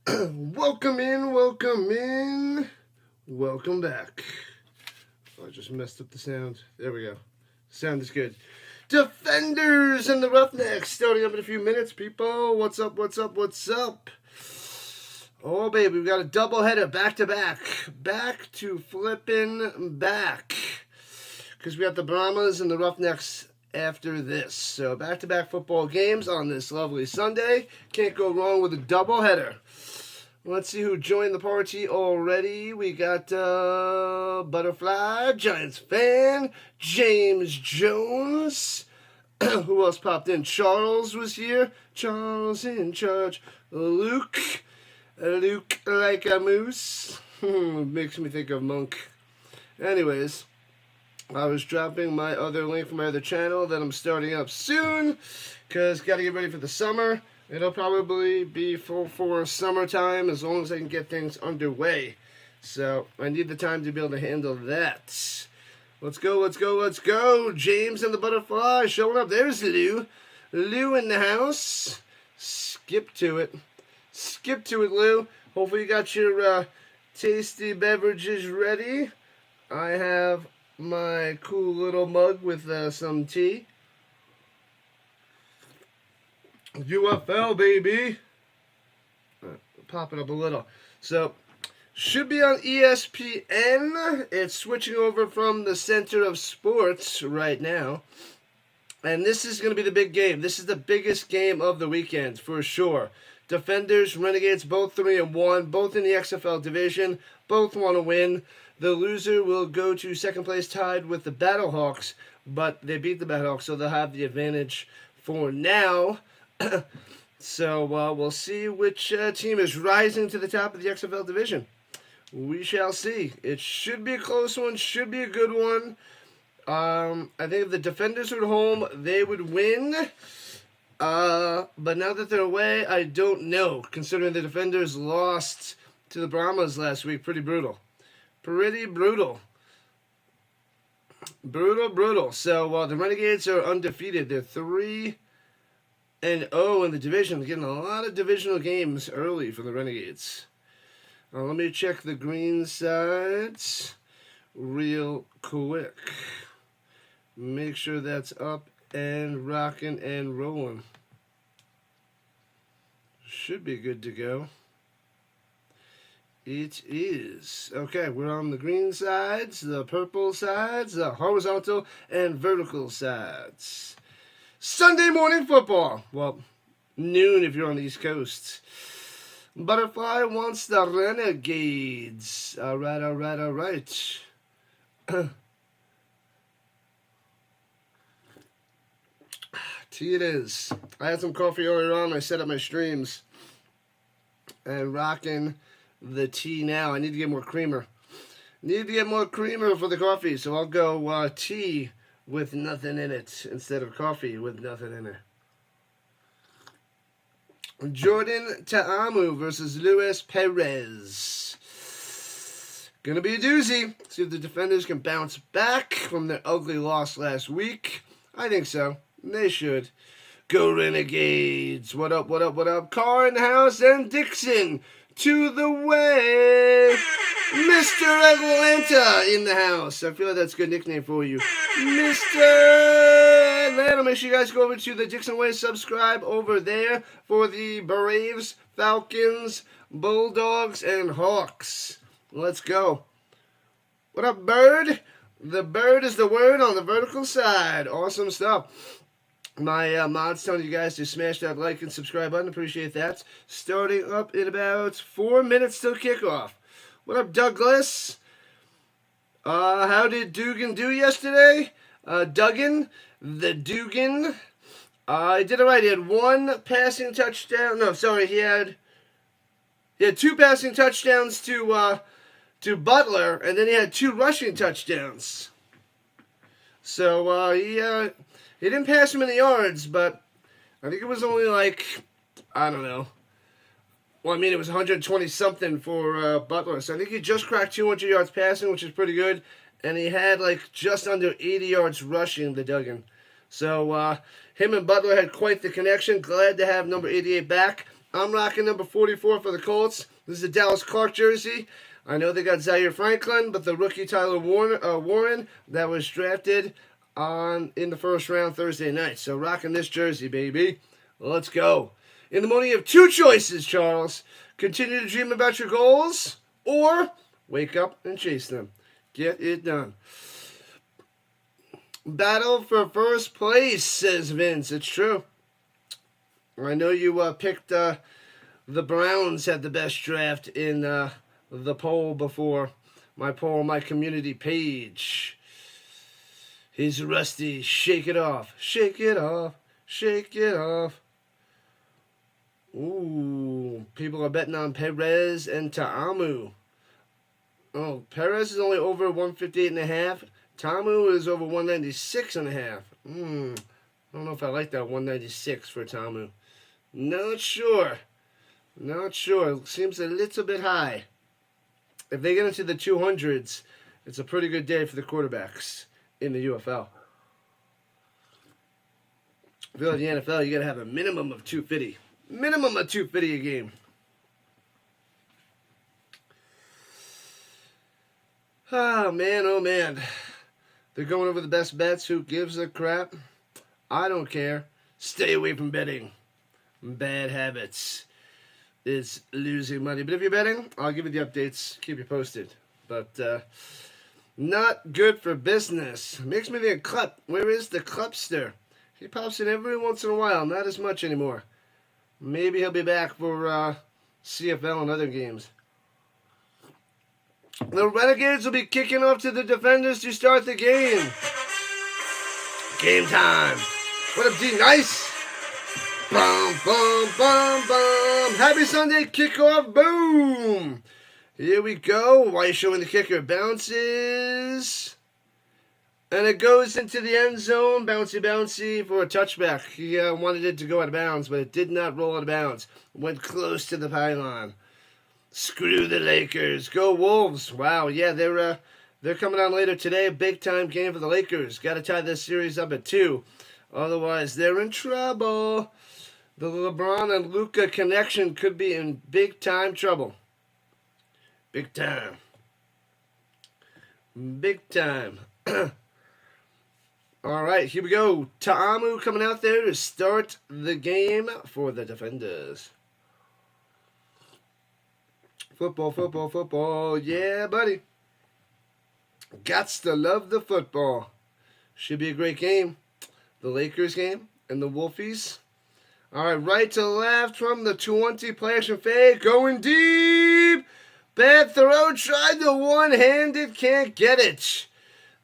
Welcome in, welcome back. Oh, I just messed up the sound. There we go. Sound is good. Defenders and the Roughnecks starting up in a few minutes, people. What's up? Oh, baby, we got a doubleheader back to back. Back to flipping back. Because we got the Brahmas and the Roughnecks after this. So back-to-back football games on this lovely Sunday. Can't go wrong with a doubleheader. Let's see who joined the party already. We got Butterfly, Giants fan, James Jones. Who else popped in? Charles was here. Charles in charge. Luke like a moose. Makes me think of Monk. Anyways, I was dropping my other link from my other channel that I'm starting up soon, because got to get ready for the summer. It'll probably be full for summertime as long as I can get things underway. So I need the time to be able to handle that. Let's go. James and the Butterfly showing up. There's Lou. Lou in the house. Skip to it, Lou. Hopefully you got your tasty beverages ready. I have my cool little mug with some tea. UFL, baby. Pop it up a little. So, should be on ESPN. It's switching over from the center of sports right now. And this is going to be the big game. This is the biggest game of the weekend, for sure. Defenders, Renegades, both 3-1, both in the XFL division, both want to win. The loser will go to second place tied with the Battlehawks, but they beat the Battlehawks, so they'll have the advantage for now. So we'll see which team is rising to the top of the XFL division. We shall see. It should be a close one, should be a good one. I think if the Defenders were at home, they would win. But now that they're away, I don't know, considering the Defenders lost to the Brahmas last week. Pretty brutal. Brutal. So the Renegades are undefeated. They're 3-0 in the division. They're getting a lot of divisional games early for the Renegades. Let me check the green sides real quick. Make sure that's up and rocking and rolling. Should be good to go. It is. Okay, we're on the green sides, the purple sides, the horizontal and vertical sides. Sunday morning football. Well, noon if you're on the East Coast. Butterfly wants the Renegades. All right. Tea it is. I had some coffee earlier on. I set up my streams. And rocking the tea now. I need to get more creamer. For the coffee, so I'll go tea with nothing in it instead of coffee with nothing in it. Jordan Ta'amu versus Luis Perez. Gonna be a doozy. See if the Defenders can bounce back from their ugly loss last week. I think so. They should. Go Renegades. What up? Carr in the house and Dixon to the way. Mr. Atlanta in the house. I feel like that's a good nickname for you. Mr. Atlanta. Make sure you guys go over to the Dixon Way. Subscribe over there for the Braves, Falcons, Bulldogs, and Hawks. Let's go. What up, Bird? The bird is the word on the vertical side. Awesome stuff. My mods telling you guys to smash that like and subscribe button. Appreciate that. Starting up in about 4 minutes till kickoff. What up, Douglas? How did Dugan do yesterday? Duggan, the Dugan. He did it right. He had one passing touchdown. No, sorry, he had 2 passing touchdowns to Butler, and then he had 2 rushing touchdowns. So he didn't pass him in the yards, but I think it was only like, I don't know. Well, I mean, it was 120-something for Butler. So I think he just cracked 200 yards passing, which is pretty good. And he had like just under 80 yards rushing, the Duggan. So him and Butler had quite the connection. Glad to have number 88 back. I'm rocking number 44 for the Colts. This is a Dallas Clark jersey. I know they got Zaire Franklin, but the rookie Tyler Warren that was drafted in the first round Thursday night. So rocking this jersey, baby. Let's go. In the morning, you have two choices, Charles. Continue to dream about your goals, or wake up and chase them. Get it done. Battle for first place, says Vince. It's true. I know you picked the Browns had the best draft in the poll before. My poll on my community page. He's rusty. Shake it off. Shake it off. Shake it off. Ooh. People are betting on Perez and Ta'amu. Oh, Perez is only over 158.5. Ta'amu is over 196.5. I don't know if I like that 196 for Ta'amu. Not sure. Not sure. Seems a little bit high. If they get into the 200s, it's a pretty good day for the quarterbacks in the UFL. If you're in the NFL, you got to have a minimum of 250. Minimum of 250 a game. Oh, man, oh, man. They're going over the best bets. Who gives a crap? I don't care. Stay away from betting. Bad habits is losing money. But if you're betting, I'll give you the updates. Keep you posted. But not good for business. Makes me think, Klepp. Where is the Kleppster? He pops in every once in a while. Not as much anymore. Maybe he'll be back for CFL and other games. The Renegades will be kicking off to the Defenders to start the game. Game time. What up, D? Nice. Bum, bum, bum, bum. Happy Sunday kickoff. Boom. Here we go. Why are you showing the kicker? Bounces. And it goes into the end zone. Bouncy, bouncy for a touchback. He wanted it to go out of bounds, but it did not roll out of bounds. Went close to the pylon. Screw the Lakers. Go Wolves. Wow, yeah, they're coming on later today. Big time game for the Lakers. Got to tie this series up at 2. Otherwise, they're in trouble. The LeBron and Luka connection could be in big time trouble. Big time. Big time. All right, here we go. Ta'amu coming out there to start the game for the Defenders. Football, football, football. Yeah, buddy. Gots to love the football. Should be a great game. The Lakers game and the Wolfies. All right, right to left from the 20. Play action fake. Going deep. Bad throw. Tried the one-handed. Can't get it.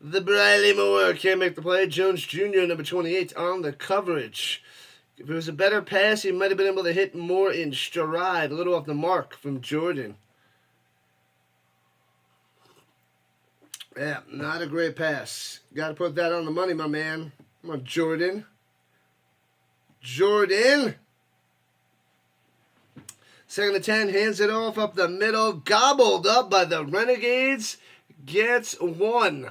The Briley Moore can't make the play. Jones Jr., number 28, on the coverage. If it was a better pass, he might have been able to hit more in stride. A little off the mark from Jordan. Yeah, not a great pass. Got to put that on the money, my man. Come on, Jordan. Jordan. 2nd and 10, hands it off up the middle. Gobbled up by the Renegades. Gets 1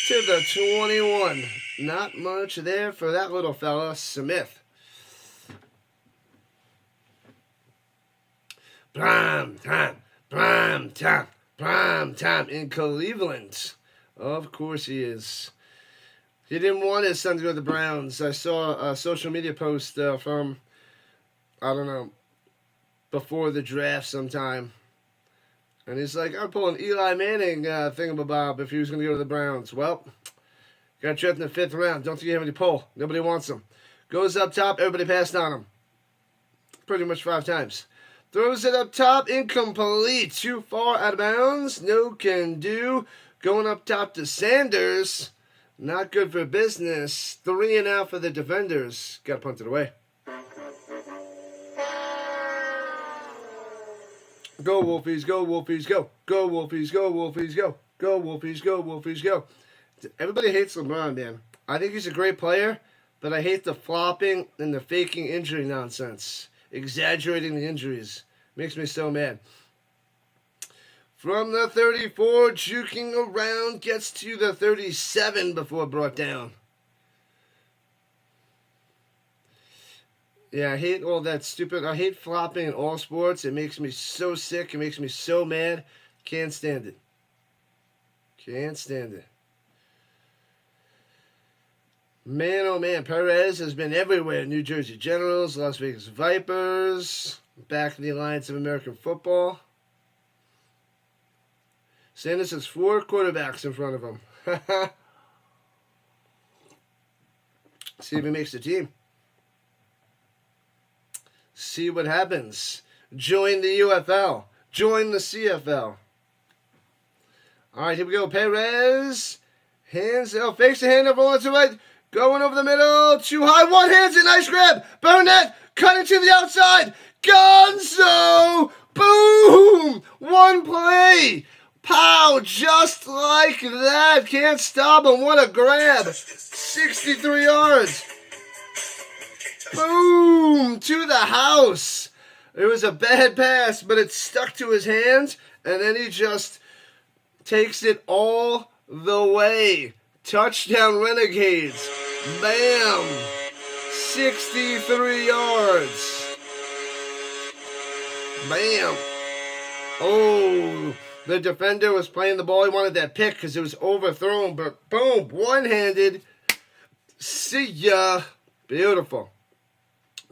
to the 21. Not much there for that little fella, Smith. Prime time, prime time, prime time in Cleveland. Of course he is. He didn't want his son to go to the Browns. I saw a social media post from, I don't know, before the draft sometime. And he's like, I'd pull an Eli Manning thingamabob if he was going to go to the Browns. Well, got drafted in the 5th round. Don't think you have any pull. Nobody wants him. Goes up top. Everybody passed on him. Pretty much 5 times. Throws it up top. Incomplete. Too far out of bounds. No can do. Going up top to Sanders. Not good for business. 3 and out for the Defenders. Got punted away. Go Wolfies, go Wolfies, go. Go Wolfies, go Wolfies, go. Go Wolfies, go Wolfies, go. Everybody hates LeBron, man. I think he's a great player, but I hate the flopping and the faking injury nonsense. Exaggerating the injuries. Makes me so mad. From the 34, juking around, gets to the 37 before brought down. Yeah, I hate all that stupid. I hate flopping in all sports. It makes me so sick. It makes me so mad. Can't stand it. Can't stand it. Man, oh man, Perez has been everywhere. New Jersey Generals, Las Vegas Vipers, back in the Alliance of American Football. Sanders has 4 quarterbacks in front of him. See if he makes the team. See what happens. Join the UFL. Join the CFL. All right, here we go. Perez. Hands out. Fakes the hand over on to right. Going over the middle. Too high. One hand's a nice grab. Burnett. Cutting to the outside. Gonzo. Boom. One play. Pow. Just like that. Can't stop him. What a grab. 63 yards. Boom. To the house. It was a bad pass, but it stuck to his hands. And then he just takes it all the way. Touchdown Renegades. Bam. 63 yards. Bam. Oh, the defender was playing the ball. He wanted that pick because it was overthrown. But boom, one-handed. See ya. Beautiful.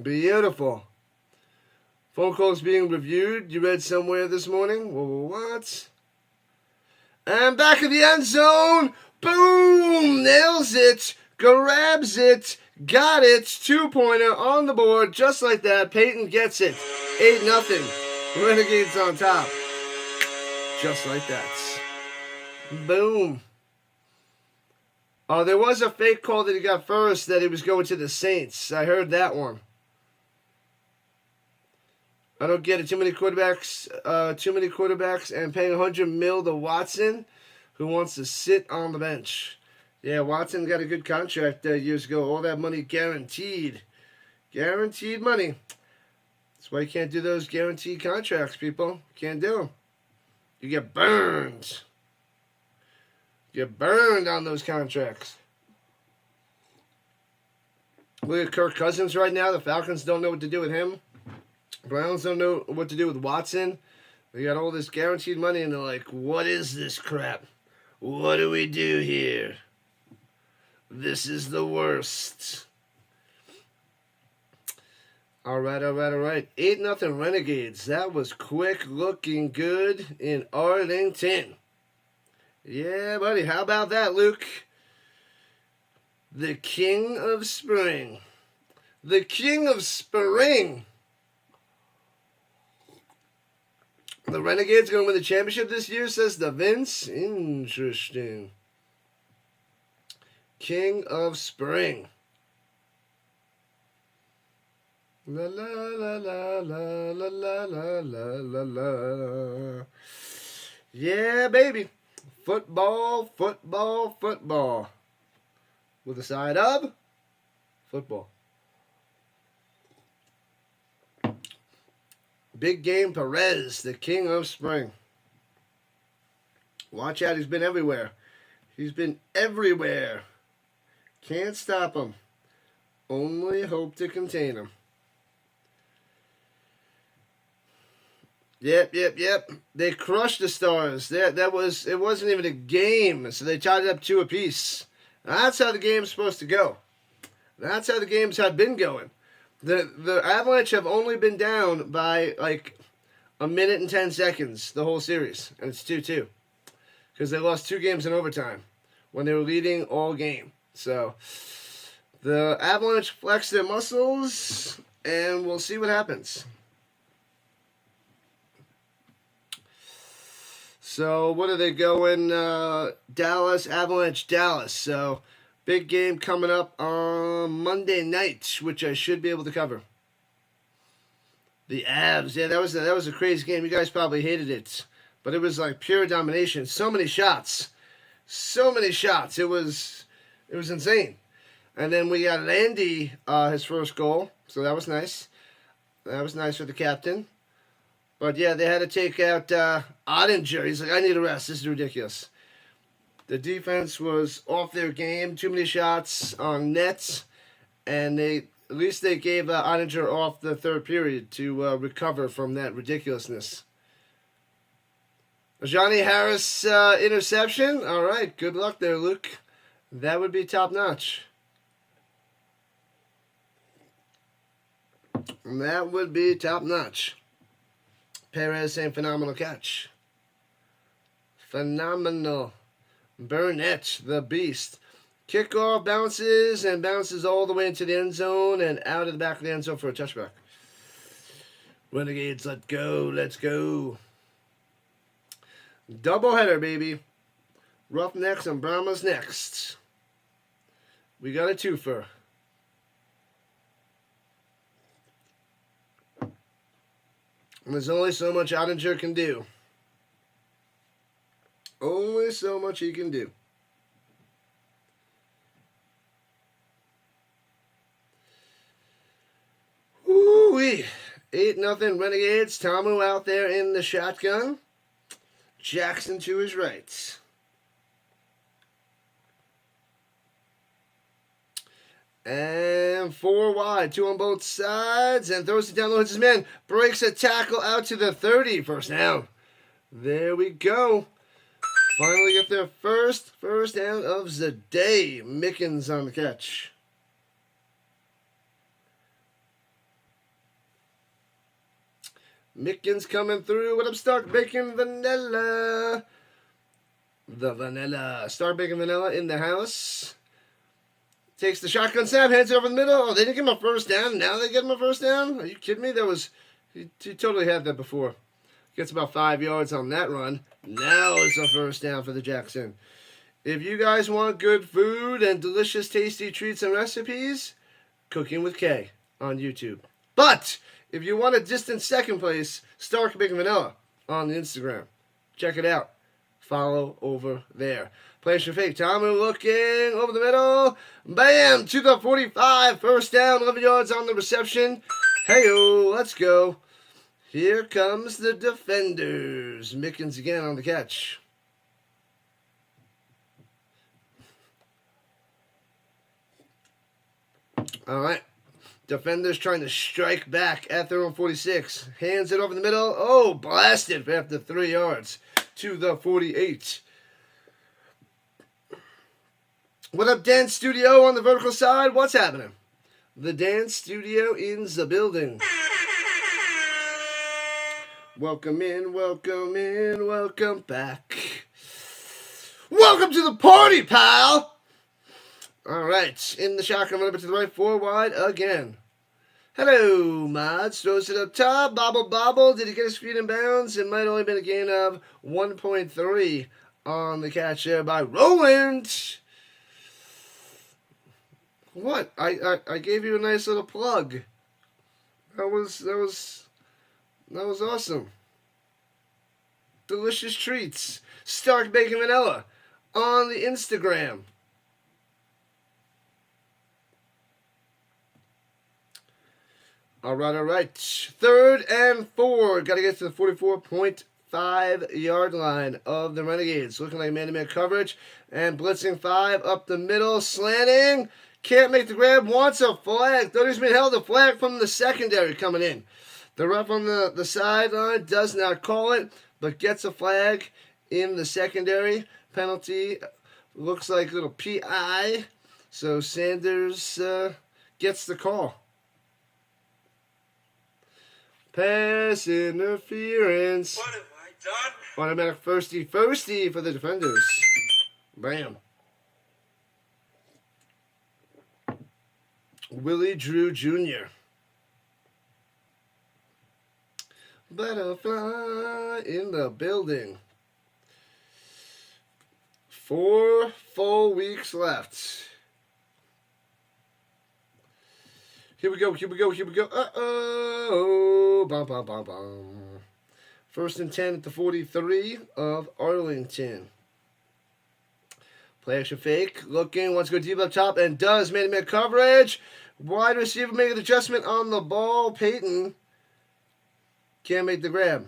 Beautiful. Phone calls being reviewed. You read somewhere this morning? What? And back in the end zone. Boom! Nails it. Grabs it. Got it. 2-pointer on the board. Just like that. Peyton gets it. 8-0. Renegades on top. Just like that. Boom. Oh, there was a fake call that he got first that he was going to the Saints. I heard that one. I don't get it. Too many quarterbacks and paying $100 million to Watson, who wants to sit on the bench. Yeah, Watson got a good contract years ago. All that money guaranteed. Guaranteed money. That's why you can't do those guaranteed contracts, people. Can't do them. You get burned. You get burned on those contracts. Look at Kirk Cousins right now. The Falcons don't know what to do with him. Browns don't know what to do with Watson. They got all this guaranteed money, and they're like, what is this crap? What do we do here? This is the worst. All right. 8-0 Renegades. That was quick, looking good in Arlington. Yeah, buddy. How about that, Luke? The King of Spring. The King of Spring. The Renegades going to win the championship this year, says the Vince. Interesting. King of Spring. La la la la la la la la la la. Yeah, baby. Football, football, football. With a side of football. Big game Perez, the King of Spring. Watch out, he's been everywhere. He's been everywhere. Can't stop him. Only hope to contain him. Yep. They crushed the Stars. It wasn't even a game, so they tied it up 2 apiece. That's how the game's supposed to go. That's how the games have been going. The Avalanche have only been down by like a minute and 10 seconds the whole series, and it's 2-2 because they lost 2 games in overtime when they were leading all game. So the Avalanche flex their muscles, and we'll see what happens. So what are they going? Dallas, Avalanche, Dallas. So big game coming up on Monday night, which I should be able to cover. The Avs, yeah, that was a crazy game. You guys probably hated it, but it was like pure domination. So many shots. It was insane. And then we got Landy, his first goal, so that was nice. That was nice for the captain. But yeah, they had to take out Ottinger. He's like, I need a rest. This is ridiculous. The defense was off their game. Too many shots on nets. And they At least they gave Oettinger off the third period to recover from that ridiculousness. Johnny Harris interception. All right, good luck there, Luke. That would be top notch. That would be top notch. Perez saying phenomenal catch. Phenomenal. Burnett, the beast. Kickoff bounces and bounces all the way into the end zone and out of the back of the end zone for a touchback. Renegades, let's go. Let's go. Doubleheader, baby. Roughnecks and Brahmas next. We got a twofer. And there's only so much Oettinger can do. Only so much he can do. Woo-wee. 8-0 Renegades. Tamu out there in the shotgun. Jackson to his right. And 4 wide. 2 on both sides. And throws it down low. Hits his man. Breaks a tackle out to the 30. First down. There we go. Finally get their first down of the day. Mickens on the catch. Mickens coming through. What up, Stark Bacon Vanilla? The Vanilla. Stark Bacon Vanilla in the house. Takes the shotgun snap, hands it over the middle. Oh, they didn't give him a first down. Now they get him a first down? Are you kidding me? He totally had that before. Gets about 5 yards on that run. Now it's a first down for the Jackson. If you guys want good food and delicious, tasty treats and recipes, Cooking with K on YouTube. But if you want a distant second place, Stark Bacon Vanilla on the Instagram. Check it out. Follow over there. Place your fake. Tamu looking over the middle. Bam! To the 45. First down. 11 yards on the reception. Hey-o. Let's go. Here comes the defenders. Mickens again on the catch. All right. Defenders trying to strike back at their own 46. Hands it over the middle. Oh, blasted after 3 yards to the 48. What up, Dance Studio on the vertical side? What's happening? The Dance Studio in the building. Welcome in, welcome back. Welcome to the party, pal! All right, in the shotgun, run up to the right, 4 wide again. Hello, Mods. Throws it up top, bobble. Did he get his feet in bounds? It might have only been a gain of 1.3 on the catch there by Roland. What? I gave you a nice little plug. That was awesome. Delicious treats. Stark Bacon Vanilla on the Instagram. All right. 3rd and 4. Got to get to the 44.5 yard line of the Renegades. Looking like man-to-man coverage. And blitzing 5 up the middle. Slanting. Can't make the grab. Wants a flag. Thought he's been held. A flag from the secondary coming in. The ref on the sideline does not call it, but gets a flag in the secondary. Penalty looks like a little PI. So Sanders gets the call. Pass interference. What have I done? Automatic firsty for the defenders. Bam. Willie Drew Jr. Butterfly in the building. 4 full weeks left. Here we go. Uh-oh. Bum. 1st and 10 at the 43 of Arlington. Play action fake. Looking. Wants to go deep up top and does. Man-to-man coverage. Wide receiver making an adjustment on the ball. Peyton can't make the grab.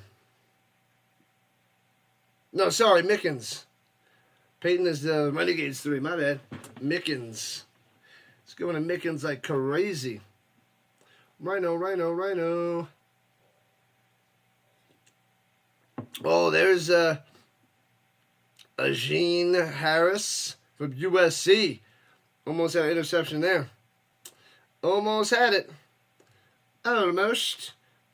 No, sorry. Mickens. Peyton is the Renegades 3. My bad. Mickens. It's going to Mickens like crazy. Rhino. Oh, there's Gene Harris from USC. Almost had an interception there. Almost had it. Almost.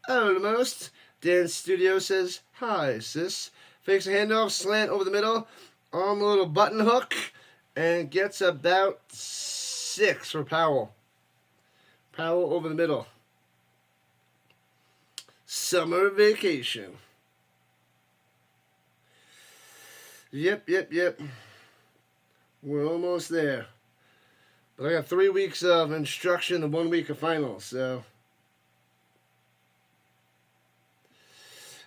Dan Studio says, hi, sis. Fakes a handoff, slant over the middle, on the little button hook, and gets about 6 for Powell. Powell over the middle. Summer vacation. Yep. We're almost there. But I got 3 weeks of instruction and 1 week of finals, so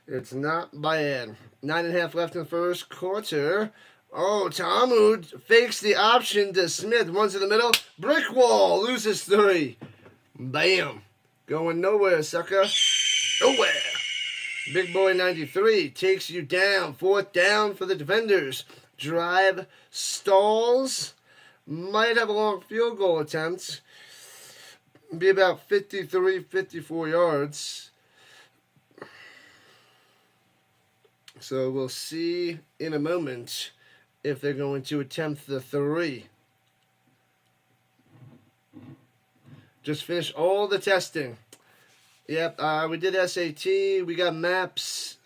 it's not bad. 9.5 left in the first quarter. Oh, Ta'amu fakes the option to Smith. Runs in the middle. Brick wall. Loses 3. Bam. Going nowhere, sucker. Nowhere. Big boy 93 takes you down. 4th down for the defenders. Drive stalls. Might have a long field goal attempt. Be about 53, 54 yards. So we'll see in a moment if they're going to attempt the 3. Just finished all the testing. Yep, we did SAT. We got maps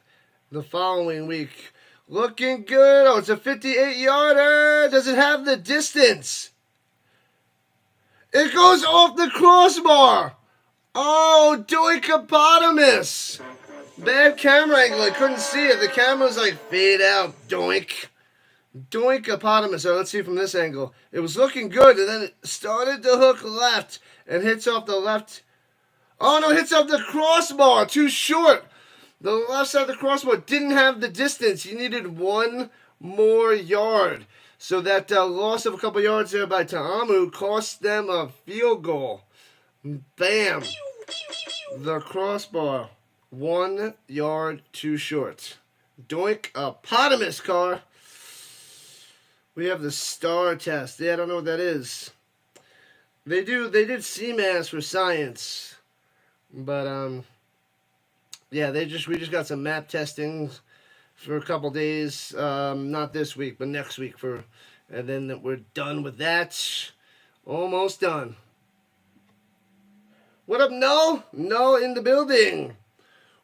the following week. Looking good. Oh, it's a 58-yarder. Does it have the distance? It goes off the crossbar. Oh, doinkopotamus. Bad camera angle. I couldn't see it. The camera's like fade out. Doinkopotamus. So let's see from this angle. It was looking good, and then it started to hook left and hits off the left. Oh, no, it hits off the crossbar. Too short. The left side of the crossbar didn't have the distance. He needed 1 more yard. So that loss of a couple yards there by Ta'amu cost them a field goal. Bam. The crossbar. 1 yard too short. Doinkopotamus, car. We have the STAR test. Yeah, I don't know what that is. They did CMAS for science. But, yeah, we just got some map testing for a couple days. Not this week, but next week and then we're done with that. Almost done. What up, Null? Null in the building.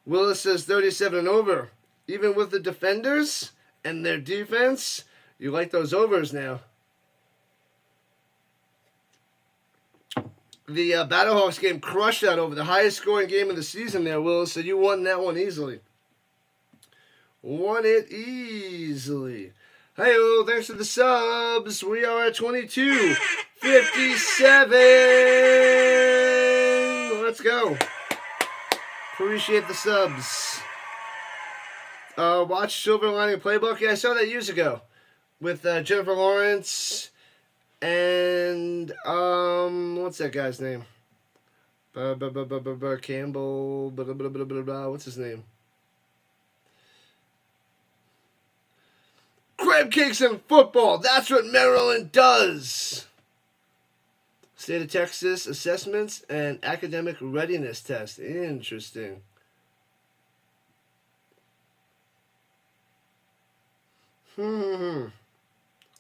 Willis says 37 and over. Even with the defenders and their defense, you like those overs now. The Battlehawks game crushed that over. The highest scoring game of the season there, Willis. So you won that one easily. Won it easily. Hey-o, thanks for the subs. We are at 22:57. Let's go. Appreciate the subs. Watch Silver Lining Playbook. Yeah, I saw that years ago with Jennifer Lawrence and what's that guy's name? Campbell. What's his name? Crab cakes and football. That's what Maryland does. State of Texas assessments and academic readiness test. Interesting.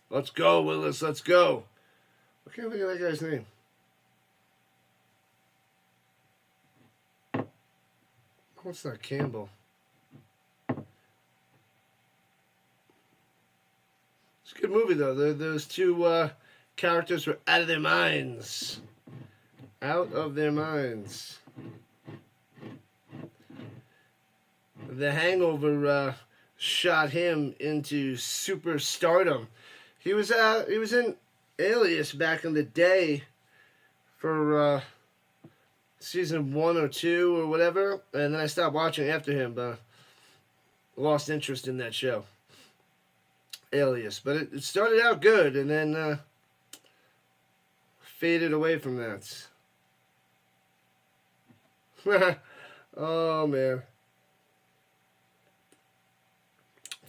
Let's go, Willis. Let's go. I can't think of that guy's name. What's that? Campbell. It's a good movie, though. Those two characters were out of their minds. Out of their minds. The Hangover shot him into superstardom. He was in Alias back in the day for season 1 or 2 or whatever, and then I stopped watching after him, but lost interest in that show. Alias. But it started out good, and then faded away from that. Oh, man.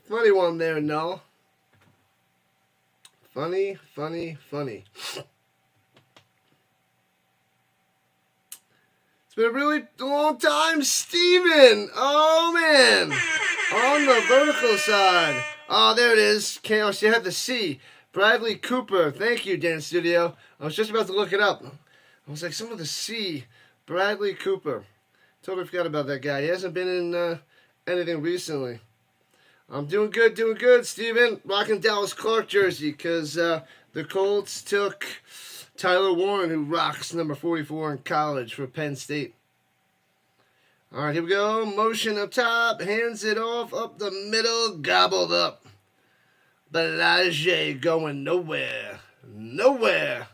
Funny one there, no. Funny. It's It's been a really long time, Steven. Oh, man. On the vertical side. Oh, there it is. Chaos. You had the C. Bradley Cooper. Thank you, Dan Studio. I was just about to look it up. I was like, some of the C. Bradley Cooper. Totally forgot about that guy. He hasn't been in anything recently. I'm doing good, Steven. Rocking Dallas Clark jersey because the Colts took Tyler Warren, who rocks number 44 in college for Penn State. All right, here we go. Motion up top. Hands it off up the middle. Gobbled up. Balage going nowhere. Nowhere.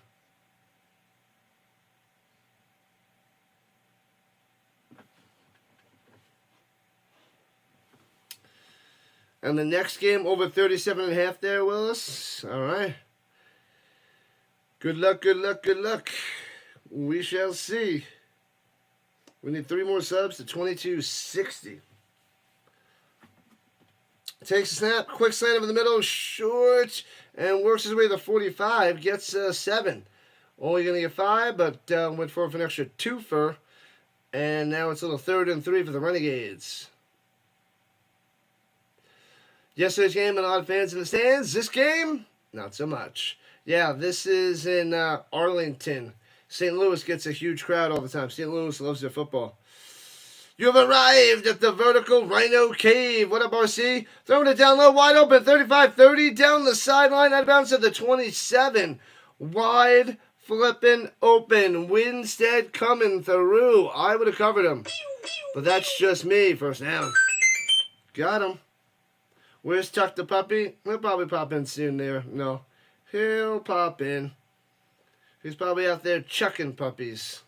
And the next game, over 37.5 there, Willis. All right. Good luck. We shall see. We need 3 more subs to 2260. Takes a snap, quick slant over the middle, short, and works his way to 45. Gets 7. Only going to get 5, but went for an extra 2 for. And now it's a little 3rd and 3 for the Renegades. Yesterday's game and a lot of fans in the stands. This game, not so much. Yeah, this is in Arlington. St. Louis gets a huge crowd all the time. St. Louis loves their football. You have arrived at the vertical Rhino Cave. What up, RC? Throwing it down low, wide open, 35-30, down the sideline, out of bounds at the 27. Wide, flipping open. Winstead coming through. I would have covered him. But that's just me. First down. Got him. Where's Tuck the puppy? He'll probably pop in soon there. No. He'll pop in. He's probably out there chucking puppies.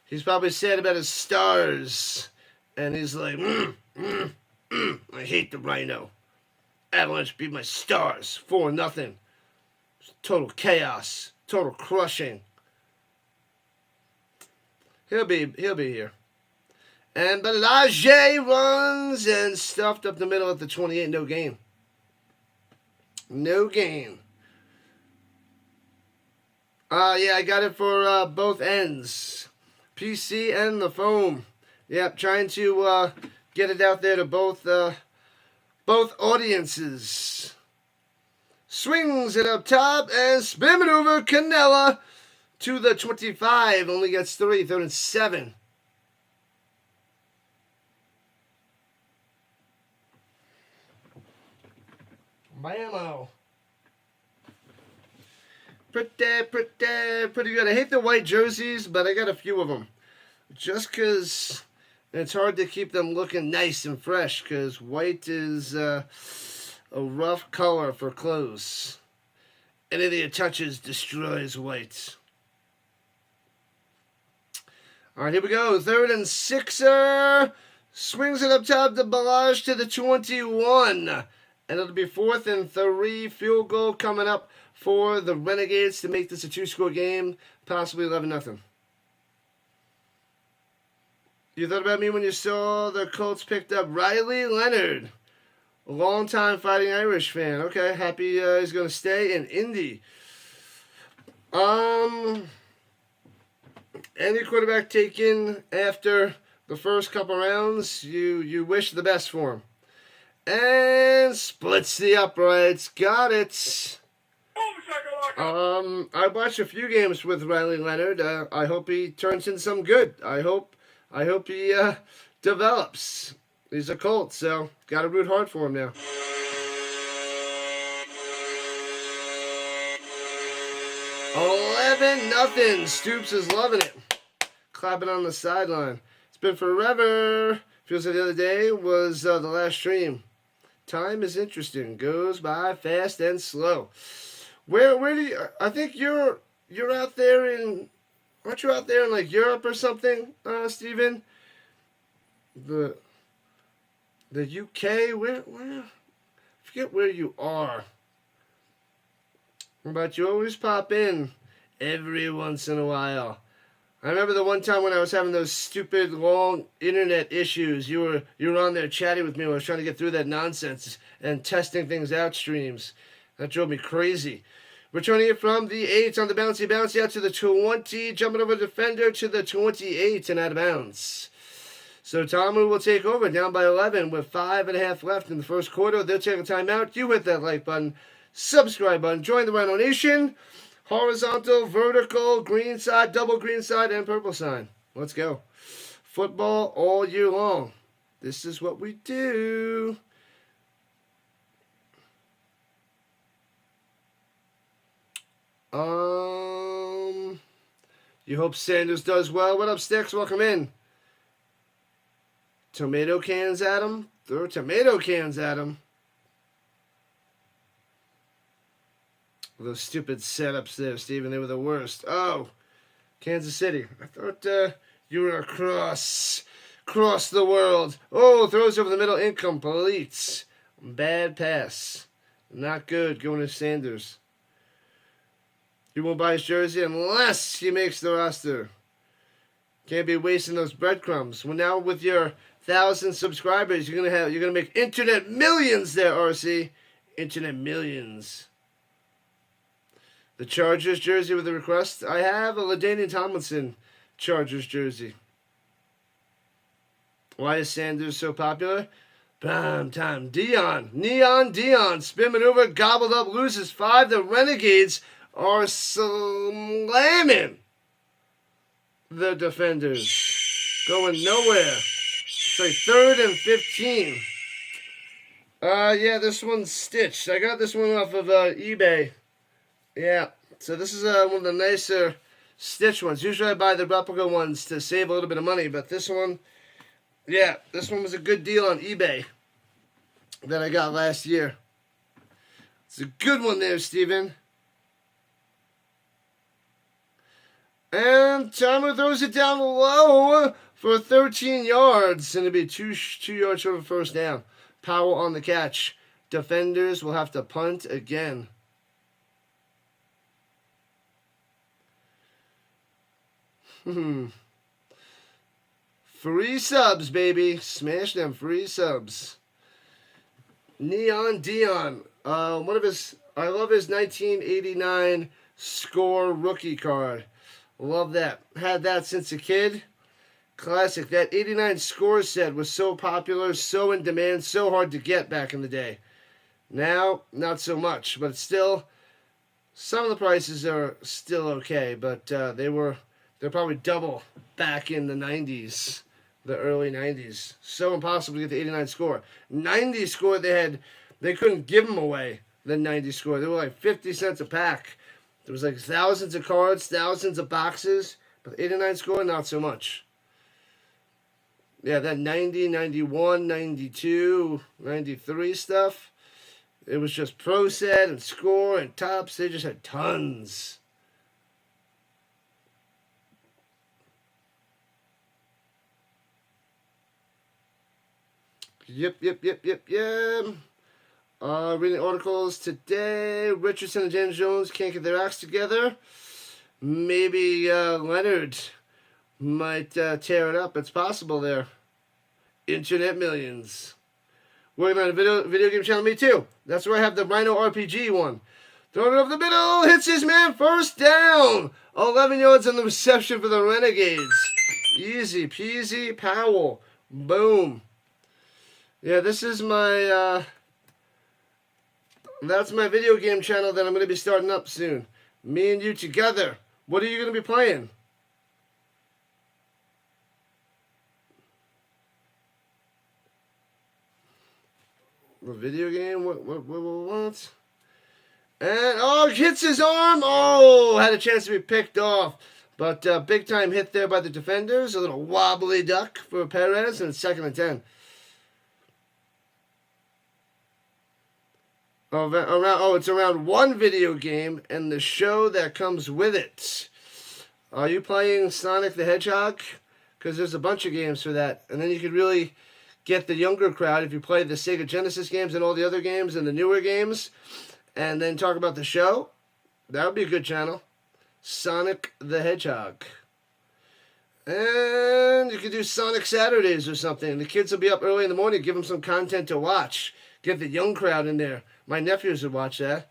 He's probably sad about his stars. And he's like, I hate the Rhino. Avalanche beat my stars. 4-0. Total chaos. Total crushing. He'll be here. And Balage runs and stuffed up the middle at the 28. No gain. No gain. Yeah, I got it for both ends. PC and the foam. Yep, trying to get it out there to both audiences. Swings it up top and spin maneuver. Canella to the 25. Only gets 3. 3rd and 7. Bammo. Pretty good. I hate the white jerseys, but I got a few of them. Just because it's hard to keep them looking nice and fresh, because white is a rough color for clothes. Anything it touches destroys white. All right, here we go. 3rd and 6er. Swings it up top to Balage to the 21. And it'll be 4th and 3. Field goal coming up for the Renegades to make this a 2-score game, possibly 11-0. You thought about me when you saw the Colts picked up Riley Leonard, a long-time Fighting Irish fan. Okay, happy he's going to stay in Indy. Any quarterback taken after the first couple rounds, you wish the best for him. And splits the uprights. Got it. I watched a few games with Riley Leonard. I hope he turns in some good. I hope he develops. He's a Colt, so got to root hard for him now. 11-0. Stoops is loving it. Clapping on the sideline. It's been forever. Feels like the other day was the last stream. Time is interesting. Goes by fast and slow. Where do you... I think you're out there in... Aren't you out there in, like, Europe or something, Steven? The UK? Where... I forget where you are. But you always pop in every once in a while. I remember the one time when I was having those stupid long internet issues. You were on there chatting with me when I was trying to get through that nonsense and testing things out streams. That drove me crazy. Returning it from the 8 on the bouncy out to the 20. Jumping over the defender to the 28 and out of bounds. So Tamu will take over down by 11 with 5.5 left in the first quarter. They'll take a timeout. You hit that like button, subscribe button, join the Rhino Nation. Horizontal, vertical, green side, double green side, and purple side. Let's go. Football all year long. This is what we do. You hope Sanders does well. What up, Sticks? Welcome in. Tomato cans at him. Throw tomato cans at him. Those stupid setups there, Steven. They were the worst. Oh, Kansas City. I thought you were across the world. Oh, throws over the middle. Incomplete. Bad pass. Not good. Going to Sanders. He won't buy his jersey unless he makes the roster. Can't be wasting those breadcrumbs. Well, now with your 1,000 subscribers, you're gonna make internet millions there, RC. Internet millions. The Chargers jersey with a request. I have a LaDainian Tomlinson Chargers jersey. Why is Sanders so popular? Prime time. Neon Dion. Spin maneuver. Gobbled up. Loses 5. The Renegades are slamming the defenders. Going nowhere. It's like 3rd and 15. Yeah, this one's stitched. I got this one off of eBay. Yeah, so this is one of the nicer stitch ones. Usually I buy the replica ones to save a little bit of money, but this one, yeah, this one was a good deal on eBay that I got last year. It's a good one there, Steven. And Tamu throws it down low for 13 yards, and it'll be 2 yards short of first down. Powell on the catch. Defenders will have to punt again. Free subs, baby. Smash them free subs. Neon Dion. I love his 1989 score rookie card. Love that. Had that since a kid. Classic. That 89 score set was so popular, so in demand, so hard to get back in the day. Now, not so much, but still, some of the prices are still okay, but they're probably double back in the 90s, the early 90s. So impossible to get the 89 score. 90 score, they couldn't give them away, the 90 score. They were like 50 cents a pack. There was like thousands of cards, thousands of boxes, but the 89 score, not so much. Yeah, that 90, 91, 92, 93 stuff, it was just Pro Set and Score and Tops. They just had tons. Yep. Reading articles today. Richardson and James Jones can't get their acts together. Maybe Leonard might tear it up. It's possible there. Internet millions. Working on a video game channel. Me too. That's where I have the Rhino RPG one. Throwing it over the middle. Hits his man. First down. 11 yards on the reception for the Renegades. Easy peasy. Powell. Boom. Yeah, this is my... that's my video game channel that I'm going to be starting up soon. Me and you together. What are you going to be playing? A video game? What? And, oh, hits his arm. Oh, had a chance to be picked off. But big time hit there by the defenders. A little wobbly duck for Perez, and it's 2nd and 10. It's around one video game and the show that comes with it. Are you playing Sonic the Hedgehog? Because there's a bunch of games for that. And then you could really get the younger crowd if you play the Sega Genesis games and all the other games and the newer games. And then talk about the show. That would be a good channel. Sonic the Hedgehog. And you could do Sonic Saturdays or something. The kids will be up early in the morning. Give them some content to watch. Get the young crowd in there. My nephews would watch that.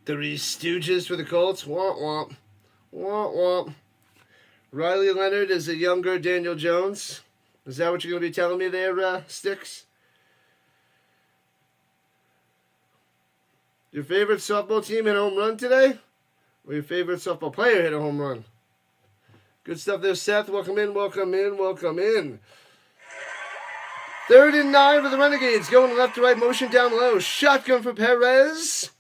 Three Stooges for the Colts. Womp womp. Womp womp. Riley Leonard is a younger Daniel Jones. Is that what you're going to be telling me there, Sticks? Your favorite softball team hit a home run today? Or your favorite softball player hit a home run? Good stuff there, Seth. Welcome in, welcome in, welcome in. 3rd and 9 for the Renegades. Going left to right, motion down low. Shotgun for Perez.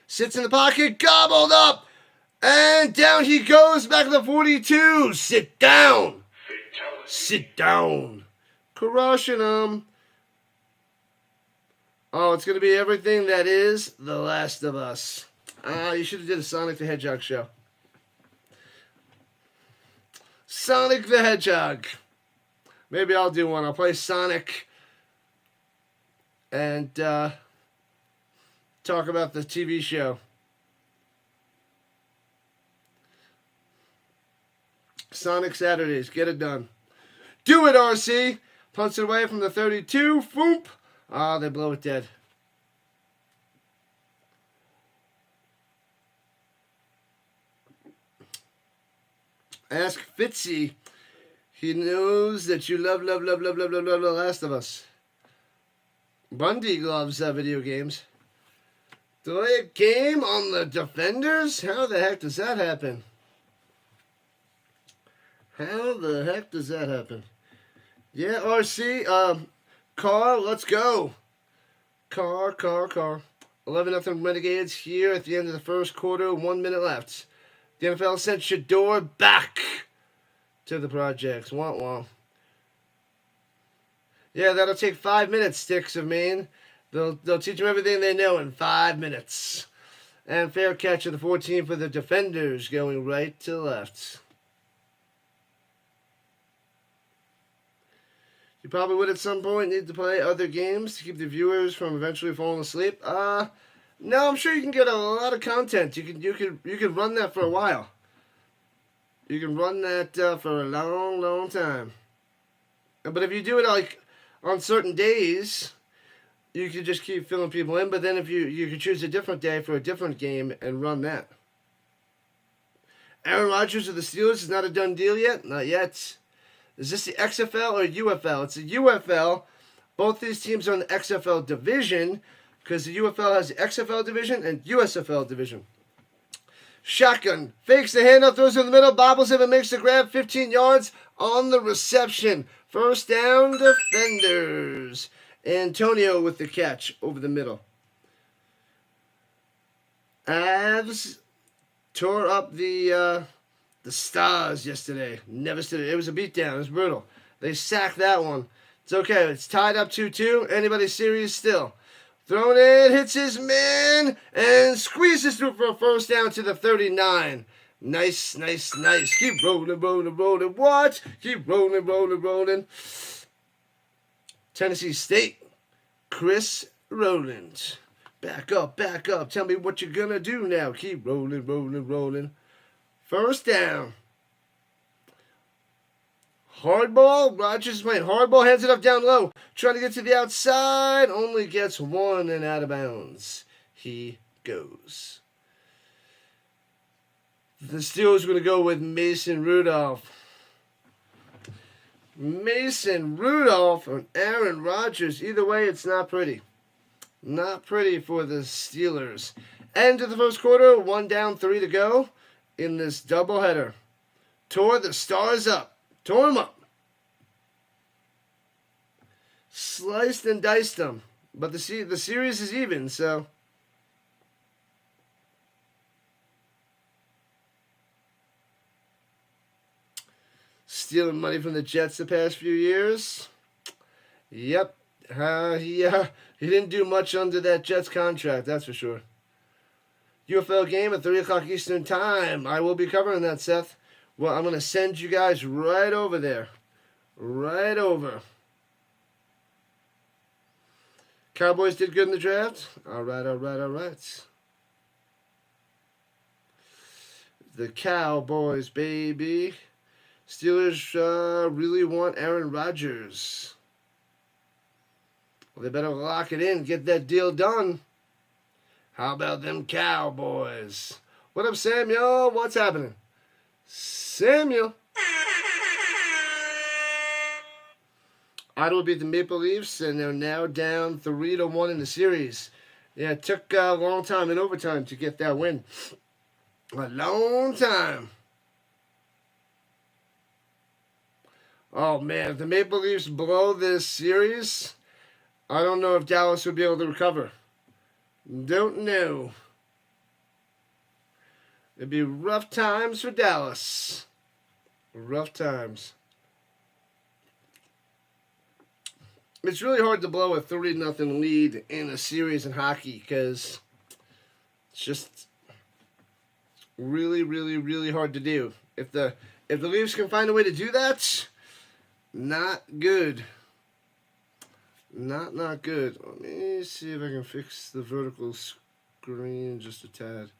Sits in the pocket, gobbled up. And down he goes, back to the 42. Sit down. Sit down. Crushing him. Oh, it's going to be everything that is The Last of Us. You should have did a Sonic the Hedgehog show. Sonic the Hedgehog. Maybe I'll do one. I'll play Sonic and talk about the TV show. Sonic Saturdays. Get it done. Do it, RC. Punts it away from the 32. Foomp. Ah, they blow it dead. Ask Fitzy. He knows that you love The Last of Us. Bundy loves video games. Delay a game on the Defenders? How the heck does that happen? How the heck does that happen? Yeah, RC, Car, let's go. Car. 11-0 Renegades here at the end of the first quarter, 1 minute left. The NFL sent Shador back to the projects. Womp womp. Yeah, that'll take 5 minutes, Sticks of Maine. They'll teach them everything they know in 5 minutes. And fair catch of the 14 for the Defenders, going right to left. You probably would at some point need to play other games to keep the viewers from eventually falling asleep. No, I'm sure you can get a lot of content. You can run that for a while. You can run that for a long time. But if you do it like on certain days, you can just keep filling people in. But then if you could choose a different day for a different game and run that. Aaron Rodgers of the Steelers is not a done deal yet. Not yet. Is this the XFL or UFL? It's a UFL. Both these teams are in the XFL division because the UFL has the XFL division and USFL division. Shotgun. Fakes the handoff, throws in the middle, bobbles him and makes the grab. 15 yards on the reception. First down, Defenders. Antonio with the catch over the middle. Avs tore up the Stars yesterday. Never stood it. It was a beatdown. It was brutal. They sacked that one. It's okay. It's tied up 2-2. Anybody serious still? Thrown in, hits his man, and squeezes through for a first down to the 39. Nice. Keep rolling. What? Keep rolling. Tennessee State. Chris Rowland. Back up. Tell me what you're going to do now. Keep rolling. First down. Hardball. Rodgers is playing hardball. Hands it up down low. Trying to get to the outside. Only gets one and out of bounds. He goes. The Steelers are going to go with Mason Rudolph. Mason Rudolph and Aaron Rodgers. Either way, it's not pretty. Not pretty for the Steelers. End of the first quarter. 1 down, 3 to go in this doubleheader. Tore the Stars up. Tore them up. Sliced and diced them. But the series is even, so. Stealing money from the Jets the past few years. Yep. He didn't do much under that Jets contract, that's for sure. UFL game at 3 o'clock Eastern Time. I will be covering that, Seth. Well, I'm going to send you guys right over there. Right over. Cowboys did good in the draft. All right. The Cowboys, baby. Steelers really want Aaron Rodgers. Well, they better lock it in, get that deal done. How about them Cowboys? What up, Samuel? What's happening? Samuel. Ottawa beat the Maple Leafs, and they're now down 3-1 in the series. Yeah, it took a long time in overtime to get that win. A long time. Oh, man, if the Maple Leafs blow this series, I don't know if Dallas would be able to recover. Don't know. It'd be rough times for Dallas. Rough times. It's really hard to blow a 3-0 lead in a series in hockey because it's just really, really, really hard to do. If the Leafs can find a way to do that, not good. Not good. Let me see if I can fix the vertical screen just a tad.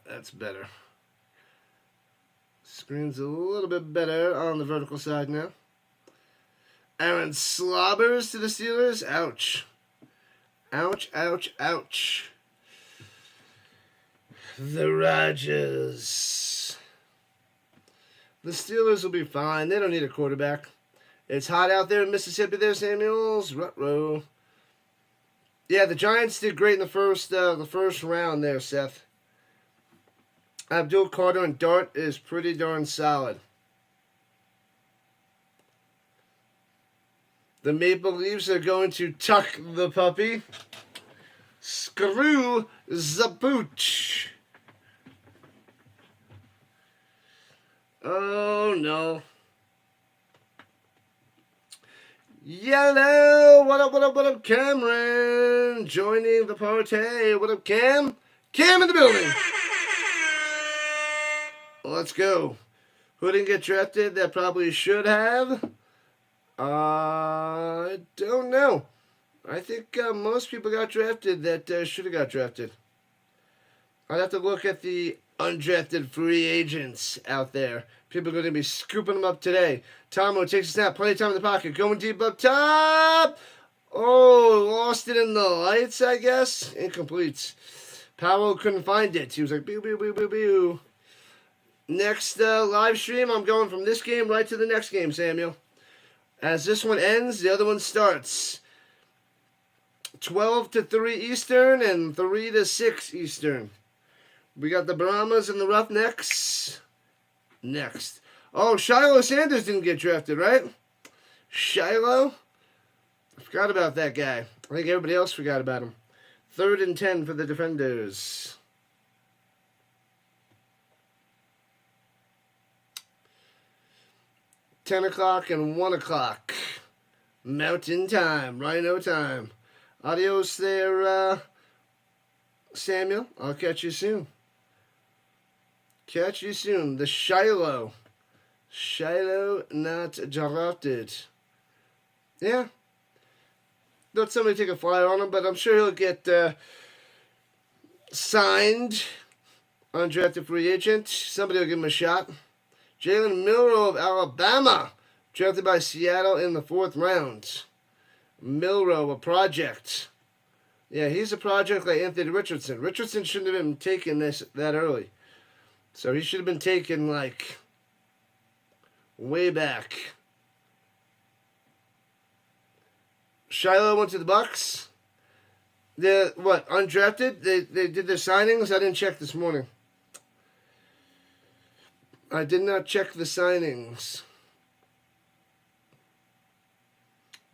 That's better. Screen's a little bit better on the vertical side now. Aaron slobbers to the Steelers. Ouch. Ouch, ouch, ouch. The Rodgers. The Steelers will be fine. They don't need a quarterback. It's hot out there in Mississippi there, Samuels. Ruh-roh. Yeah, the Giants did great in the first round there, Seth. Abdul Carter and Dart is pretty darn solid. The Maple Leafs are going to tuck the puppy. Screw the pooch. Oh, no. Yellow. What up, what up, what up, Cameron? Joining the party. What up, Cam? Cam in the building. Let's go. Who didn't get drafted that probably should have? I don't know. I think most people got drafted that should have got drafted. I'd have to look at the undrafted free agents out there. People are going to be scooping them up today. Tomo takes a snap. Plenty of time in the pocket. Going deep up top. Oh, lost it in the lights, I guess. Incomplete. Powell couldn't find it. He was like, boo, boo, boo, boo, boo. Next live stream, I'm going from this game right to the next game, Samuel. As this one ends, the other one starts. 12 to 3 Eastern and 3 to 6 Eastern. We got the Brahmas and the Roughnecks next. Oh, Shiloh Sanders didn't get drafted, right? Shiloh? I forgot about that guy. I think everybody else forgot about him. 3rd and 10 for the Defenders. $10 o'clock and 1 o'clock. Mountain time. Rhino time. Adios there, Samuel. I'll catch you soon. Catch you soon. The Shiloh. Shiloh not drafted. Yeah. Let somebody take a flyer on him, but I'm sure he'll get signed. Undrafted free agent. Somebody will give him a shot. Jalen Milroe of Alabama, drafted by Seattle in the 4th round. Milroe, a project. Yeah, he's a project like Anthony Richardson. Richardson shouldn't have been taken that early. So he should have been taken, like, way back. Shiloh went to the Bucks. They're, what, undrafted? They did their signings? I didn't check this morning. I did not check the signings.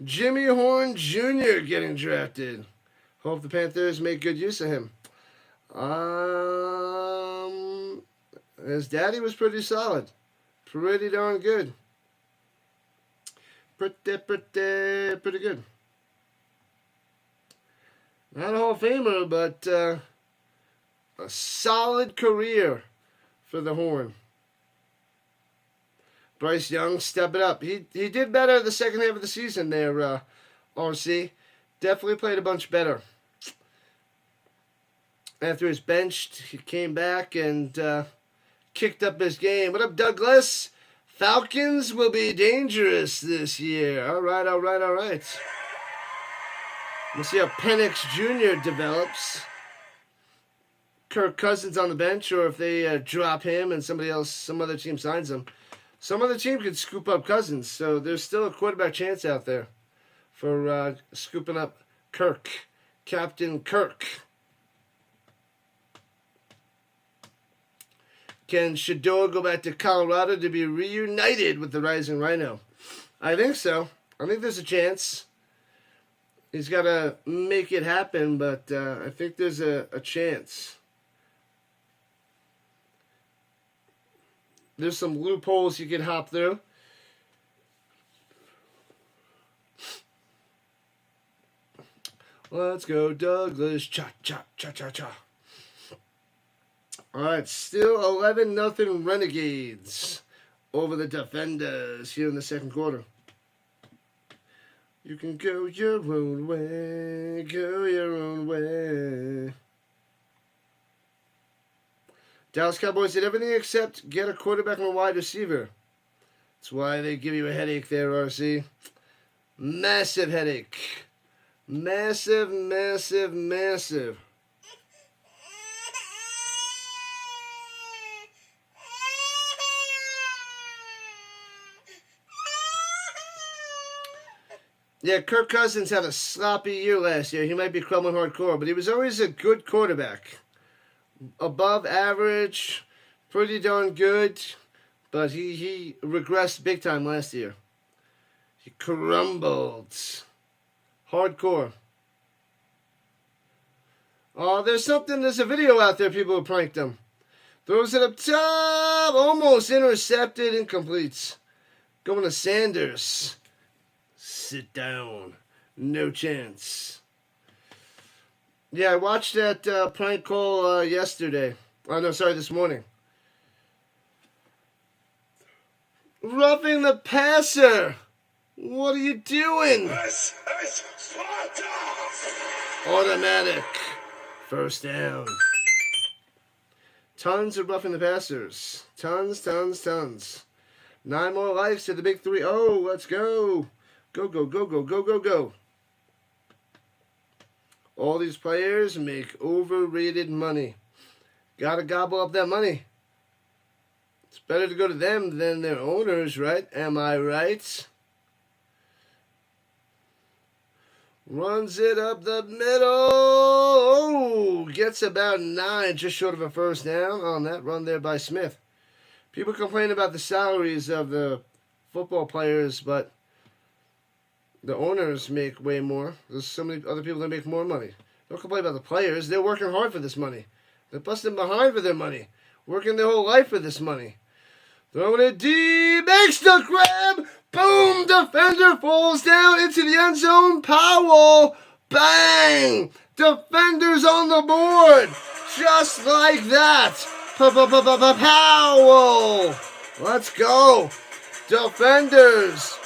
Jimmy Horn Jr. getting drafted. Hope the Panthers make good use of him. His daddy was pretty solid. Pretty darn good. Pretty good. Not a Hall of Famer, but a solid career for the Horn. Bryce Young, step it up. He did better the second half of the season there, RC. Definitely played a bunch better. After he was benched, he came back and kicked up his game. What up, Douglas? Falcons will be dangerous this year. All right, all right, all right. We'll see how Penix Jr. develops. Kirk Cousins on the bench, or if they drop him and somebody else, some other team signs him. Some other team could scoop up Cousins, so there's still a quarterback chance out there for scooping up Kirk, Captain Kirk. Can Shador go back to Colorado to be reunited with the Rising Rhino? I think so. I think there's a chance. He's got to make it happen, but I think there's a chance. There's some loopholes you can hop through. Let's go, Douglas. Cha, cha, cha, cha, cha. All right, still 11-0 Renegades over the Defenders here in the second quarter. You can go your own way, go your own way. Dallas Cowboys did everything except get a quarterback and a wide receiver. That's why they give you a headache there, RC. Massive headache. Massive, massive, massive. Yeah, Kirk Cousins had a sloppy year last year. He might be crumbling hardcore, but he was always a good quarterback. Above average, pretty darn good, but he regressed big time last year. He crumbled. Hardcore. Oh, there's a video out there, people who pranked him. Throws it up top, almost intercepted, incomplete. Going to Sanders. Sit down. No chance. Yeah, I watched that prank call yesterday. Oh, no, sorry, this morning. Roughing the passer. What are you doing? This is Sparta! Automatic. First down. Tons of roughing the passers. Tons, tons, tons. 9 more lives to the big 3-0. Let's go. Go, go, go, go, go, go, go. All these players make overrated money. Gotta gobble up that money. It's better to go to them than their owners, right? Am I right? Runs it up the middle. Oh, gets about 9, just short of a first down on that run there by Smith. People complain about the salaries of the football players, but the owners make way more. There's so many other people that make more money. Don't complain about the players. They're working hard for this money. They're busting behind for their money. Working their whole life for this money. Throwing it deep. Makes the grab. Boom. Defender falls down into the end zone. Powell. Bang. Defenders on the board. Just like that. Powell. Let's go. Defenders.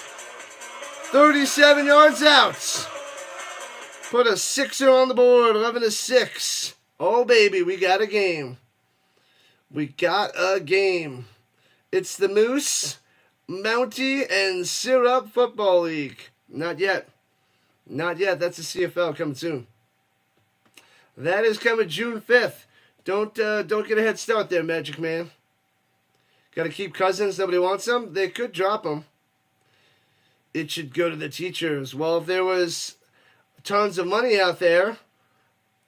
37 yards out. Put a 6er on the board. 11-6. Oh, baby, we got a game. We got a game. It's the Moose, Mountie, and Syrup Football League. Not yet. Not yet. That's the CFL coming soon. That is coming June 5th. Don't get a head start there, Magic Man. Got to keep Cousins. Nobody wants them. They could drop them. It should go to the teachers. Well, if there was tons of money out there,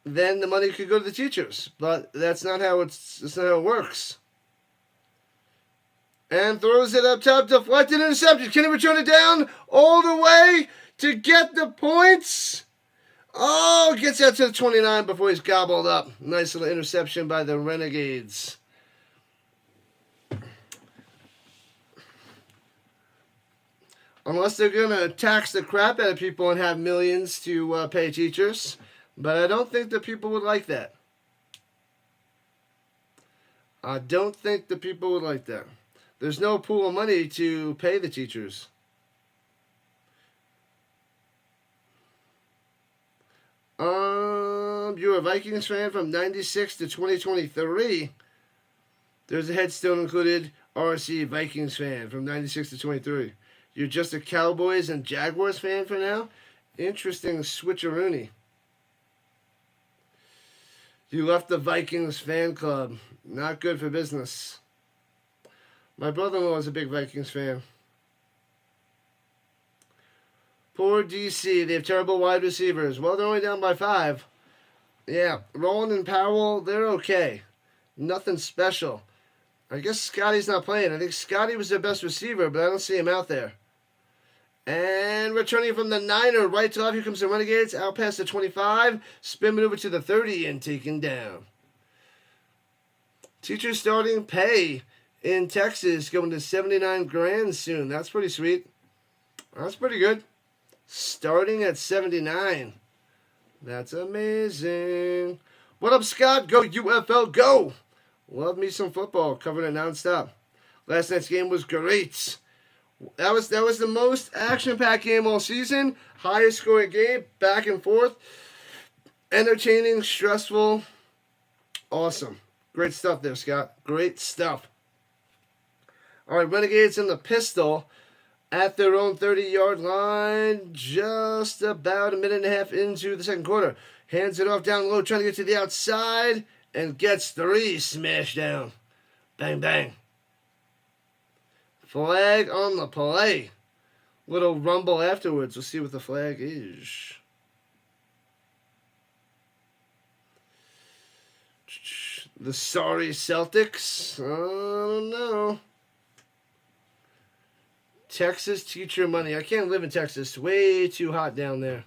then the money could go to the teachers. But that's not how it works. And throws it up top, deflected, intercepted. Can he return it down all the way to get the points? Oh, gets out to the 29 before he's gobbled up. Nice little interception by the Renegades. Unless they're going to tax the crap out of people and have millions to pay teachers. But I don't think the people would like that. I don't think the people would like that. There's no pool of money to pay the teachers. You're a Vikings fan from 96 to 2023. There's a headstone included. RC Vikings fan from 96 to 23. You're just a Cowboys and Jaguars fan for now? Interesting switcheroony. You left the Vikings fan club. Not good for business. My brother-in-law is a big Vikings fan. Poor DC. They have terrible wide receivers. Well, they're only down by 5. Yeah, Roland and Powell, they're okay. Nothing special. I guess Scotty's not playing. I think Scotty was their best receiver, but I don't see him out there. And returning from the 9er, right to left, here comes the Renegades. Out past the 25. Spin maneuver to the 30 and taken down. Teachers starting pay in Texas going to 79 grand soon. That's pretty sweet. That's pretty good. Starting at 79. That's amazing. What up, Scott? Go UFL, go! Love me some football. Covered it nonstop. Last night's game was great. That was the most action-packed game all season. Highest scoring game, back and forth. Entertaining, stressful, awesome. Great stuff there, Scott. Great stuff. All right, Renegades in the pistol at their own 30-yard line, just about a minute and a half into the second quarter. Hands it off down low, trying to get to the outside, and gets 3 smashed down. Bang, bang. Flag on the play. Little rumble afterwards. We'll see what the flag is. The sorry Celtics. I don't know. Texas teacher money. I can't live in Texas. Way too hot down there.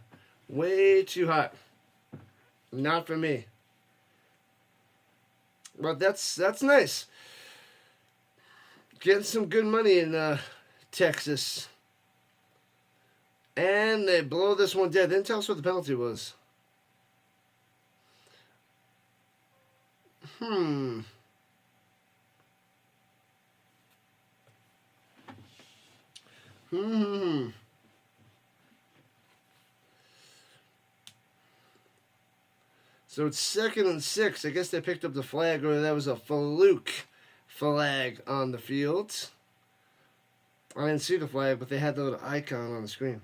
Way too hot. Not for me. But that's nice. Getting some good money in Texas. And they blow this one dead. They didn't tell us what the penalty was. So it's 2nd and 6. I guess they picked up the flag, or that was a fluke flag on the field. I didn't see the flag, but they had the little icon on the screen.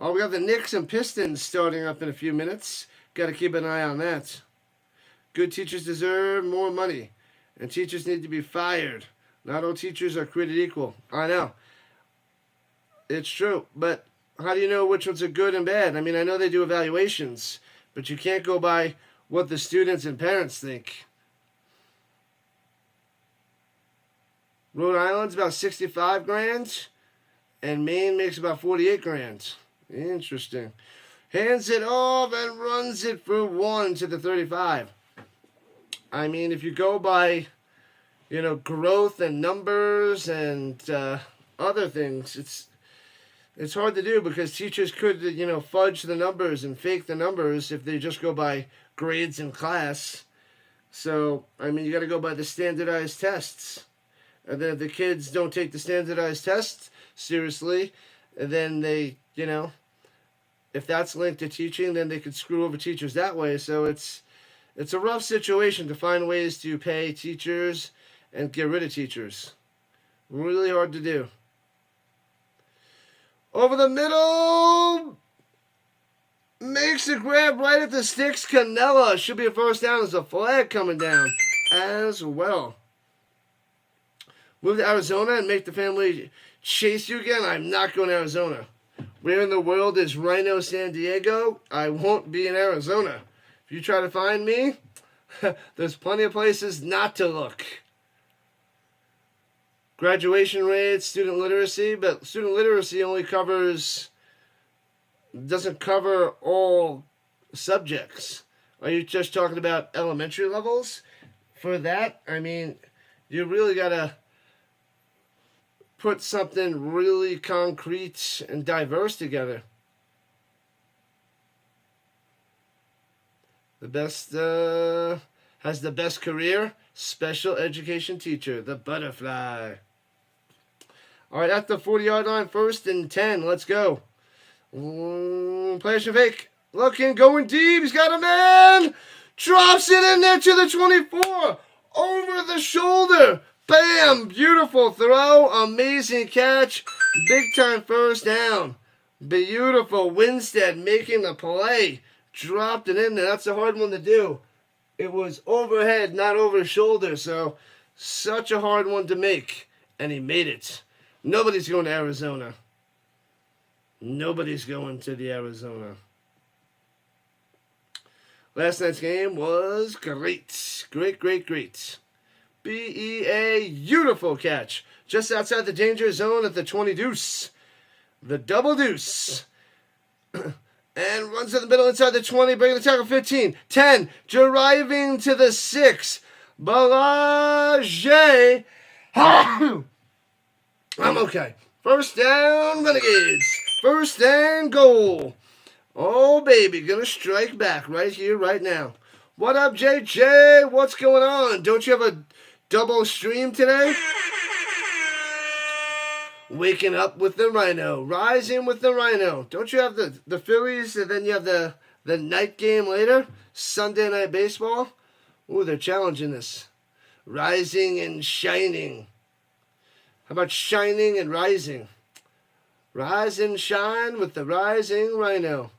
Oh, we got the Knicks and Pistons starting up in a few minutes. Got to keep an eye on that. Good teachers deserve more money, and teachers need to be fired. Not all teachers are created equal. I know. It's true, but how do you know which ones are good and bad? I mean, I know they do evaluations, but you can't go by what the students and parents think. Rhode Island's about 65 grand, and Maine makes about 48 grand. Interesting. Hands it off and runs it for 1 to the 35. I mean, if you go by, growth and numbers and other things, it's hard to do because teachers could, fudge the numbers and fake the numbers if they just go by grades in class. So, I mean, you got to go by the standardized tests. And then if the kids don't take the standardized tests seriously, then they, if that's linked to teaching, then they could screw over teachers that way. So it's a rough situation to find ways to pay teachers and get rid of teachers. Really hard to do. Over the middle. Makes a grab right at the sticks. Canella. Should be a first down. There's a flag coming down as well. Move to Arizona and make the family chase you again. I'm not going to Arizona. Where in the world is Rhino San Diego? I won't be in Arizona. If you try to find me, there's plenty of places not to look. Graduation rates, student literacy, but student literacy only doesn't cover all subjects. Are you just talking about elementary levels? For that, I mean, you really got to put something really concrete and diverse together. The best, has the best career, special education teacher, the butterfly. All right, at the 40-yard line, 1st and 10. Let's go. Play action fake. Looking, going deep. He's got a man. Drops it in there to the 24. Over the shoulder. Bam. Beautiful throw. Amazing catch. Big time first down. Beautiful. Winstead making the play. Dropped it in there. That's a hard one to do. It was overhead, not over shoulder. So, such a hard one to make. And he made it. Nobody's going to Arizona. Nobody's going to the Arizona. Last night's game was great. Great. B-E-A, beautiful catch. Just outside the danger zone at the 20 deuce. The double deuce. And runs to the middle inside the 20, breaking the tackle 15. 10, driving to the 6. Balage. I'm okay. First down, Renegades. First and goal. Oh, baby, gonna strike back right here, right now. What up, JJ? What's going on? Don't you have a double stream today? Waking up with the Rhino. Rising with the Rhino. Don't you have the Phillies and then you have the night game later? Sunday night baseball? Ooh, they're challenging this. Rising and shining. How about shining and rising? Rise and shine with the rising Rhino.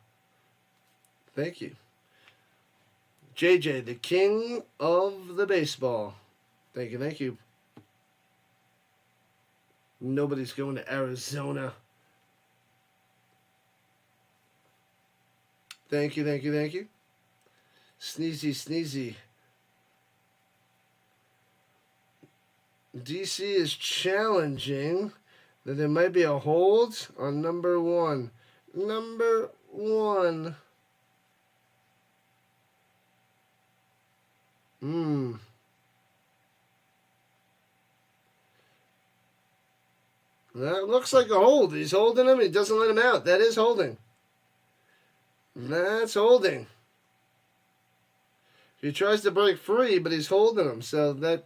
Thank you. JJ, the king of the baseball. Thank you. Nobody's going to Arizona. Thank you. Sneezy. DC is challenging that there might be a hold on number 1. Number 1. That looks like a hold. He's holding him. He doesn't let him out. That is holding. That's holding. He tries to break free, but he's holding him. So that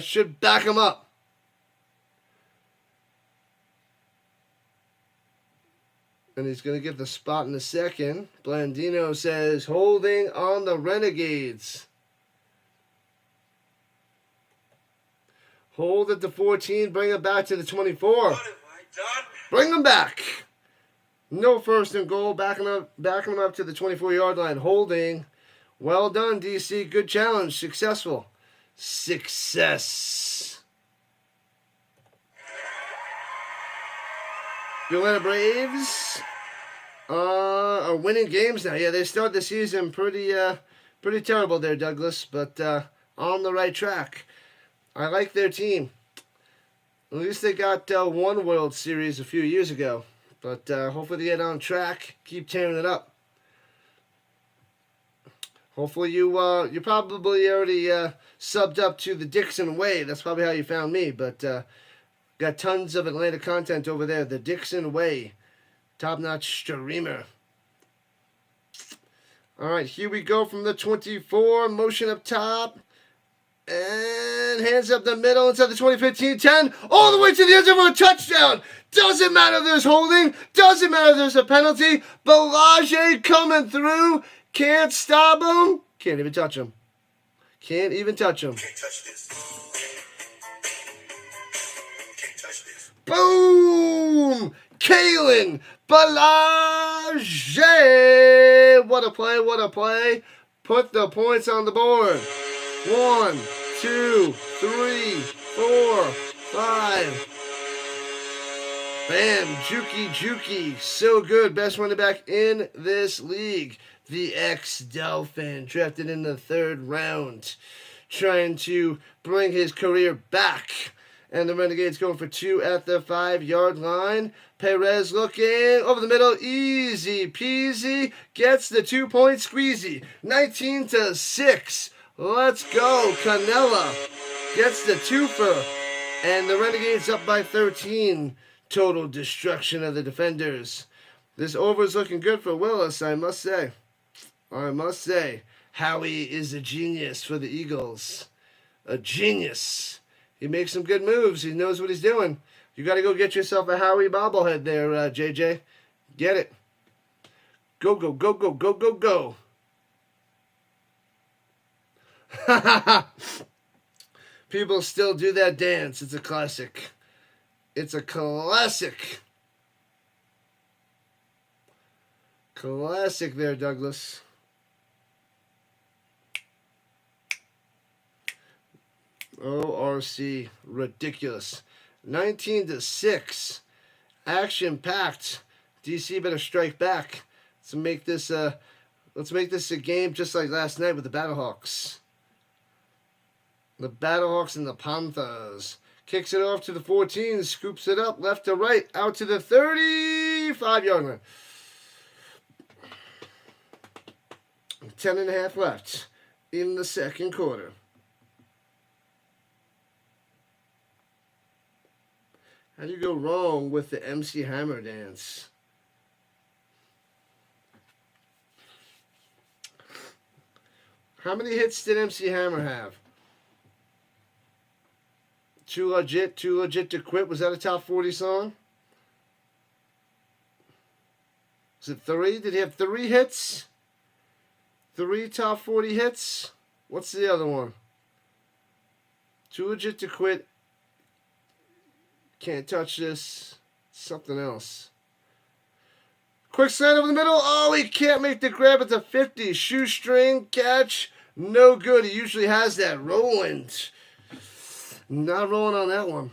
should back him up. And he's going to get the spot in a second. Blandino says, holding on the Renegades. Hold at the 14. Bring him back to the 24. What have I done? Bring him back. No first and goal. Backing him up to the 24-yard line. Holding. Well done, DC. Good challenge. Successful. Success. The Atlanta Braves are winning games now. Yeah, they started the season pretty terrible there, Douglas, but on the right track. I like their team. At least they got one World Series a few years ago, but hopefully they get on track, keep tearing it up. Hopefully you probably already subbed up to the Dixon Way. That's probably how you found me, but got tons of Atlanta content over there. The Dixon Way. Top-notch streamer. All right, here we go from the 24. Motion up top. And hands up the middle inside the 20-15, 10. All the way to the end of a touchdown. Doesn't matter if there's holding. Doesn't matter if there's a penalty. Balage coming through. Can't stop him. Can't even touch him. Can't even touch him. Can't touch this. Can't touch this. Boom! Kalen Balage! What a play. Put the points on the board. 1, 2, 3, 4, 5. Bam! Juki. So good. Best running back in this league. The ex-Dolphin drafted in the 3rd round. Trying to bring his career back. And the Renegades going for 2 at the 5-yard line. Perez looking over the middle. Easy peasy. Gets the 2-point squeezy. 19-6. Let's go. Canella gets the twofer. And the Renegades up by 13. Total destruction of the defenders. This over is looking good for Willis, I must say. Howie is a genius for the Eagles. A genius. He makes some good moves. He knows what he's doing. You got to go get yourself a Howie bobblehead there, JJ. Get it. Go, go, go, go, go, go, go. People still do that dance. It's a classic. It's a classic. Classic there, Douglas. ORC. Ridiculous. 19-6. Action-packed. DC better strike back. Let's make this a game just like last night with the Battlehawks. The Battlehawks and the Panthers. Kicks it off to the 14, scoops it up left to right, out to the 35-yard line. 10.5 left in the second quarter. How do you go wrong with the MC Hammer dance? How many hits did MC Hammer have? Too legit to quit. Was that a top 40 song? Was it 3? Did he have 3 hits? 3 top 40 hits? What's the other one? Too legit to quit. Can't touch this. Something else. Quick slant over the middle. Oh, he can't make the grab at the 50. Shoestring catch. No good. He usually has that rolling. Not rolling on that one.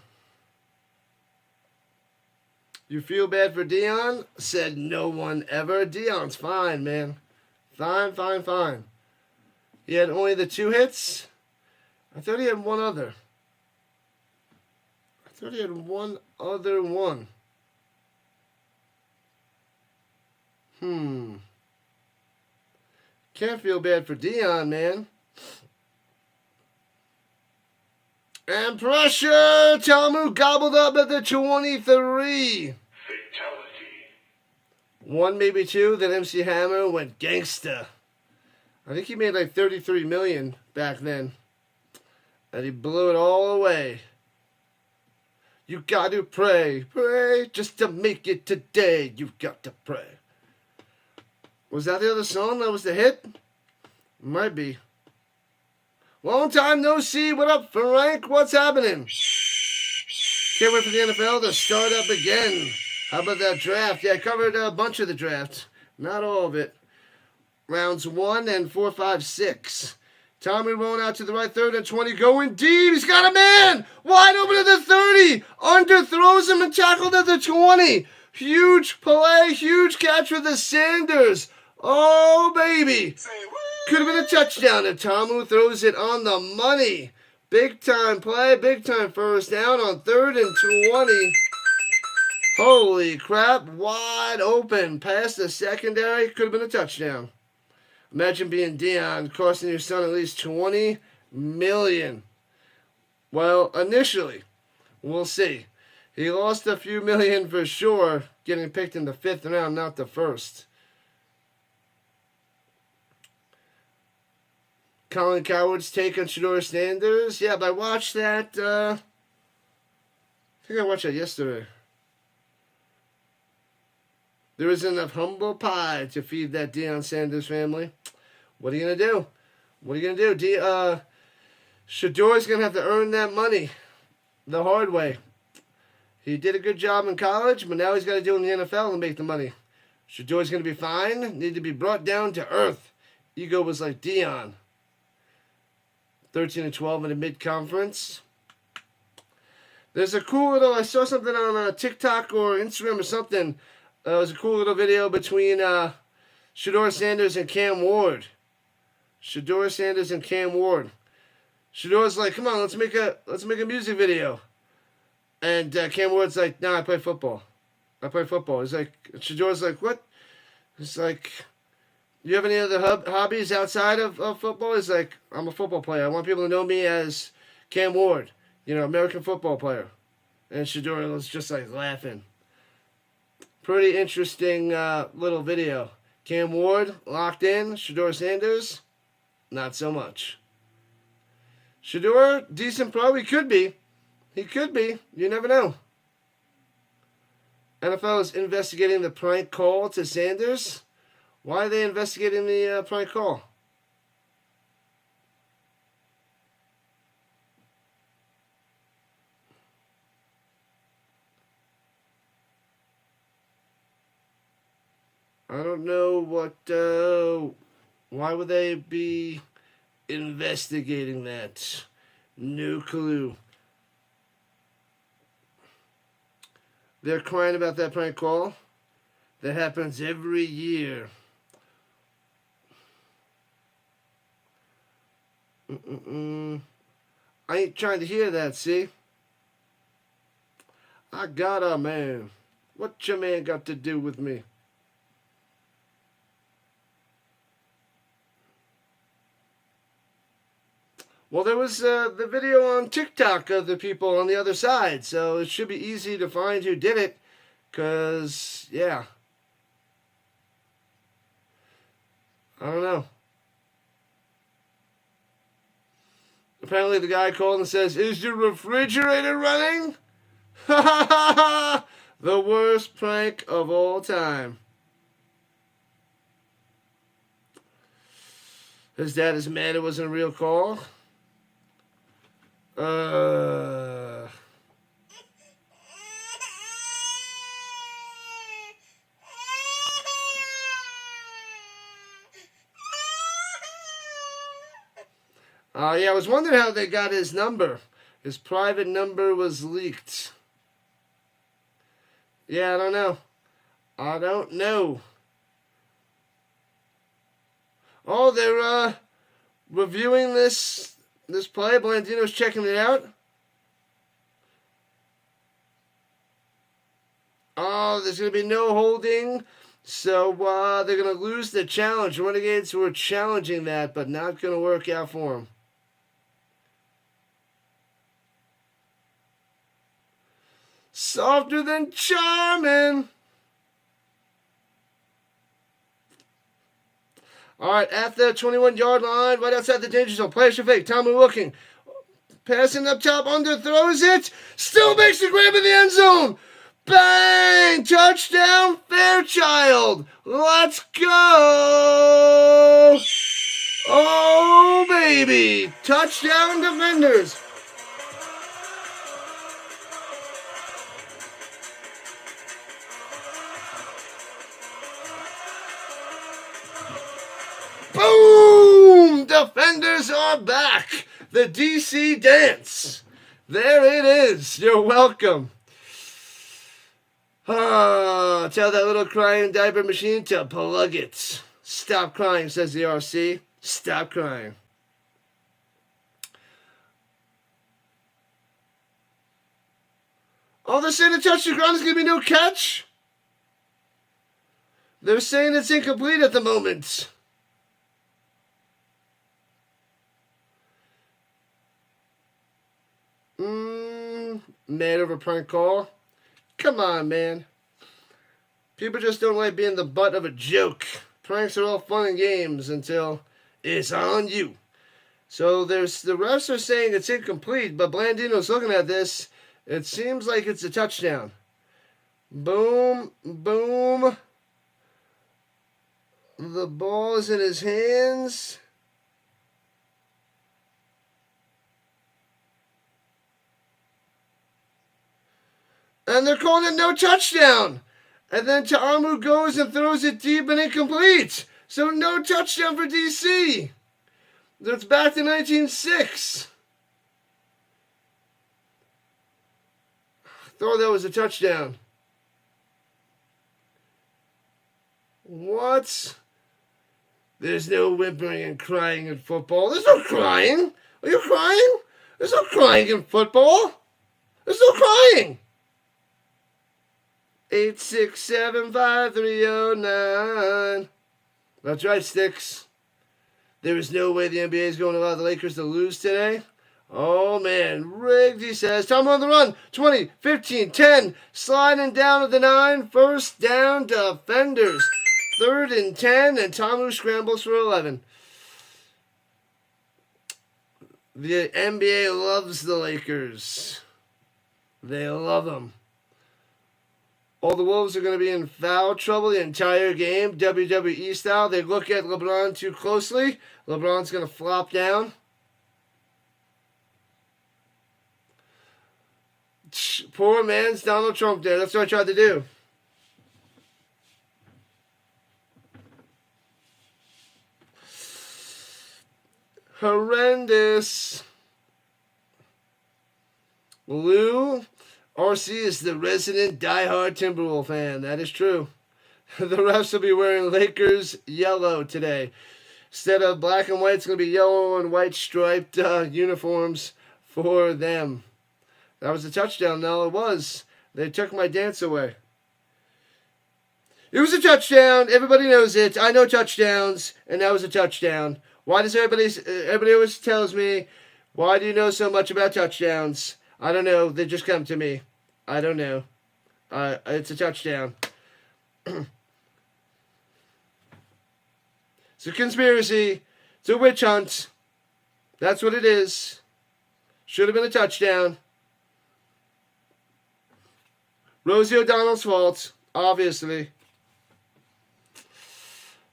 You feel bad for Dion? Said no one ever. Dion's fine, man. Fine, fine, fine. He had only the 2 hits? I thought he had one other. I thought he had one other one. Can't feel bad for Dion, man. And pressure! Talmu gobbled up at the 23. Fatality. 1, maybe 2. Then MC Hammer went gangsta. I think he made like $33 million back then. And he blew it all away. You got to pray, pray, just to make it today. You've got to pray. Was that the other song that was the hit? Might be. Long time no see. What up, Frank? What's happening? Can't wait for the NFL to start up again. How about that draft? Yeah, I covered a bunch of the draft. Not all of it. Rounds 1 and 4, 5, 6. Tommy rolling out to the right, 3rd and 20. Going deep. He's got a man. Wide open at the 30. Underthrows him and tackled at the 20. Huge play. Huge catch for the Sanders. Oh, baby. Could have been a touchdown if Tomu throws it on the money. Big time play, big time first down on 3rd and 20. Holy crap, wide open. Past the secondary, could have been a touchdown. Imagine being Dion, costing your son at least $20 million. Well, initially, we'll see. He lost a few million for sure, getting picked in the 5th round, not the 1st. Colin Coward's take on Shedeur Sanders. Yeah, but I watched that. I think I watched that yesterday. There isn't enough humble pie to feed that Deion Sanders family. What are you going to do? What are you going to do? Shedeur's going to have to earn that money the hard way. He did a good job in college, but now he's got to do it in the NFL to make the money. Shedeur's going to be fine. Need to be brought down to earth. Ego was like Deion. 13 and 12 in the mid-conference. There's a cool little, I saw something on TikTok or Instagram or something. It was a cool little video between Shedeur Sanders and Cam Ward. Shedeur Sanders and Cam Ward. Shedeur's like, come on, let's make a music video. And Cam Ward's like, nah, I play football. I play football. He's like, Shedeur's like, what? He's like, you have any other hobbies outside of football? He's like, I'm a football player. I want people to know me as Cam Ward, American football player. And Shedeur was just like laughing. Pretty interesting little video. Cam Ward locked in. Shedeur Sanders, not so much. Shedeur, decent pro. He could be. He could be. You never know. NFL is investigating the prank call to Sanders. Why are they investigating the prank call? I don't know what. Why would they be investigating that? No clue. They're crying about that prank call. That happens every year. I ain't trying to hear that, see? I got a man. What your man got to do with me? Well, there was the video on TikTok of the people on the other side, so it should be easy to find who did it, because, yeah. I don't know. Apparently the guy called and says, "Is your refrigerator running?" Ha ha ha ha! The worst prank of all time. His dad is mad it wasn't a real call. Yeah, I was wondering how they got his number. His private number was leaked. Yeah, I don't know. I don't know. Oh, they're reviewing this play. Blandino's checking it out. Oh, there's going to be no holding. So they're going to lose the challenge. The Renegades were challenging that, but not going to work out for them. Softer than charming. All right, at the 21-yard line, right outside the danger zone. Play your fake. Tommy looking. Passing up top, underthrows it. Still makes the grab in the end zone. Bang! Touchdown, Fairchild. Let's go. Oh, baby. Touchdown, Defenders. Boom! Defenders are back. The DC dance. There it is. You're welcome. Tell that little crying diaper machine to plug it. Stop crying, says the RC. Stop crying. Oh, they're saying the touch the ground is going to be no catch? They're saying it's incomplete at the moment. Mad over prank call? Come on, man. People just don't like being the butt of a joke. Pranks are all fun and games until it's on you. So the refs are saying it's incomplete, but Blandino's looking at this. It seems like it's a touchdown. Boom, boom. The ball is in his hands. And they're calling it no touchdown. And then Ta'amu goes and throws it deep and incomplete. So no touchdown for DC. That's back to 1906. Thought that was a touchdown. What? There's no whimpering and crying in football. There's no crying. Are you crying? There's no crying in football. There's no crying. 8675309. That's right, Sticks. There is no way the NBA is going to allow the Lakers to lose today. Oh, man. Rigged, he says. Time on the run. 20, 15, 10. Sliding down to the 9. First down, Defenders. 3rd and 10, and Tamu scrambles for 11. The NBA loves the Lakers. They love them. All the Wolves are going to be in foul trouble the entire game, WWE style. They look at LeBron too closely. LeBron's going to flop down. Poor man's Donald Trump there. That's what I tried to do. Horrendous. Lou RC is the resident diehard Timberwolves fan. That is true. The refs will be wearing Lakers yellow today. Instead of black and white, it's going to be yellow and white striped uniforms for them. That was a touchdown. No, it was. They took my dance away. It was a touchdown. Everybody knows it. I know touchdowns, and that was a touchdown. Why does everybody always tells me, why do you know so much about touchdowns? I don't know. They just come to me. I don't know. It's a touchdown. It's a conspiracy. It's a witch hunt. That's what it is. Should have been a touchdown. Rosie O'Donnell's fault, obviously.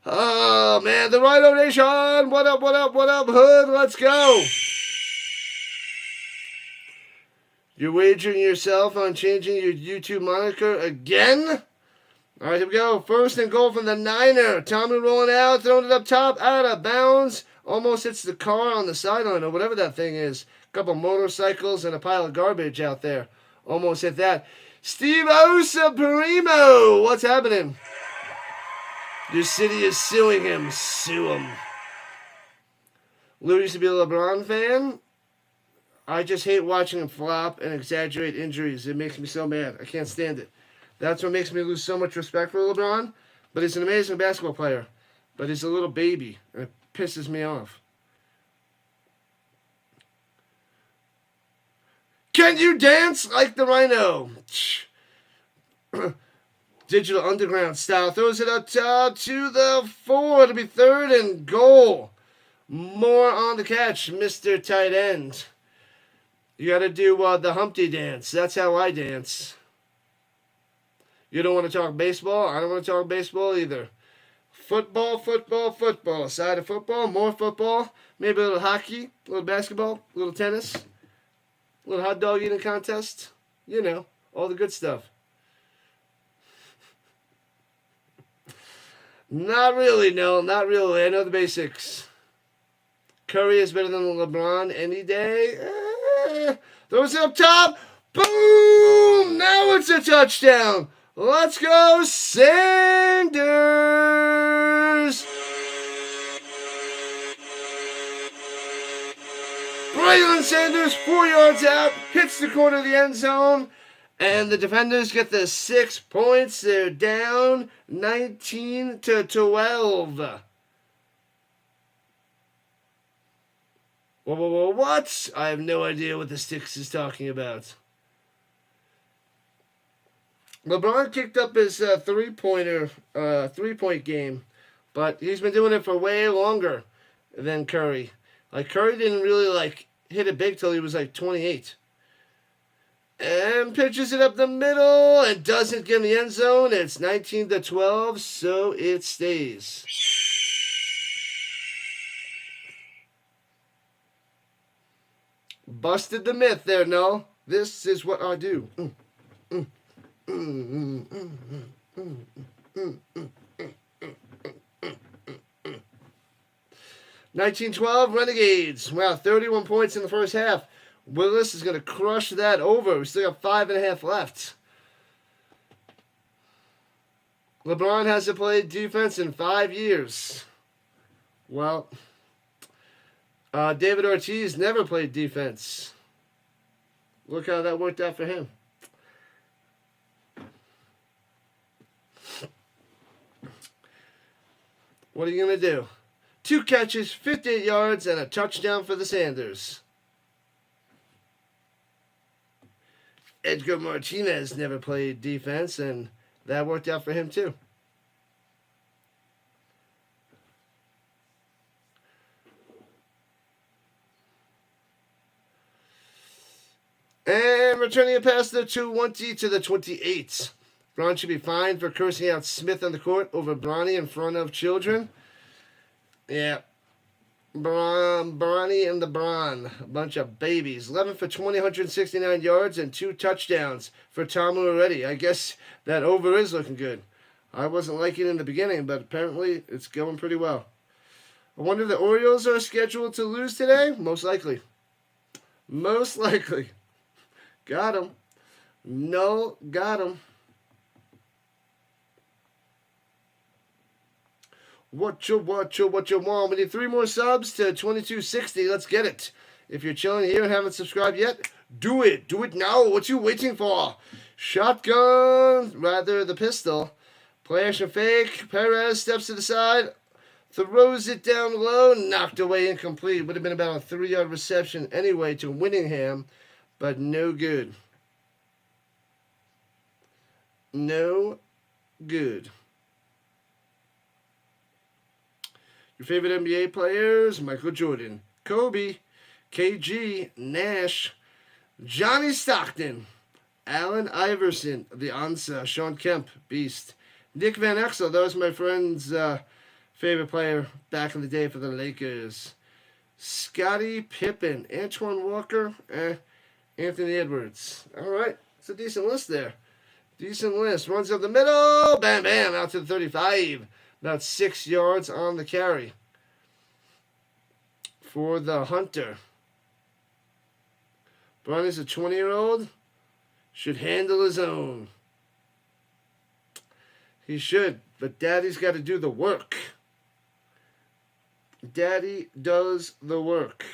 Oh, man, the Rhino Nation. What up, what up, what up, Hood? Let's go. You're wagering yourself on changing your YouTube moniker again? All right, here we go. First and goal from the Niner. Tommy rolling out, throwing it up top, out of bounds. Almost hits the car on the sideline or whatever that thing is. A couple motorcycles and a pile of garbage out there. Almost hit that. Steve-O Supremo. What's happening? Your city is suing him. Sue him. Lou used to be a LeBron fan. I just hate watching him flop and exaggerate injuries. It makes me so mad. I can't stand it. That's what makes me lose so much respect for LeBron. But he's an amazing basketball player. But he's a little baby. And it pisses me off. Can you dance like the Rhino? Digital Underground style. Throws it up top to the 4. It'll be third and goal. More on the catch, Mr. Tight End. You got to do the Humpty dance. That's how I dance. You don't want to talk baseball? I don't want to talk baseball either. Football, football, football. Side of football, more football. Maybe a little hockey, a little basketball, a little tennis. A little hot dog eating contest. You know, all the good stuff. Not really, no. Not really. I know the basics. Curry is better than LeBron any day. Throws it up top. Boom! Now it's a touchdown. Let's go, Sanders! Braylon Sanders, 4 yards out, hits the corner of the end zone, and the defenders get the 6 points. They're down 19-12. Whoa, what? I have no idea what the Sticks is talking about. LeBron kicked up his three-point game, but he's been doing it for way longer than Curry. Like, Curry didn't really, hit it big till he was, 28. And pitches it up the middle and doesn't get in the end zone. It's 19-12, so it stays. Busted the myth there, no? This is what I do. 1912 Renegades. Wow, 31 points in the first half. Willis is going to crush that over. We still got 5.5 left. LeBron hasn't played defense in 5 years. Well, David Ortiz never played defense. Look how that worked out for him. What are you going to do? 2 catches, 58 yards, and a touchdown for the Sanders. Edgar Martinez never played defense, and that worked out for him too. And returning a pass the 20 to the 28 Braun should be fined for cursing out Smith on the court over Bronny in front of children. Yeah. Bronny and the Braun. A bunch of babies. 11 for 20, 169 yards, and 2 touchdowns for Tom already. I guess that over is looking good. I wasn't liking it in the beginning, but apparently it's going pretty well. I wonder if the Orioles are scheduled to lose today? Most likely. Most likely. Got him. No, got him. What you want? We need 3 more subs to 2260. Let's get it. If you're chilling here and haven't subscribed yet, do it. Do it now. What you waiting for? Shotgun, rather the pistol. Play action fake. Perez steps to the side. Throws it down low. Knocked away, incomplete. Would have been about a 3-yard reception anyway to Winningham, but no good. No good. Your favorite NBA players? Michael Jordan, Kobe, KG, Nash, Johnny Stockton, Allen Iverson, the Ansa, Sean Kemp, Beast, Nick Van Exel. That was my friend's favorite player back in the day for the Lakers. Scottie Pippen, Antoine Walker, Anthony Edwards. All right, it's a decent list there. Decent list. Runs up the middle. Bam, bam, out to the 35. About 6 yards on the carry for the Hunter. Bronny's a 20-year-old. Should handle his own. He should, but Daddy's got to do the work. Daddy does the work.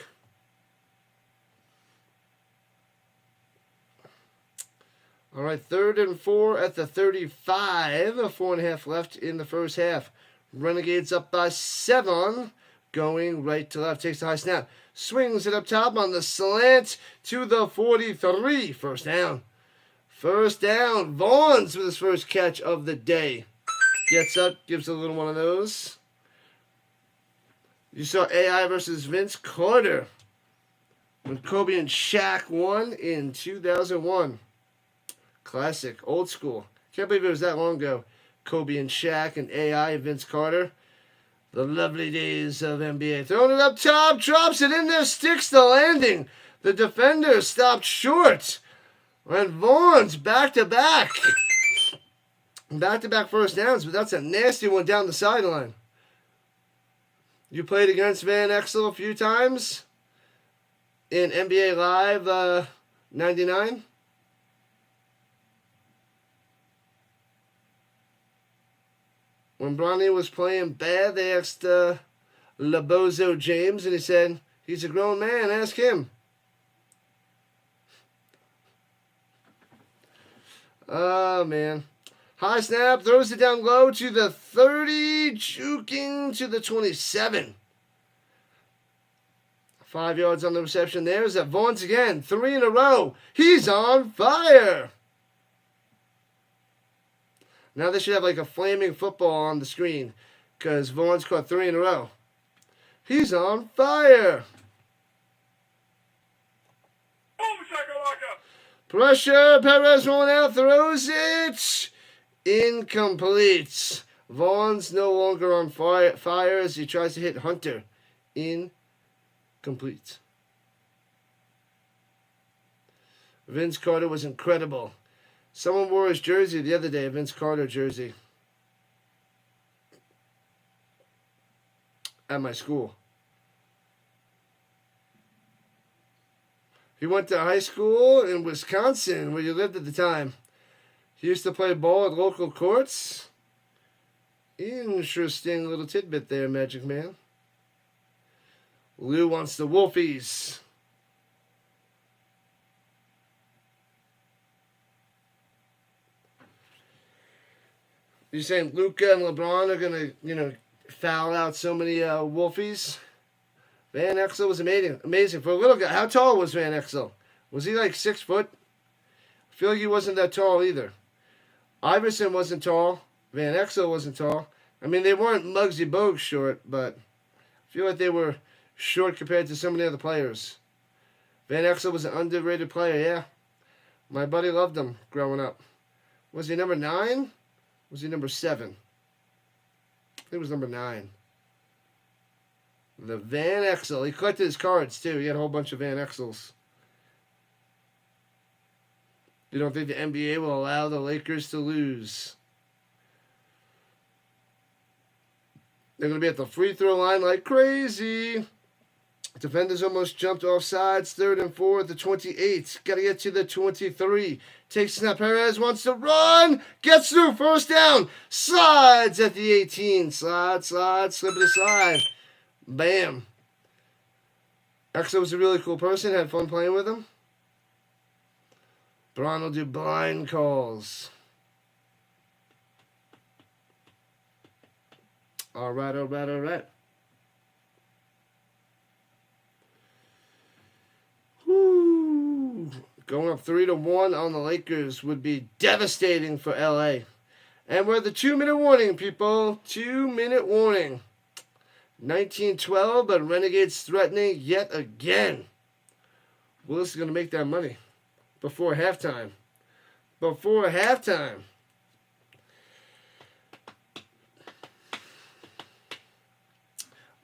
All right, 3rd and 4 at the 35. 4.5 left in the first half. Renegades up by 7. Going right to left. Takes the high snap. Swings it up top on the slant to the 43. First down. First down. Vaughns with his first catch of the day. Gets up. Gives a little one of those. You saw AI versus Vince Carter when Kobe and Shaq won in 2001. Classic, old school. Can't believe it was that long ago. Kobe and Shaq and AI and Vince Carter. The lovely days of NBA. Throwing it up top, drops it in there, sticks the landing. The defender stopped short. And Vaughn's back-to-back. Back-to-back first downs, but that's a nasty one down the sideline. You played against Van Exel a few times in NBA Live 99. When Bronny was playing bad, they asked LeBozo James, and he said, he's a grown man, ask him. Oh, man. High snap, throws it down low to the 30, juking to the 27. 5 yards on the reception. There's that Vaughn's again. 3 in a row. He's on fire. Now they should have like a flaming football on the screen because Vaughn's caught 3 in a row. He's on fire. Pressure. Perez rolling out. Throws it. Incomplete. Vaughn's no longer on fire as he tries to hit Hunter. Incomplete. Vince Carter was incredible. Someone wore his jersey the other day, a Vince Carter jersey, at my school. He went to high school in Wisconsin, where you lived at the time. He used to play ball at local courts. Interesting little tidbit there, Magic Man. Lou wants the Wolfies. You're saying Luka and LeBron are going to, foul out so many Wolfies? Van Exel was amazing. For a little guy, how tall was Van Exel? Was he like 6 foot? I feel like he wasn't that tall either. Iverson wasn't tall. Van Exel wasn't tall. I mean, they weren't Muggsy Bogues short, but I feel like they were short compared to some of the other players. Van Exel was an underrated player, yeah. My buddy loved him growing up. Was he number 9? Was he number 7? I think it was number 9. The Van Exel. He collected his cards, too. He had a whole bunch of Van Exels. You don't think the NBA will allow the Lakers to lose? They're going to be at the free throw line like crazy. Defenders almost jumped off sides. 3rd and 4 at the 28. Got to get to the 23. Takes snap. Perez wants to run. Gets through. First down. Slides at the 18. Slide. Slip it aside. Bam. Exo was a really cool person. Had fun playing with him. Braun will do blind calls. All right. Woo. Going up 3-1 on the Lakers would be devastating for LA. And we're at the 2-minute warning, people. 2-minute warning. 19-12, but Renegades threatening yet again. Willis is going to make that money before halftime.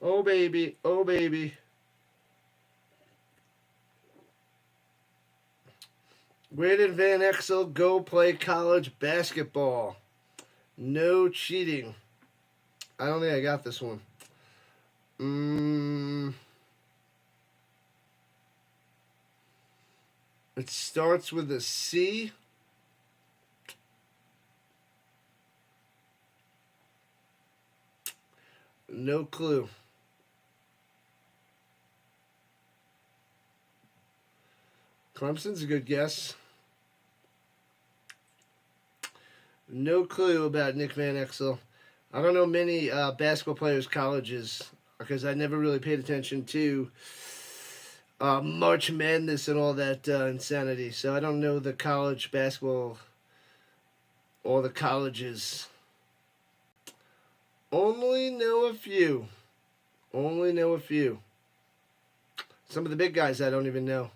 Oh, baby. Where did Van Exel go play college basketball? No cheating. I don't think I got this one. It starts with a C. No clue. Clemson's a good guess. No clue about Nick Van Exel. I don't know many basketball players' colleges because I never really paid attention to March Madness and all that insanity. So I don't know the college basketball or the colleges. Only know a few. Some of the big guys I don't even know.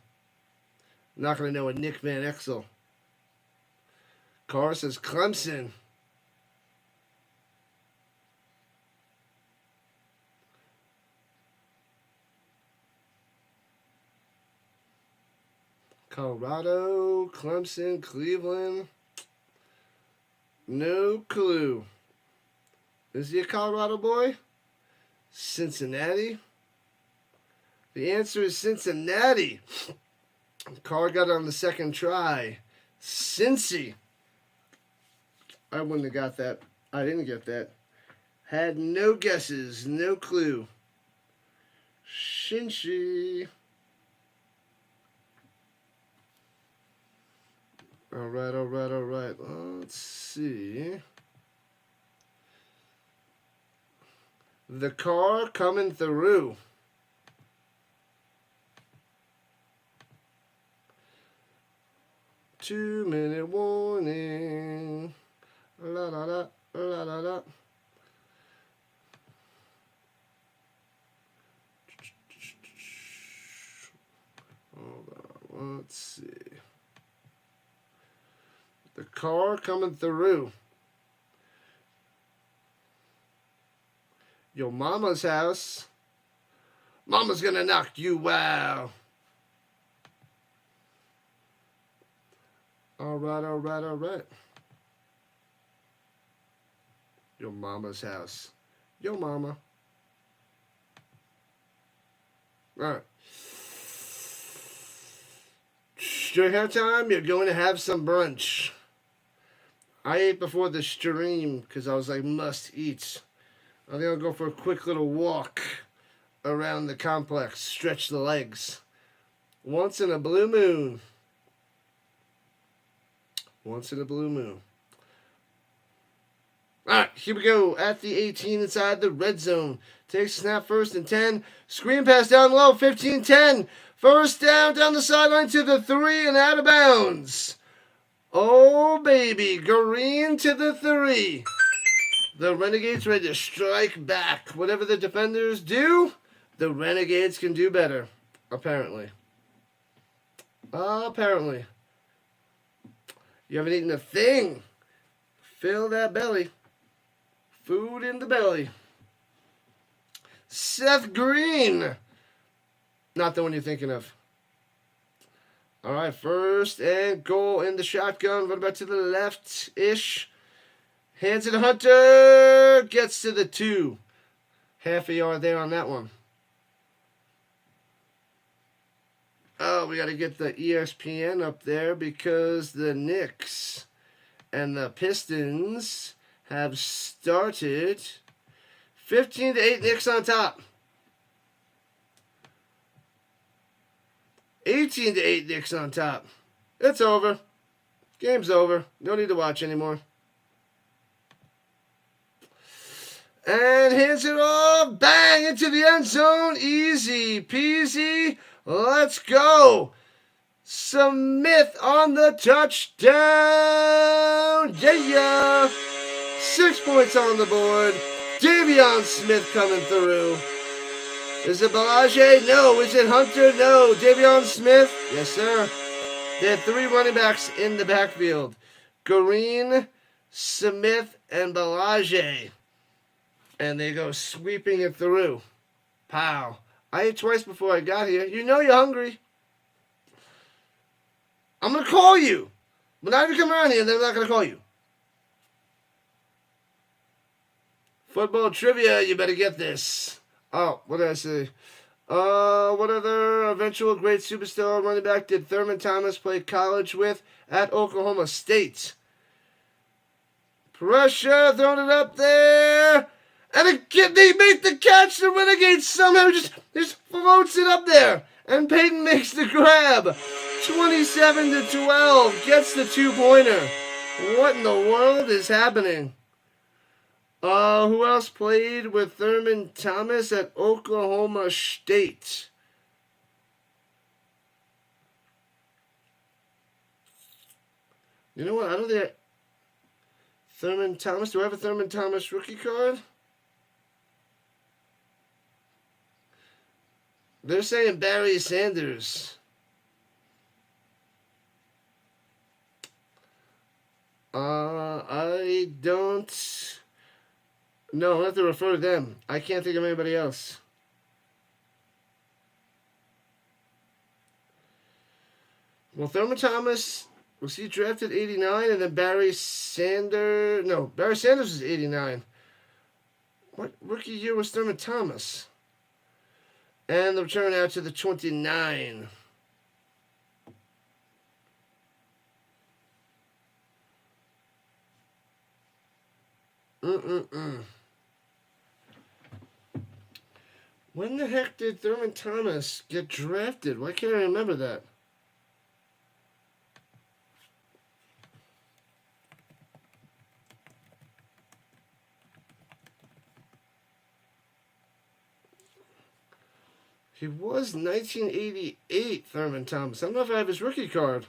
I'm not going to know a Nick Van Exel. Carr says Clemson. Colorado, Clemson, Cleveland. No clue. Is he a Colorado boy? Cincinnati? The answer is Cincinnati. Carr got it on the second try. Cincy. I wouldn't have got that. I didn't get that. Had no guesses, no clue. Cincy. All right. Let's see. The car coming through. Two-minute warning. La la la la la la. Hold on, let's see. The car coming through. Your mama's house. Mama's gonna knock you out. All right. Your mama's house. Your mama. All right. During halftime, you're going to have some brunch. I ate before the stream because I was like, must eat. I think I'll go for a quick little walk around the complex. Stretch the legs. Once in a blue moon. Once in a blue moon. All right, here we go. At the 18 inside the red zone. Takes snap 1st and 10. Screen pass down low. 15-10. First down the sideline to the 3 and out of bounds. Oh, baby. Green to the 3. The Renegades ready to strike back. Whatever the defenders do, the Renegades can do better. Apparently. You haven't eaten a thing. Fill that belly. Food in the belly. Seth Green. Not the one you're thinking of. All right, first and goal in the shotgun. Run back to the left-ish. Hands it to Hunter. Gets to the 2. Half a yard there on that one. Oh, we got to get the ESPN up there because the Knicks and the Pistons have started. 15-8 Knicks on top. 18-8 Knicks on top. It's over. Game's over. No need to watch anymore. And hands it off. Bang! Into the end zone. Easy peasy. Let's go. Smith on the touchdown. Yeah. 6 points on the board. Davion Smith coming through. Is it Balaje? No. Is it Hunter? No. Davion Smith? Yes, sir. They had 3 running backs in the backfield. Green, Smith, and Balaje. And they go sweeping it through. Pow. I ate twice before I got here. You know you're hungry. I'm going to call you. When I come around here, they're not going to call you. Football trivia, you better get this. Oh, what did I say? What other eventual great superstar running back did Thurman Thomas play college with at Oklahoma State? Pressure, throwing it up there. And again, they make the catch. The Renegades somehow just floats it up there. And Peyton makes the grab. 27-12. Gets the 2-pointer. What in the world is happening? Who else played with Thurman Thomas at Oklahoma State? You know what? I don't think Thurman Thomas. Do I have a Thurman Thomas rookie card? They're saying Barry Sanders. I don't. No, I have to refer to them. I can't think of anybody else. Well, Thurman Thomas, was he drafted 89? And then Barry Sanders. No, Barry Sanders was 89. What rookie year was Thurman Thomas? And the return out to the 29. When the heck did Thurman Thomas get drafted? Why can't I remember that? He was 1988, Thurman Thomas. I don't know if I have his rookie card.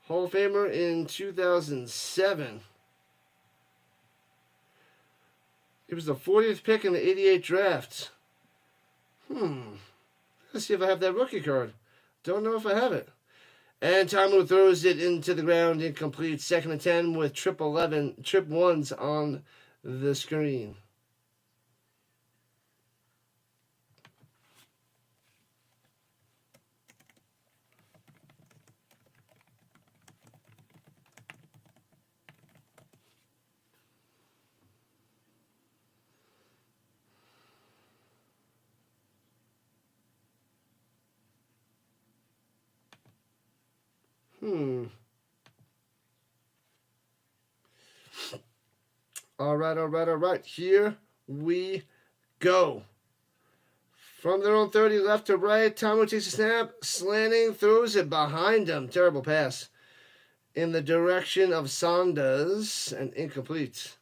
Hall of Famer in 2007. He was the 40th pick in the 88 draft. Let's see if I have that rookie card. Don't know if I have it. And Tamu throws it into the ground, incomplete. 2nd and 10 with trip 1s on the screen. All right. Here we go. From their own 30, left to right. Tamu takes a snap, slanting, throws it behind him. Terrible pass. In the direction of Saunders, and incomplete.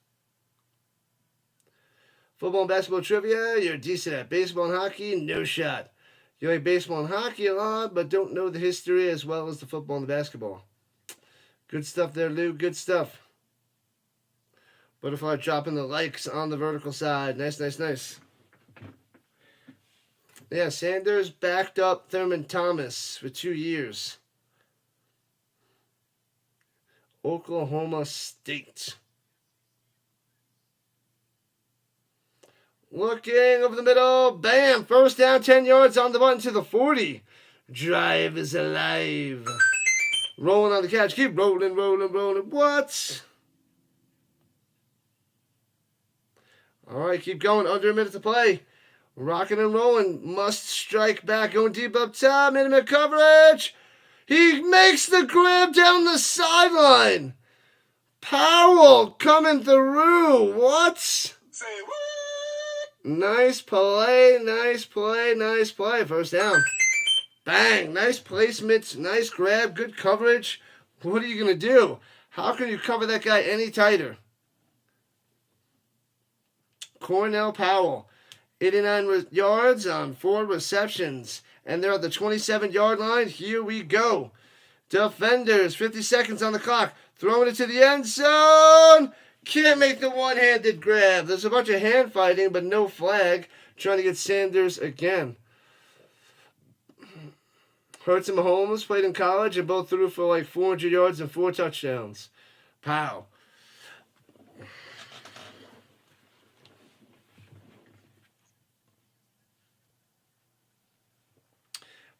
Football and basketball trivia, you're decent at. Baseball and hockey, no shot. You like baseball and hockey a lot, but don't know the history as well as the football and the basketball. Good stuff there, Lou. Good stuff. Butterfly dropping the likes on the vertical side. Nice. Yeah, Sanders backed up Thurman Thomas for 2 years. Oklahoma State. Looking over the middle. Bam! First down, 10 yards on the button to the 40. Drive is alive. Rolling on the catch. Keep rolling, rolling, rolling. What? All right, keep going. Under a minute to play. Rocking and rolling. Must strike back. Going deep up top. Minimum coverage. He makes the grab down the sideline. Powell coming through. What? Say what? Nice play, nice play, nice play. First down. Bang. Nice placement. Nice grab. Good coverage. What are you going to do? How can you cover that guy any tighter? Cornell Powell. 89 yards on 4 receptions. And they're at the 27-yard line. Here we go. Defenders, 50 seconds on the clock. Throwing it to the end zone. Can't make the one-handed grab. There's a bunch of hand fighting, but no flag. Trying to get Sanders again. Hurts and Mahomes played in college and both threw for like 400 yards and 4 touchdowns. Pow.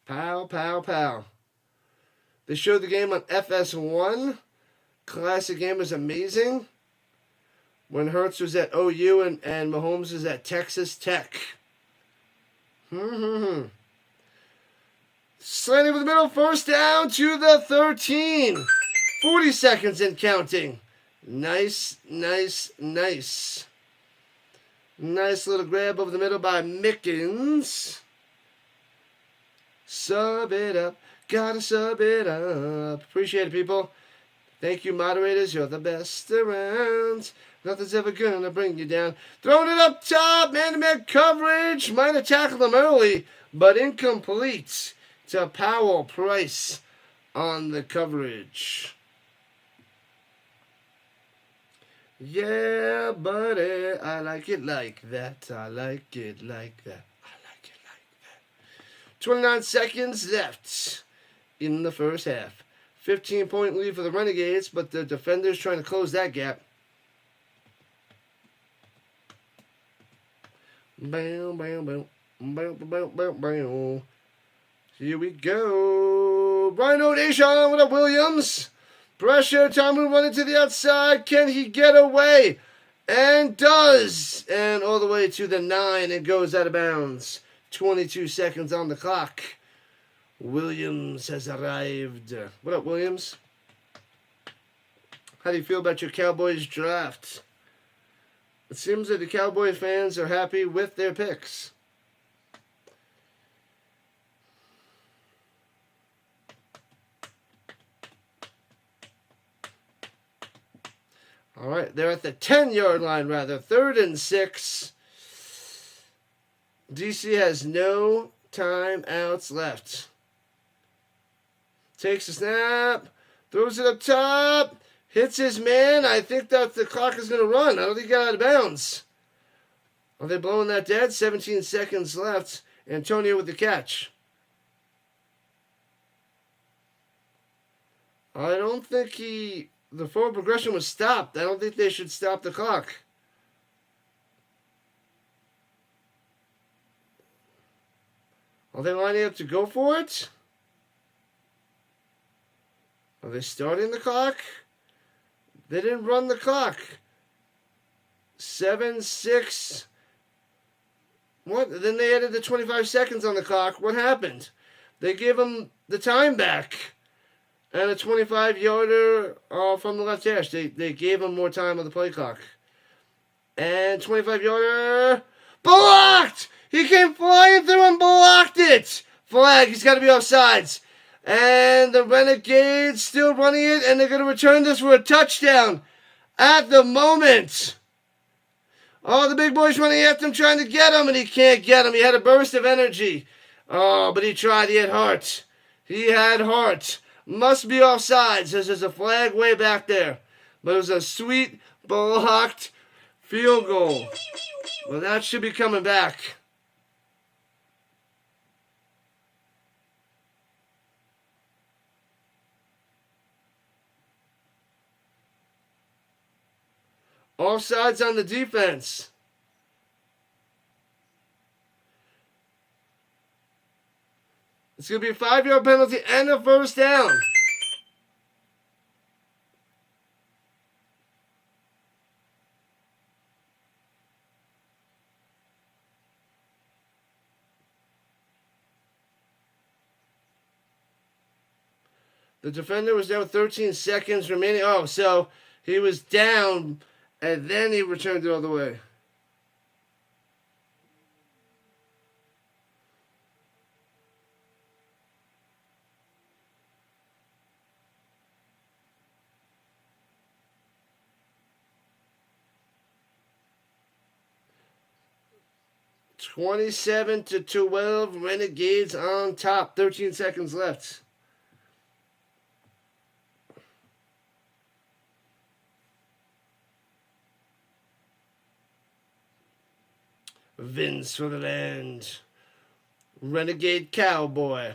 Pow, pow, pow. They showed the game on FS1. Classic game was amazing. When Hurts was at OU and Mahomes was at Texas Tech. Slanting over the middle, first down to the 13. 40 seconds and counting. Nice, nice, nice. Nice little grab over the middle by Mickens. Sub it up. Gotta sub it up. Appreciate it, people. Thank you, moderators. You're the best around. Nothing's ever gonna bring you down. Throwing it up top. Man-to-man coverage. Might have tackled him early, but incomplete to Powell. Price on the coverage. Yeah, buddy. I like it like that. I like it like that. 29 seconds left in the first half. 15-point lead for the Renegades, but the defenders trying to close that gap. Bam, bam, bam. Bam, bam, bam, bam. Here we go. Rhino Nation with a Williams. Pressure. Tomu running to the outside. Can he get away? And does. And all the way to the 9 and goes out of bounds. 22 seconds on the clock. Williams has arrived. What up, Williams? How do you feel about your Cowboys draft? It seems that the Cowboy fans are happy with their picks. All right, they're at the 10-yard line, rather. 3rd and 6. DC has no timeouts left. Takes a snap. Throws it up top. Hits his man. I think that the clock is going to run. I don't think he got out of bounds. Are they blowing that dead? 17 seconds left. Antonio with the catch. I don't think the forward progression was stopped. I don't think they should stop the clock. Are they lining up to go for it? Are they starting the clock? They didn't run the clock. 7, 6. What? Then they added the 25 seconds on the clock. What happened? They gave them the time back. And a 25-yarder from the left hash. They gave him more time on the play clock. And 25-yarder. Blocked! He came flying through and blocked it. Flag. He's got to be offsides. And the Renegades still running it. And they're going to return this for a touchdown at the moment. Oh, the big boy's running after him, trying to get him. And he can't get him. He had a burst of energy. Oh, but he tried. He had heart. He had heart. Must be offsides. There's a flag way back there. But it was a sweet, blocked field goal. Well, that should be coming back. Offsides on the defense. It's going to be a 5-yard penalty and a first down. The defender was down with 13 seconds remaining. Oh, so he was down, and then he returned it all the way. (27-12), Renegades on top. 13 seconds left. Vince for the land. Renegade Cowboy.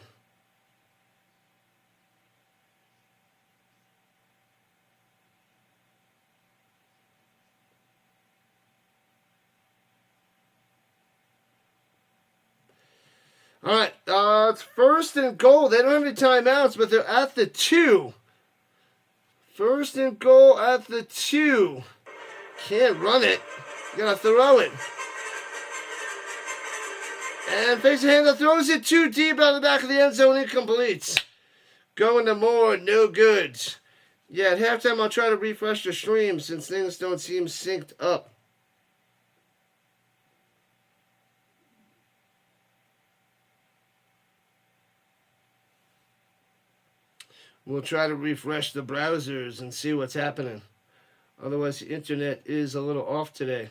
All right, it's first and goal. They don't have any timeouts, but they're at the 2. First and goal at the 2. Can't run it. You gotta throw it. And fakes a hand that throws it too deep out of the back of the end zone, incomplete. Going to Moore, no good. Yeah, at halftime I'll try to refresh the stream since things don't seem synced up. We'll try to refresh the browsers and see what's happening. Otherwise, the internet is a little off today.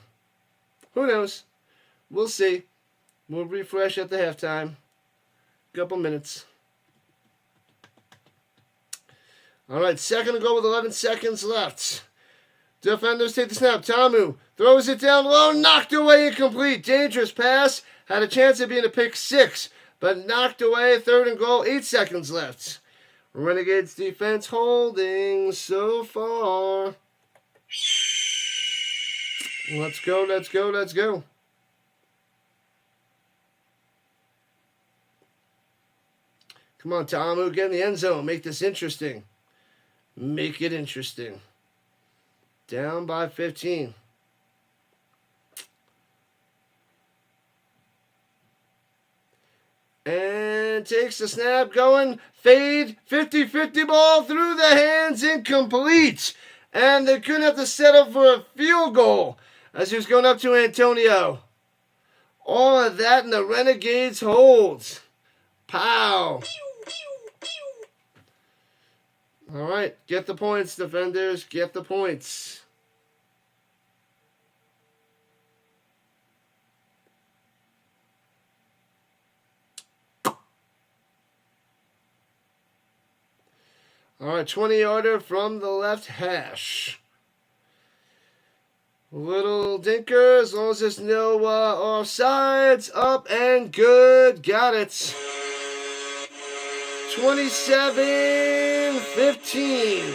Who knows? We'll see. We'll refresh at the halftime. Couple minutes. All right, second to go with 11 seconds left. Defenders take the snap. Tamu throws it down low, knocked away, incomplete. Dangerous pass. Had a chance of being a pick 6, but knocked away. Third and goal, 8 seconds left. Renegades defense holding so far. Let's go, let's go, let's go. Come on, Tamu, get in the end zone. Make this interesting. Make it interesting. Down by 15. And takes the snap, going, fade, 50-50 ball through the hands, incomplete. And they're going to have to settle for a field goal as he was going up to Antonio. All of that in the Renegades holds. Pow. All right, get the points, defenders. Get the points. All right, 20-yarder from the left hash. Little dinker, as long as there's no offsides. Up and good. Got it. 27-15.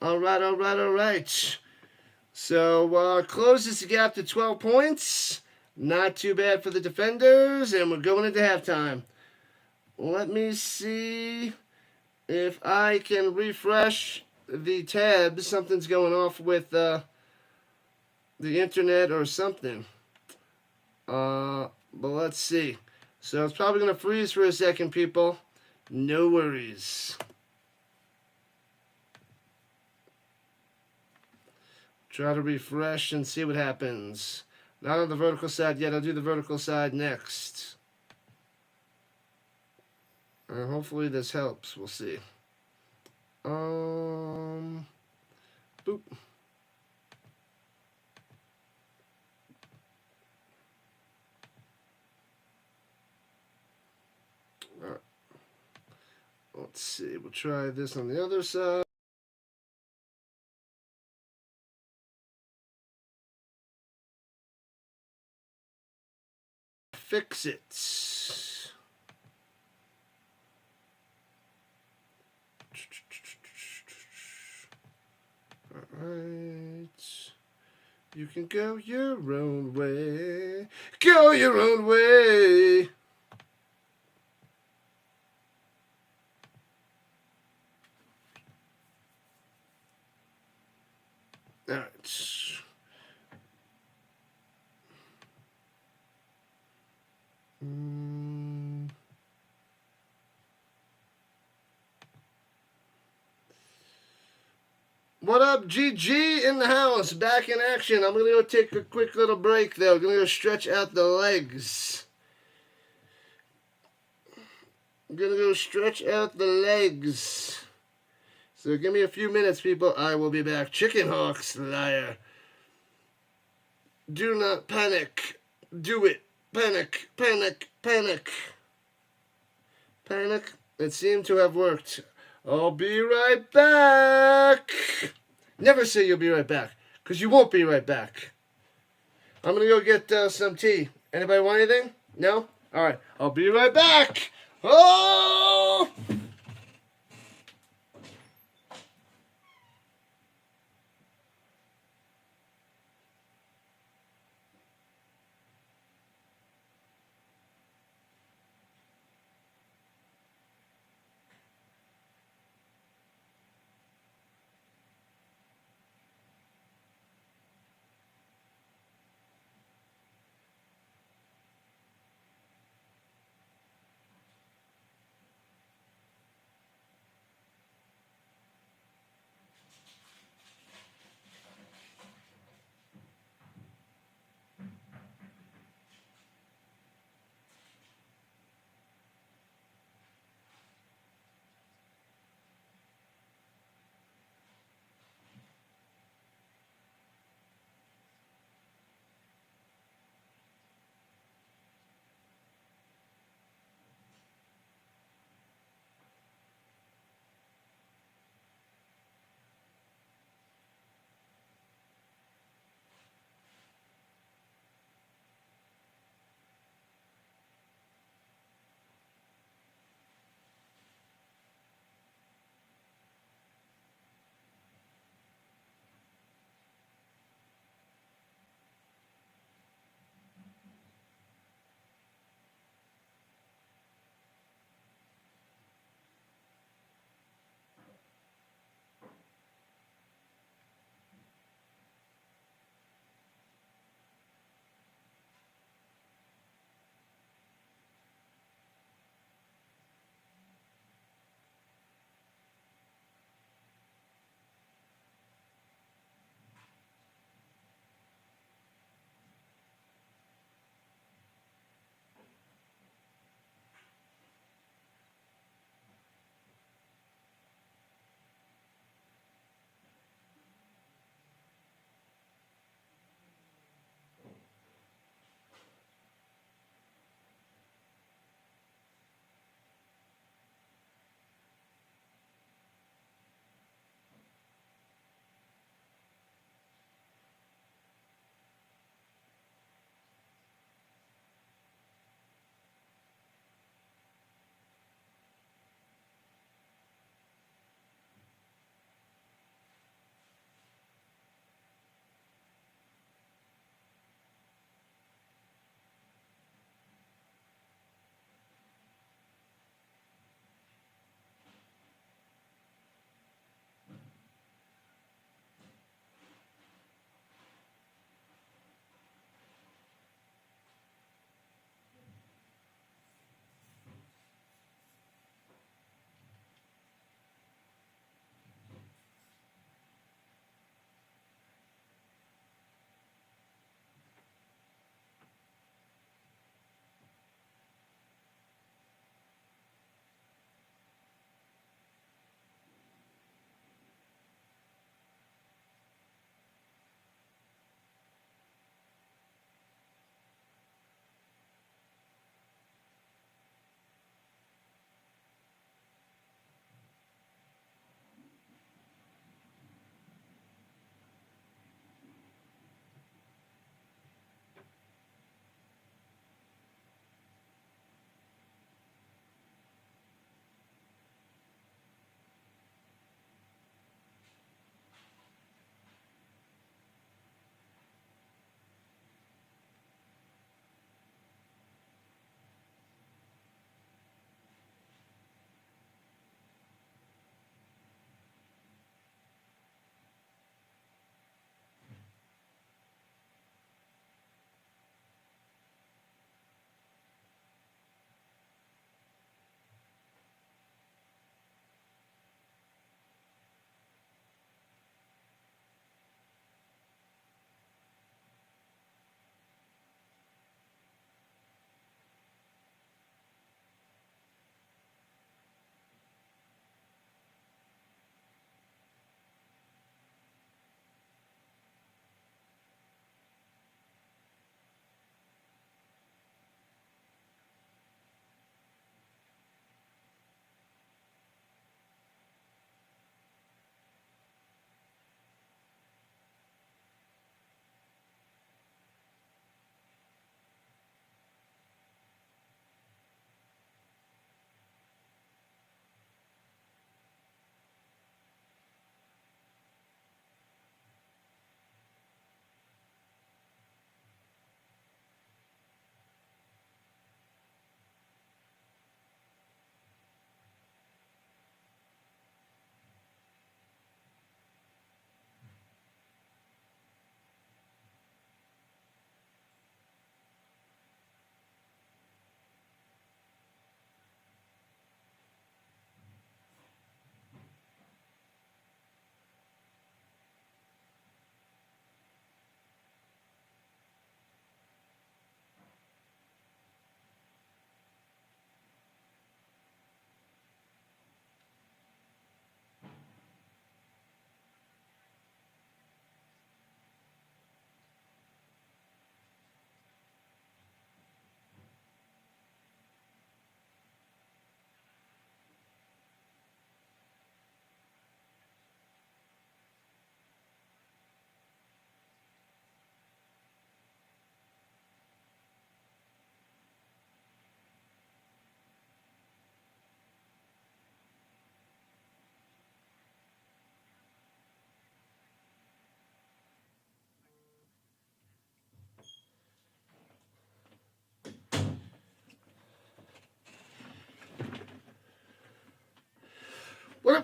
All right. So, closes the gap to 12 points. Not too bad for the defenders, and we're going into halftime. Let me see if I can refresh the tabs. Something's going off with the internet or something. But let's see. So it's probably going to freeze for a second, people. No worries. Try to refresh and see what happens. Not on the vertical side yet. I'll do the vertical side next. And hopefully this helps. We'll see. Boop. All right. Let's see. We'll try this on the other side. Fix it. Alright. You can go your own way. Go your own way. All right. What up, GG in the house? Back in action. I'm going to go take a quick little break, though. I'm going to go stretch out the legs. I'm going to go stretch out the legs. So give me a few minutes, people. I will be back. Chicken Hawks, liar. Do not panic. Do it. Panic, panic, panic. Panic. It seemed to have worked. I'll be right back. Never say you'll be right back, because you won't be right back. I'm going to go get some tea. Anybody want anything? No? All right. I'll be right back. Oh!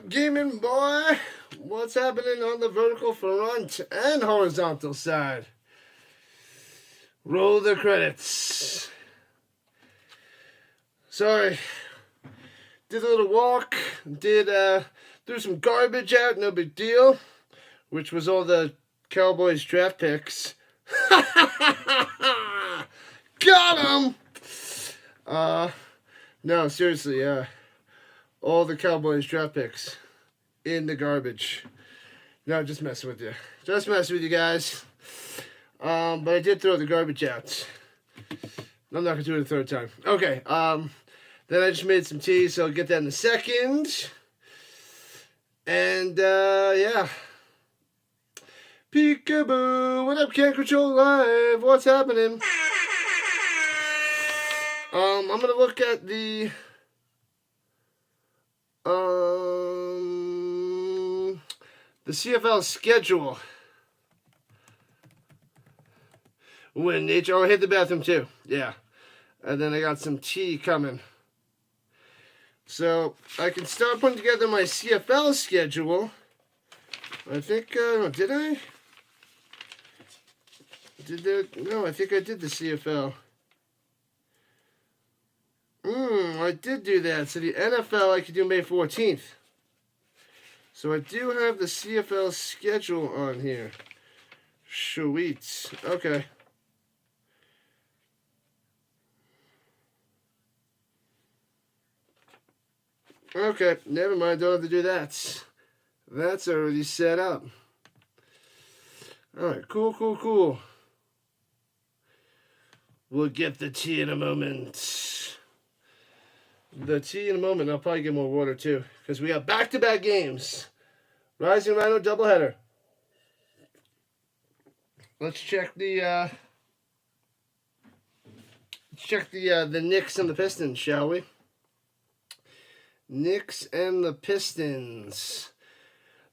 up, gaming boy? What's happening on the vertical front and horizontal side? Roll the credits. Sorry. Did a little walk. Threw some garbage out, no big deal. Which was all the Cowboys draft picks. Got him! No, seriously, all the Cowboys draft picks in the garbage. No, just messing with you. Just messing with you guys. But I did throw the garbage out. I'm not going to do it a third time. Okay, then I just made some tea, so I'll get that in a second. And, yeah. Peekaboo, what up, Can't Control Live? What's happening? I'm going to look at the CFL schedule. When nature, oh, I hit the bathroom too. Yeah. And then I got some tea coming. So I can start putting together my CFL schedule. I think, did I? No, I think I did the CFL. I did do that. So the NFL I could do May 14th. So I do have the CFL schedule on here. Sweet. Okay. Okay, never mind. Don't have to do that. That's already set up. Alright, cool. We'll get the tea in a moment. The tea in a moment. I'll probably get more water too. Because we got back-to-back games. Rising Rhino doubleheader. Let's check the Knicks and the Pistons, shall we? Knicks and the Pistons.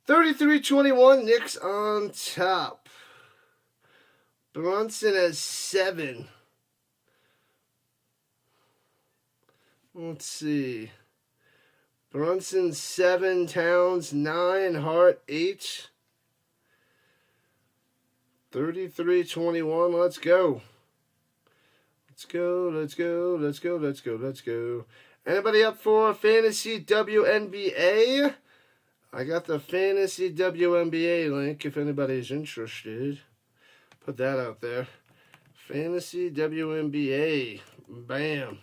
33-21, Knicks on top. Brunson has 7. Let's see. Brunson 7, Towns 9, Hart 8. 33-21, let's go. Let's go. Anybody up for Fantasy WNBA? I got the Fantasy WNBA link if anybody's interested. Put that out there. Fantasy WNBA. Bam.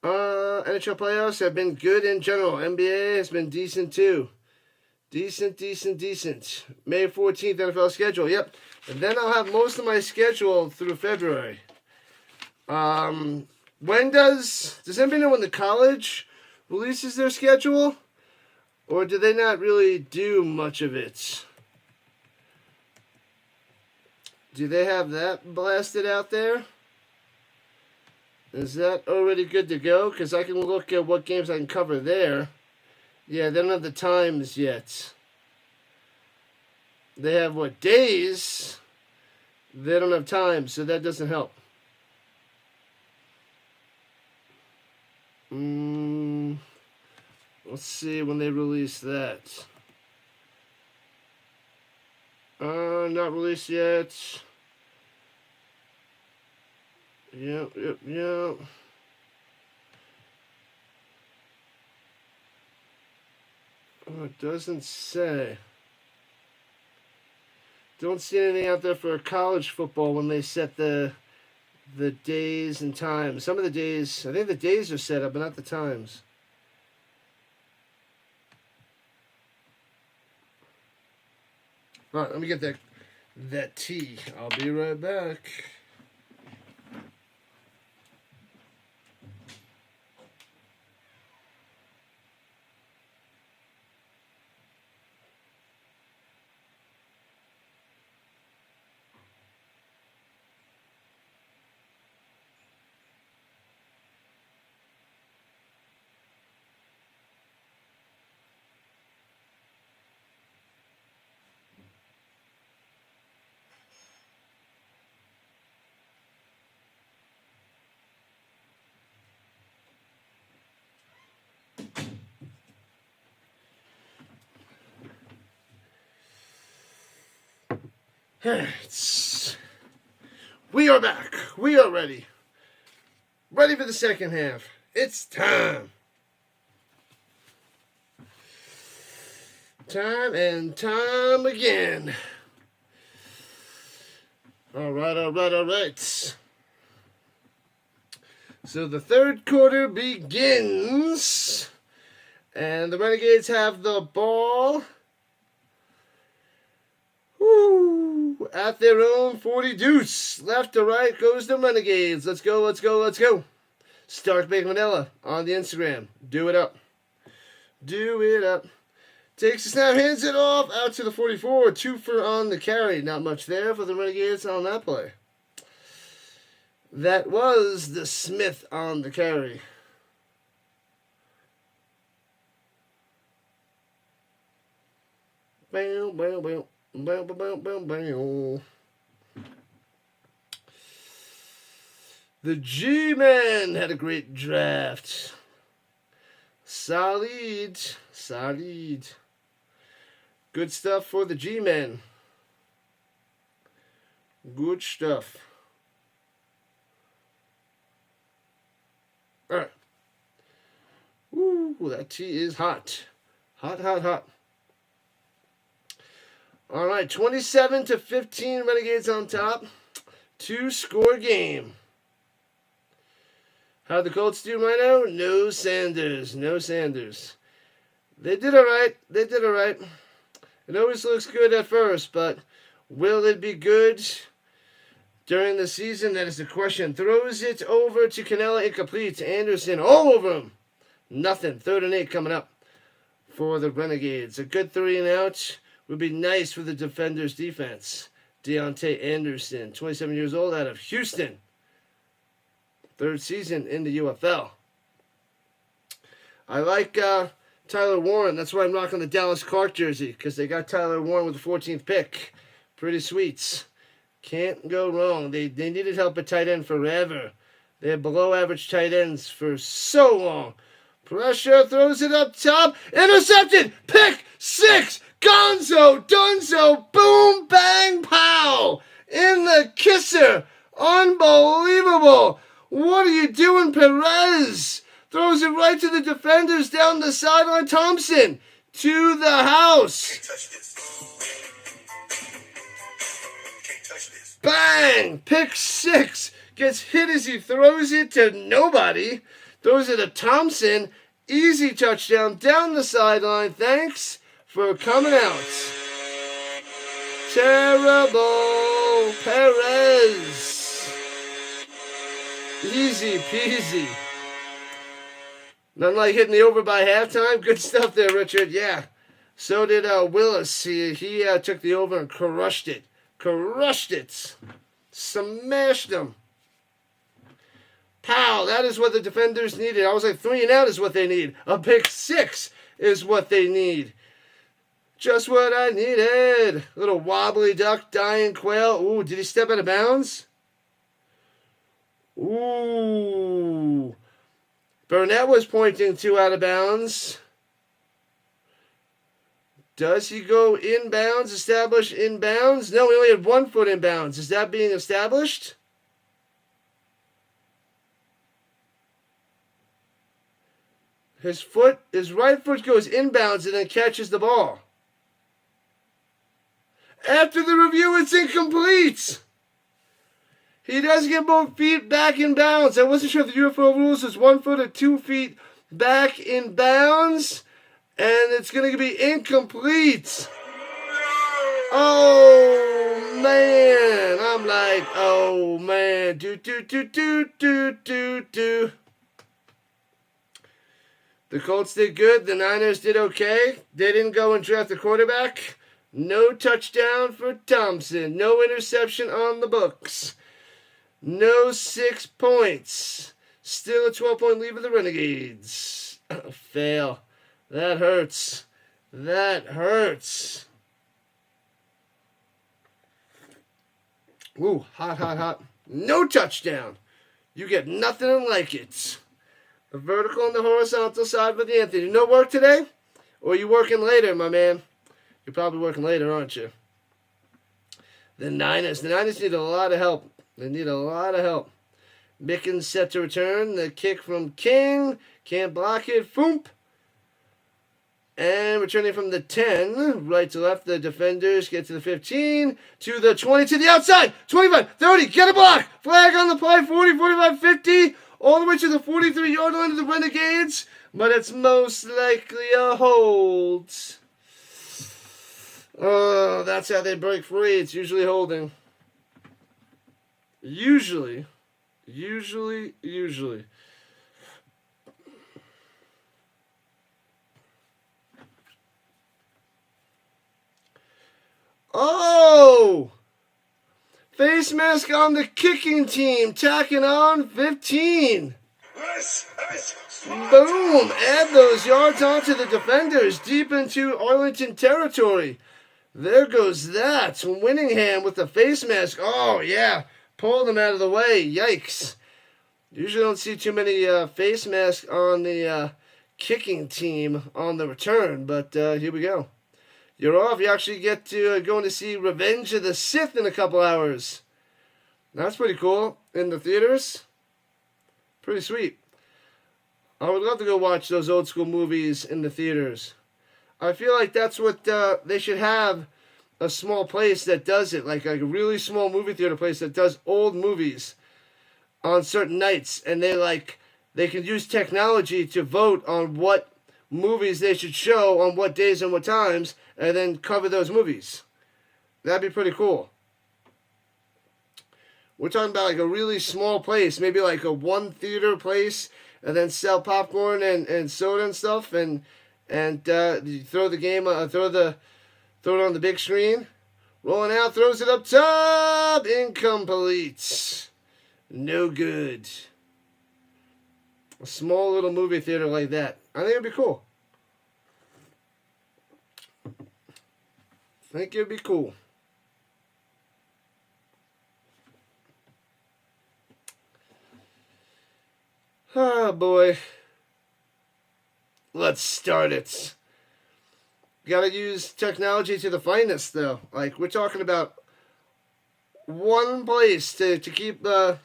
NHL playoffs have been good in general. NBA has been decent too. Decent. May 14th NFL schedule. Yep. And then I'll have most of my schedule through February. When does anybody know when the college releases their schedule? Or do they not really do much of it? Do they have that blasted out there? Is that already good to go? Because I can look at what games I can cover there. Yeah, they don't have the times yet. They have what, days? They don't have time, so that doesn't help. Let's see when they release that. Not released yet. Yep. Oh, it doesn't say. Don't see anything out there for college football when they set the days and times. Some of the days, I think the days are set up, but not the times. All right, let me get that tea. I'll be right back. We are back. We are ready. Ready for the second half. It's time. Time and time again. All right. So the third quarter begins, and the Renegades have the ball at their own 40 deuce. Left to right goes the Renegades. Let's go. Stark Bacon Vanilla on the Instagram. Do it up. Takes the snap, hands it off, out to the 44. 2 for on the carry. Not much there for the Renegades on that play. That was the Smith on the carry. Bam. The G-Men had a great draft. Solid. Good stuff for the G-Men. Good stuff. All right. Ooh, that tea is hot. Hot. All right, 27-15, Renegades on top. 2-score game. How'd the Colts do right now? No Sanders. They did all right. It always looks good at first, but will it be good during the season? That is the question. Throws it over to Canella, incomplete. Anderson all over him. Nothing. 3rd and 8 coming up for the Renegades. A good 3 and out would be nice for the defenders' defense. Deontay Anderson, 27 years old, out of Houston. 3rd season in the UFL. I like Tyler Warren. That's why I'm rocking the Dallas Clark jersey, because they got Tyler Warren with the 14th pick. Pretty sweet. Can't go wrong. They needed help at tight end forever. They had below-average tight ends for so long. Pressure, throws it up top. Intercepted. Pick 6. Gonzo, Dunzo, boom, bang, pow. In the kisser. Unbelievable. What are you doing, Perez? Throws it right to the defenders down the sideline. Thompson to the house. Can't touch this. Bang! Pick 6. Gets hit as he throws it to nobody. Throws it to Thompson. Easy touchdown down the sideline. Thanks for coming out. Terrible. Perez. Easy peasy. Nothing like hitting the over by halftime. Good stuff there, Richard. Yeah. So did Willis. He took the over and crushed it. Smashed them. Pow. That is what the defenders needed. I was like, 3 and out is what they need. A pick 6 is what they need. Just what I needed. Little wobbly duck, dying quail. Ooh, did he step out of bounds? Ooh. Burnett was pointing to out of bounds. Does he go inbounds, establish inbounds? No, he only had 1 foot inbounds. Is that being established? His right foot goes inbounds and then catches the ball. After the review, it's incomplete. He doesn't get both feet back in bounds. I wasn't sure if the UFL rules is 1 foot or 2 feet back in bounds. And it's going to be incomplete. Oh, man. I'm like, oh, man. Do. The Colts did good. The Niners did okay. They didn't go and draft a quarterback. No touchdown for Thompson. No interception on the books. No 6 points. Still a 12-point lead for the Renegades. Fail. That hurts. Ooh, hot. No touchdown. You get nothing like it. The vertical and the horizontal side for the Anthony. No work today? Or are you working later, my man? You're probably working later, aren't you? The Niners need a lot of help. They need a lot of help. Mickens set to return. The kick from King. Can't block it. Foomp. And returning from the 10, right to left, the defenders get to the 15, to the 20, to the outside, 25, 30, get a block, flag on the play, 40, 45, 50, all the way to the 43-yard line of the Renegades, but it's most likely a hold. Oh, that's how they break free. It's usually holding. Usually. Oh! Face mask on the kicking team, tacking on 15. Boom! Add those yards onto the defenders, deep into Arlington territory. There goes that. Winningham with the face mask. Oh, yeah. Pull them out of the way. Yikes. Usually don't see too many face masks on the kicking team on the return, but here we go. You're off. You actually get to going to see Revenge of the Sith in a couple hours. That's pretty cool. In the theaters. Pretty sweet. I would love to go watch those old school movies in the theaters. I feel like that's what they should have, a small place that does it. Like a really small movie theater place that does old movies on certain nights. And they can use technology to vote on what movies they should show on what days and what times, and then cover those movies. That'd be pretty cool. We're talking about like a really small place, maybe like a one theater place, and then sell popcorn and soda and stuff, and you throw the game, throw it on the big screen, rolling out, throws it up top, incomplete, no good. A small little movie theater like that. I think it'd be cool. Oh, boy. Let's start it. Gotta use technology to the finest, though. Like, we're talking about one place to keep the,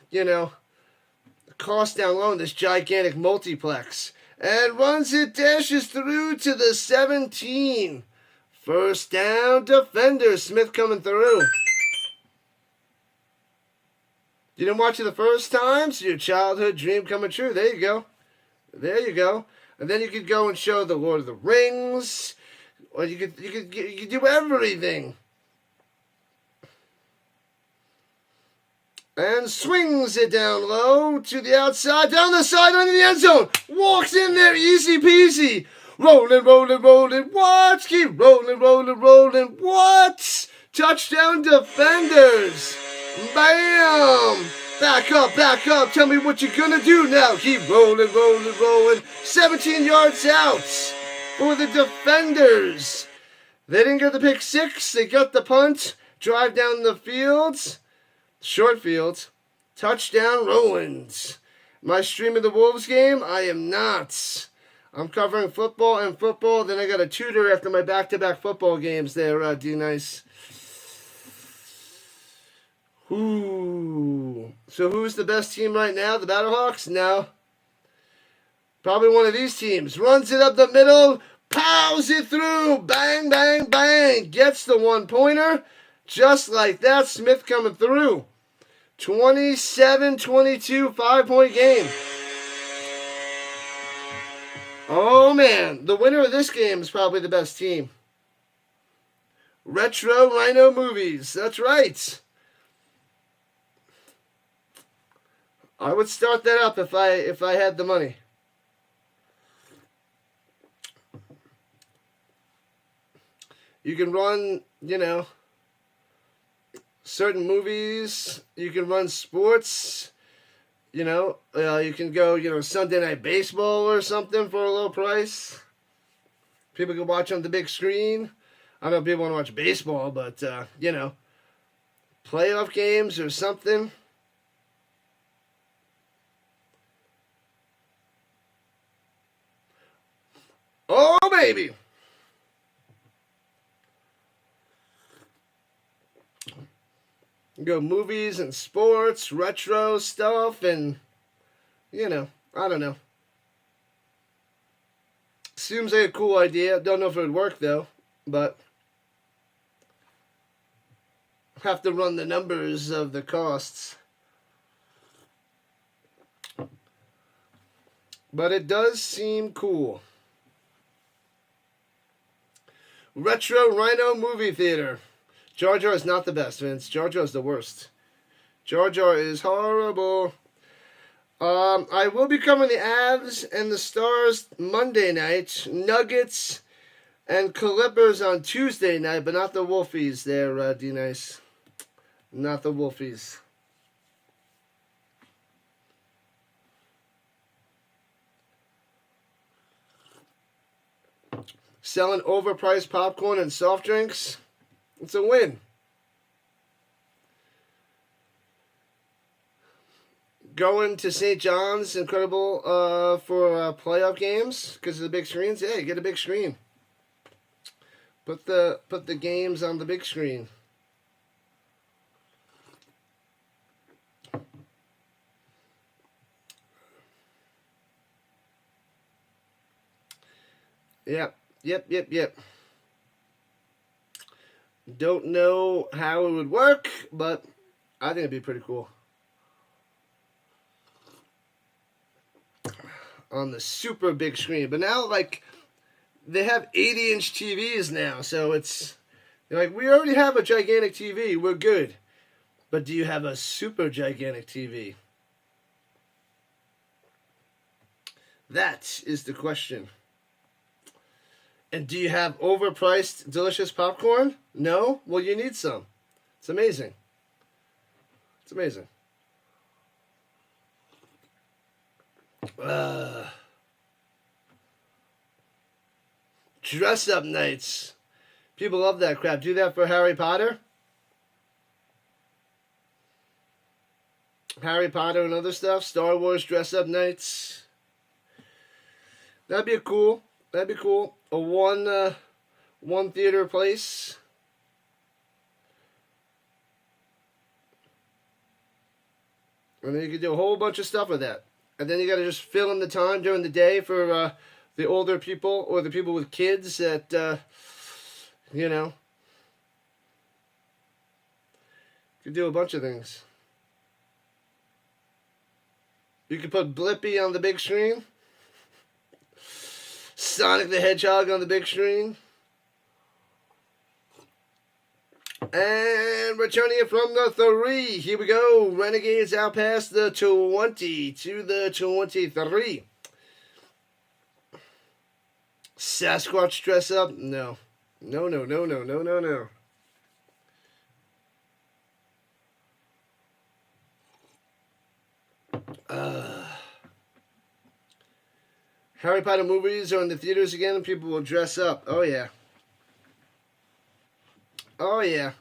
cost down low in this gigantic multiplex. And runs it, dashes through to the 17. First down, defender. Smith coming through. You didn't watch it the first time, so your childhood dream coming true. There you go. And then you could go and show the Lord of the Rings, or you could do everything. And swings it down low to the outside, down the sideline in the end zone. Walks in there, easy peasy. Rolling, what? Keep rolling, what? Touchdown, defenders. Bam! Back up. Tell me what you're gonna do now. Keep rolling. 17 yards out for the defenders. They didn't get the pick six. They got the punt. Drive down the field. Short field. Touchdown, Rollins. Am I streaming the Wolves game? I am not. I'm covering football, then I got a tutor after my back-to-back football games there, D-Nice. Ooh. So who's the best team right now? The Battlehawks? No. Probably one of these teams. Runs it up the middle, pows it through, bang, gets the one-pointer. Just like that, Smith coming through. 27-22, 5-point game. Oh, man. The winner of this game is probably the best team. Retro Rhino Movies. That's right. I would start that up if I had the money. You can run, certain movies. You can run sports. You can go, Sunday Night Baseball or something for a low price. People can watch on the big screen. I don't know if people want to watch baseball, but, playoff games or something. Oh, baby. go movies and sports, retro stuff, and, you know, I don't know. Seems like a cool idea. Don't know if it would work, though, but have to run the numbers of the costs. But it does seem cool. Retro Rhino Movie Theater. Jar Jar is not the best, Vince. Jar Jar is the worst. Jar Jar is horrible. I will be covering the Avs and the Stars Monday night. Nuggets and Clippers on Tuesday night, but not the Wolfies there, D-Nice. Not the Wolfies. Selling overpriced popcorn and soft drinks. It's a win. Going to St. John's, incredible for playoff games because of the big screens. Yeah, you get a big screen. Put the games on the big screen. Yep. Don't know how it would work, but I think it'd be pretty cool. On the super big screen. But now, like, they have 80-inch TVs now, so it's like, we already have a gigantic TV. We're good. But do you have a super gigantic TV? That is the question. And do you have overpriced, delicious popcorn? No? Well, you need some. It's amazing. It's amazing. Dress-up nights. People love that crap. Do that for Harry Potter. Harry Potter and other stuff. Star Wars dress-up nights. That'd be cool. That'd be cool. A one theater place. And then you could do a whole bunch of stuff with that. And then you got to just fill in the time during the day for the older people or the people with kids that, you know. You could do a bunch of things. You could put Blippi on the big screen. Sonic the Hedgehog on the big screen. And returning it from the 3. Here we go. Renegades out past the 20 to the 23. Sasquatch dress up? No. No. Harry Potter movies are in the theaters again and people will dress up. Oh, yeah. Oh, yeah.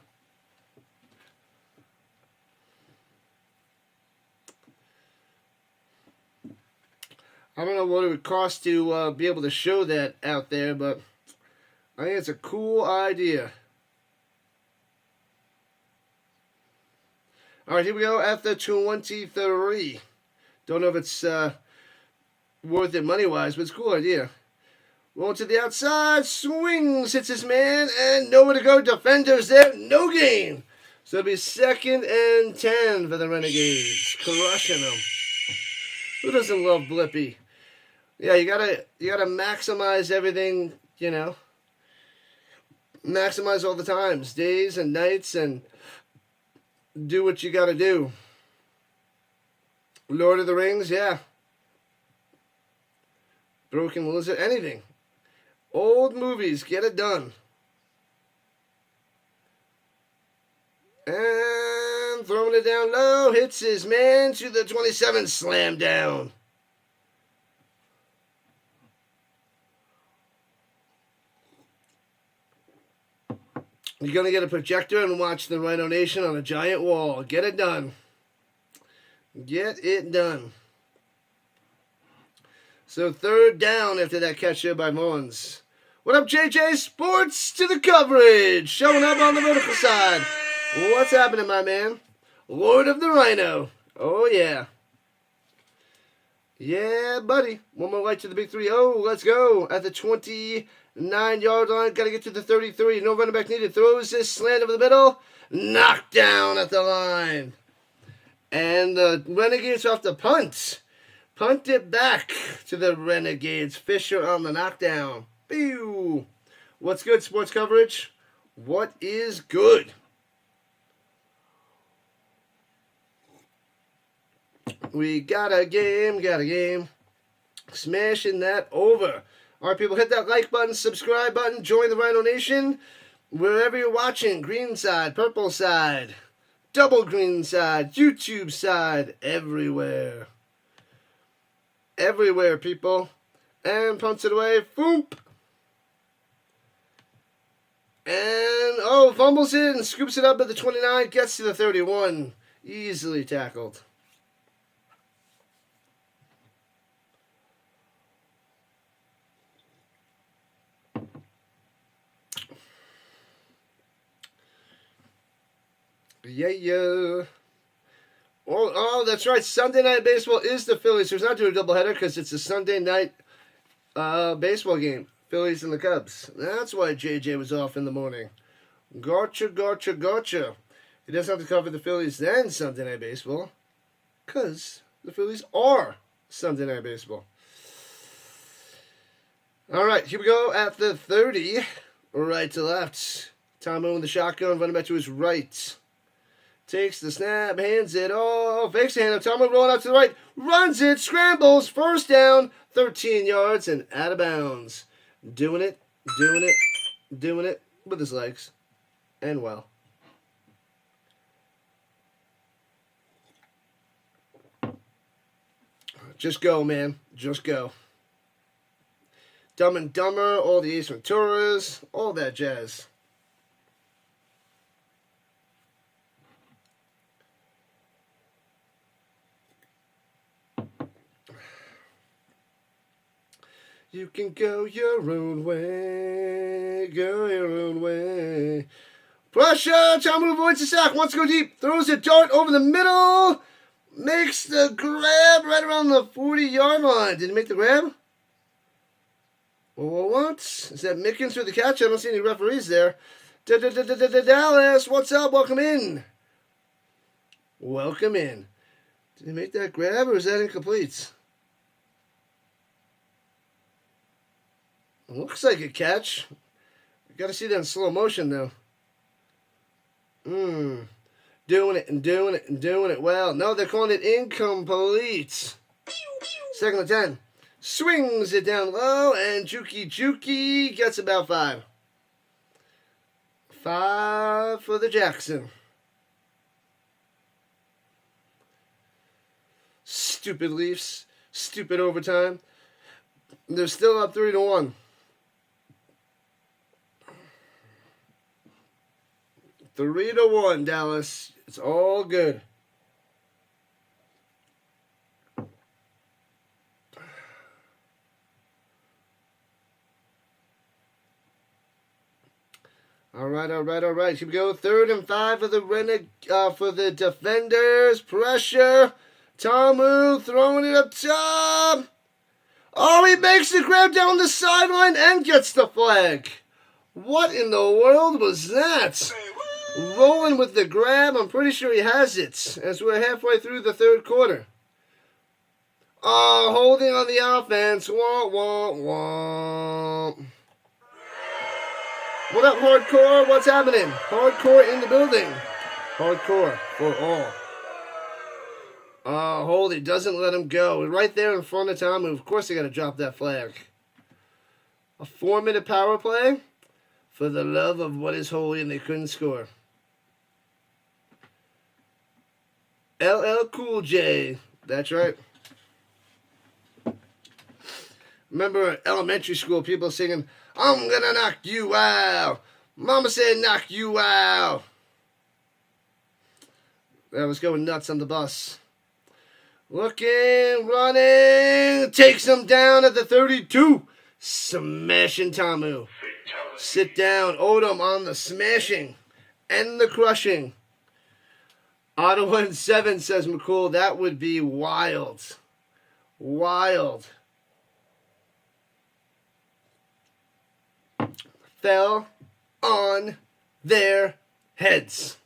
I don't know what it would cost to be able to show that out there, but I think it's a cool idea. All right, here we go at the 23. Don't know if it's worth it money-wise, but it's a cool idea. Rolling to the outside, swings, hits his man, and nowhere to go. Defenders there, no gain. So it'll be 2nd and 10 for the Renegades, crushing them. Who doesn't love Blippi? Yeah, you gotta maximize everything, you know. Maximize all the times, days and nights, and do what you gotta do. Lord of the Rings, yeah. Broken Lizard, anything. Old movies, get it done. And throwing it down low, hits his man to the 27, slam down. You're going to get a projector and watch the Rhino Nation on a giant wall. Get it done. Get it done. So 3rd down after that catch here by Mullins. What up, JJ Sports to the coverage. Showing up on the vertical side. What's happening, my man? Lord of the Rhino. Oh, yeah. Yeah, buddy. One more light to the big 3-0. Let's go. At the 29-yard line. Got to get to the 33. No running back needed. Throws this slant over the middle. Knocked down at the line. And the Renegades off the punt. Punt it back to the Renegades. Fisher on the knockdown. Pew. What's good, sports coverage? What is good? We got a game. Smashing that over. All right, people, hit that like button, subscribe button, join the Rhino Nation. Wherever you're watching, green side, purple side, double green side, YouTube side, everywhere. Everywhere, people. And punts it away. Foomp. And, fumbles it and scoops it up at the 29. Gets to the 31. Easily tackled. Yeah. Oh, that's right. Sunday Night Baseball is the Phillies. There's not doing a doubleheader because it's a Sunday night baseball game. Phillies and the Cubs. That's why JJ was off in the morning. Gotcha. He doesn't have to cover the Phillies then Sunday Night Baseball because the Phillies are Sunday Night Baseball. All right, here we go at the 30. Right to left. Tomo in the shotgun, running back to his right. Takes the snap, hands it off, fakes the handoff. Tomo rolling out to the right, runs it, scrambles, first down, 13 yards, and out of bounds. Doing it with his legs. And well. Just go, man. Just go. Dumb and Dumber, all the Ace Venturas, all that jazz. You can go your own way, Pressure, Tomo avoids the sack, wants to go deep, throws a dart over the middle, makes the grab right around the 40-yard line. Did he make the grab? Well, what? Is that Mickens with the catch? I don't see any referees there. Dallas, what's up? Welcome in. Welcome in. Did he make that grab or is that incomplete? Looks like a catch. Got to see that in slow motion, though. Doing it well. No, they're calling it incomplete. Second and 10. Swings it down low, and Juki gets about 5. 5 for the Jackson. Stupid Leafs. Stupid overtime. They're still up 3-1. 3-1, Dallas. It's all good. All right. Here we go. 3rd and 5 for the defenders. Pressure. Tamu throwing it up top. Oh, he makes the grab down the sideline and gets the flag. What in the world was that? Rolling with the grab. I'm pretty sure he has it as we're halfway through the 3rd quarter. Oh, holding on the offense. Womp, womp, womp. What up, Hardcore? What's happening? Hardcore in the building. Hardcore for all. Oh, Holy doesn't let him go. Right there in front of Tamu. Of course they got to drop that flag. A 4-minute power play for the love of what is holy, and they couldn't score. LL Cool J. That's right. Remember elementary school, people singing, I'm gonna knock you out. Mama said knock you out. That was going nuts on the bus. Looking, running, takes him down at the 32. Smashing Tamu. Sit down, Odom on the smashing and the crushing. Ottawa in 7, says McCool. That would be wild. Wild. Fell on their heads.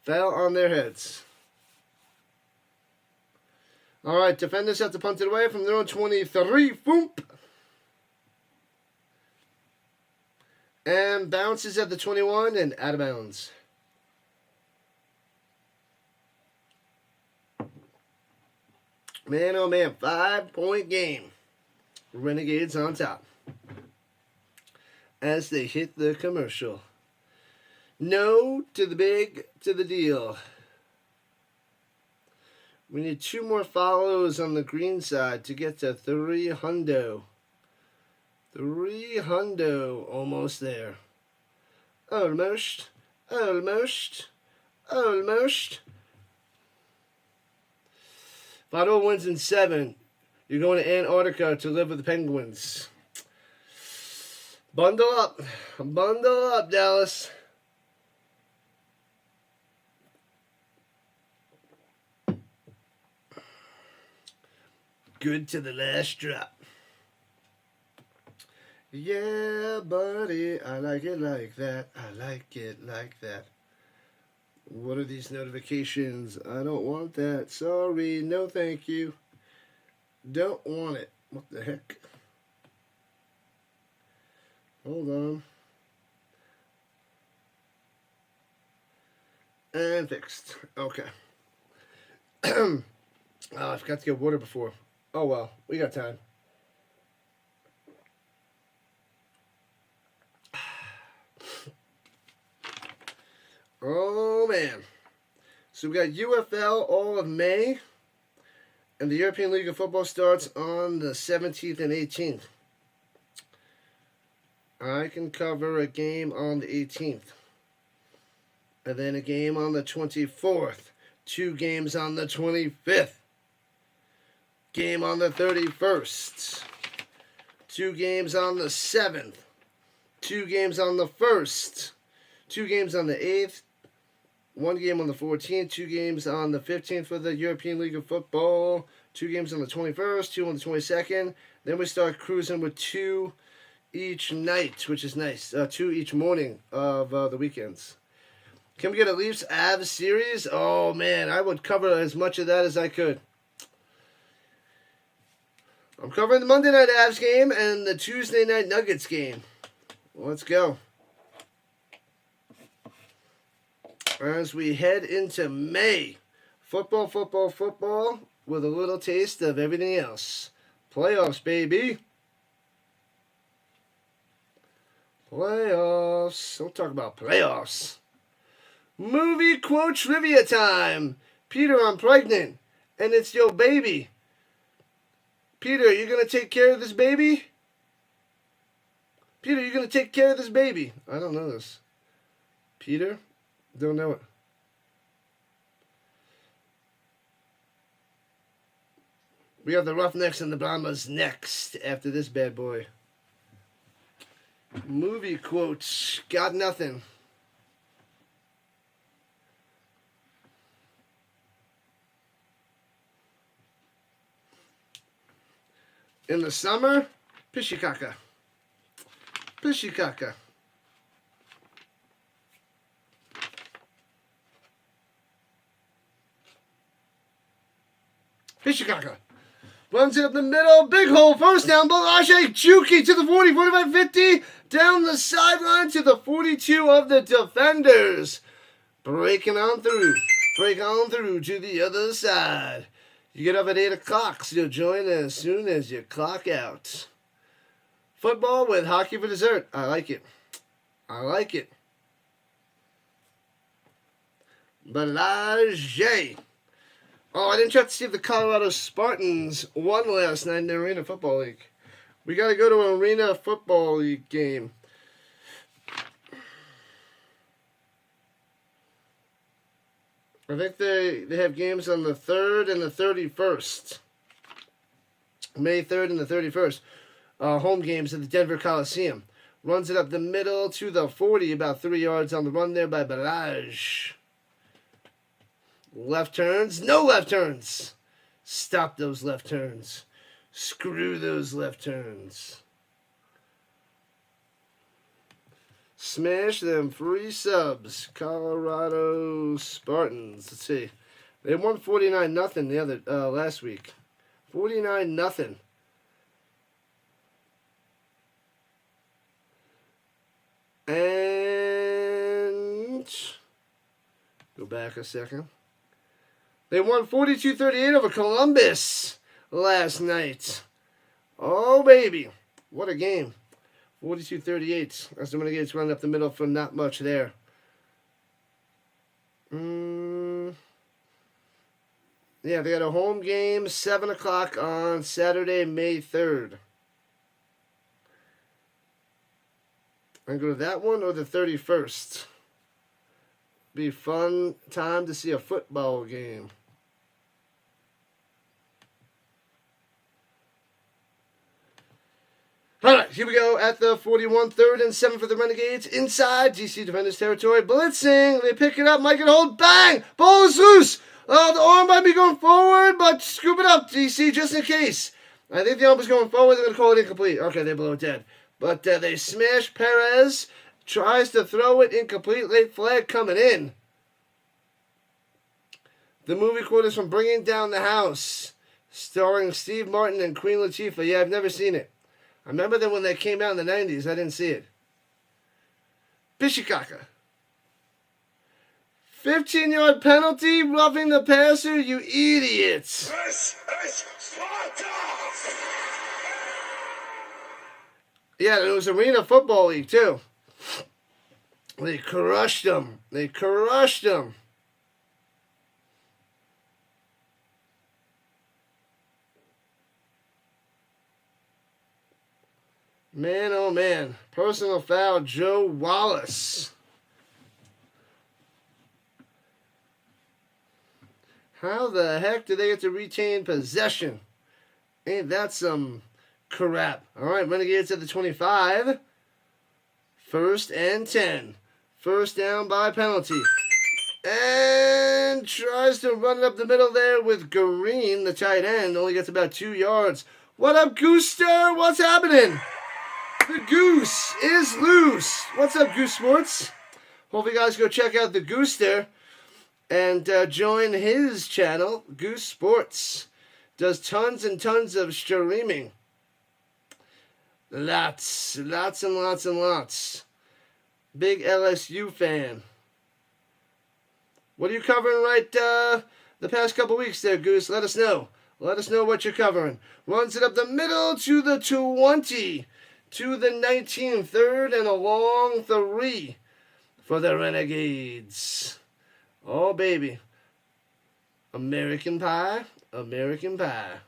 Fell on their heads. All right, defenders have to punt it away from their own 23. Boom. And bounces at the 21 and out of bounds. Man, oh man, 5-point game. Renegades on top. As they hit the commercial. No to the big, to the deal. We need 2 more follows on the green side to get to 300. 300, almost there. Almost, almost, almost. If Ottawa wins in 7, you're going to Antarctica to live with the Penguins. Bundle up, Dallas. Good to the last drop. Yeah, buddy, I like it like that. I like it like that. What are these notifications? I don't want that. Sorry, no thank you. Don't want it. What the heck? Hold on. And fixed. Okay. Oh, I forgot to get water before. Oh well, we got time. Oh man. So we got UFL all of May. And the European League of Football starts on the 17th and 18th. I can cover a game on the 18th. And then a game on the 24th. 2 games on the 25th. Game on the 31st. 2 games on the 7th. 2 games on the 1st. 2 games on the 8th. 1 game on the 14th. 2 games on the 15th for the European League of Football. 2 games on the 21st. 2 on the 22nd. Then we start cruising with 2 each night, which is nice. 2 each morning of the weekends. Can we get a Leafs Avs series? Oh man, I would cover as much of that as I could. I'm covering the Monday night Avs game and the Tuesday night Nuggets game. Let's go. As we head into May. Football, football, football with a little taste of everything else. Playoffs, baby. Playoffs. Don't talk about playoffs. Movie quote trivia time. Peter, I'm pregnant. And it's your baby. Peter, you going to take care of this baby? Peter, you going to take care of this baby? I don't know this. Peter? Don't know it. We have the Roughnecks and the Brahmas next after this bad boy. Movie quotes. Got nothing. In the summer, Pishikaka. Pishikaka. Pishikaka. Runs it up the middle. Big hole. First down. Balaje Juki to the 40, 45, 50. Down the sideline to the 42 of the defenders. Breaking on through. Break on through to the other side. You get up at 8 o'clock, so you'll join as soon as you clock out. Football with hockey for dessert. I like it. I like it. Balaje. Oh, I didn't check to see if the Colorado Spartans won last night in the Arena Football League. We got to go to an Arena Football League game. I think they have games on the 3rd and the 31st. May 3rd and the 31st. Home games at the Denver Coliseum. Runs it up the middle to the 40, about 3 yards on the run there by Barrage. Left turns, no left turns. Stop those left turns. Screw those left turns. Smash them free subs. Colorado Spartans. Let's see. They won 49-0 the other last week. 49-0. And go back a second. They won 42-38 over Columbus last night. Oh, baby. What a game. 42-38. As the Renegades run up the middle for not much there. Yeah, they got a home game, 7 o'clock on Saturday, May 3rd. I'm going to go to that one or the 31st. Be a fun time to see a football game. All right, here we go at the 41, 3rd and 7 for the Renegades. Inside DC defenders territory, blitzing. They pick it up, Mike and hold, bang! Ball is loose. Oh, the arm might be going forward, but scoop it up, DC, just in case. I think the arm was going forward. They're going to call it incomplete. Okay, they blow it dead. But they smash Perez. Tries to throw it incomplete. Late flag coming in. The movie quote is from Bringing Down the House, starring Steve Martin and Queen Latifah. Yeah, I've never seen it. I remember that when they came out in the 90s. I didn't see it. Bishikaka. 15-yard penalty, roughing the passer, you idiots. This is Sparta! Yeah, it was Arena Football League, too. They crushed them. They crushed them. Man, oh man. Personal foul, Joe Wallace. How the heck do they get to retain possession? Ain't that some crap? All right, Renegades at the 25. 1st and 10. First down by penalty. And tries to run it up the middle there with Green, the tight end. Only gets about 2 yards. What up, Gooster? What's happening? The Goose is loose. What's up, Goose Sports? Hope you guys go check out the Gooster and join his channel, Goose Sports. Does tons and tons of streaming. Lots and lots and lots. Big LSU fan. What are you covering right the past couple weeks there, Goose? Let us know. Let us know what you're covering. Runs it up the middle to the 20. To the 19, 3rd and a long 3 for the Renegades. Oh, baby. American Pie. American Pie.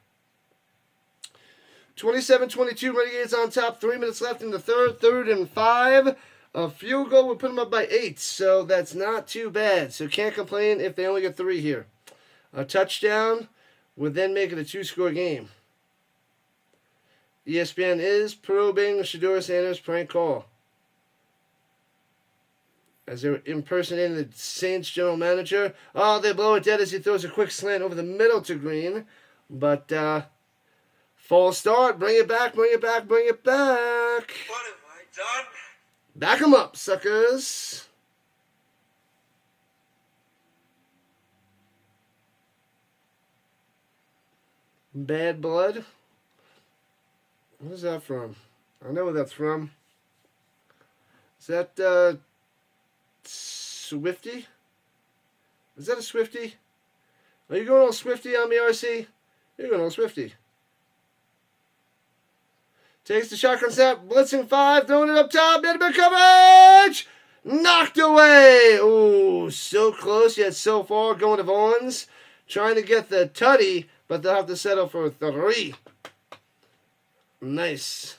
27-22, Renegades on top. 3 minutes left in the 3rd. 3rd and 5. A field goal would put them up by 8, so that's not too bad. So can't complain if they only get 3 here. A touchdown would then make it a 2-score game. ESPN is probing Shedeur Sanders' prank call, as they're impersonating the Saints general manager. Oh, they blow it dead as he throws a quick slant over the middle to Green. But, false start. Bring it back, bring it back, bring it back. What have I done? Back them up, suckers. Bad Blood. Where's that from? I know where that's from. Is that, Swifty? Is that a Swifty? Are you going all Swifty on me, RC? You're going all Swifty. Takes the shotgun snap, blitzing 5, throwing it up top, man-to-man coverage! Knocked away! Ooh, so close, yet so far, going to Vaughns. Trying to get the tutty, but they'll have to settle for 3. Nice.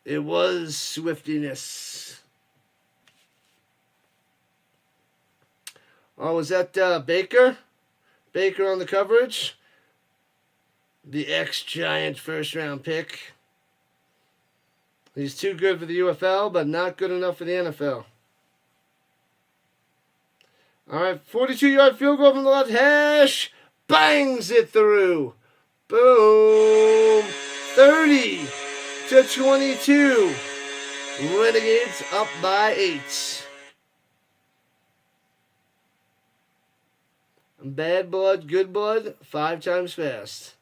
It was Swiftiness. Oh, was that Baker? Baker on the coverage? The ex-Giant first-round pick. He's too good for the UFL, but not good enough for the NFL. All right, 42-yard field goal from the left hash. Bangs it through. Boom. 30-22. Renegades up by 8. Bad blood, good blood, 5 times fast.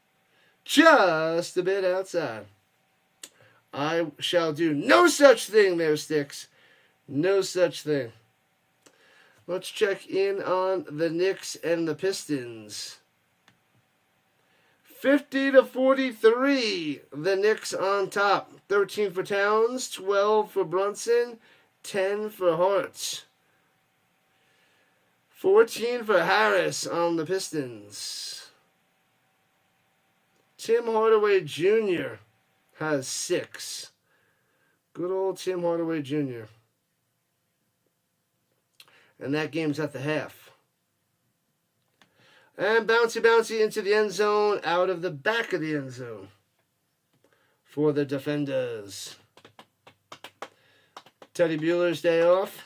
Just a bit outside. I shall do no such thing there, Sticks. No such thing. Let's check in on the Knicks and the Pistons. 50-43, the Knicks on top. 13 for Towns, 12 for Brunson, 10 for Hart. 14 for Harris on the Pistons. Tim Hardaway Jr. has 6. Good old Tim Hardaway Jr. And that game's at the half. And bouncy into the end zone, out of the back of the end zone for the defenders. Teddy Bueller's Day Off.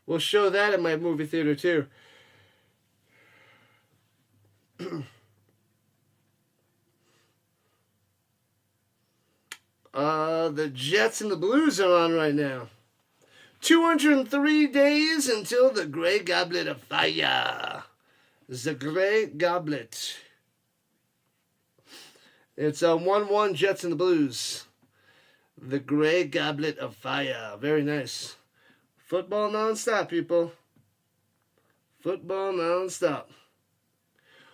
We'll show that at my movie theater too. The Jets and the Blues are on right now. 203 days until the Grey Goblet of Fire. The Grey Goblet. It's a 1-1 Jets and the Blues. The Grey Goblet of Fire. Very nice. Football nonstop, people. Football nonstop.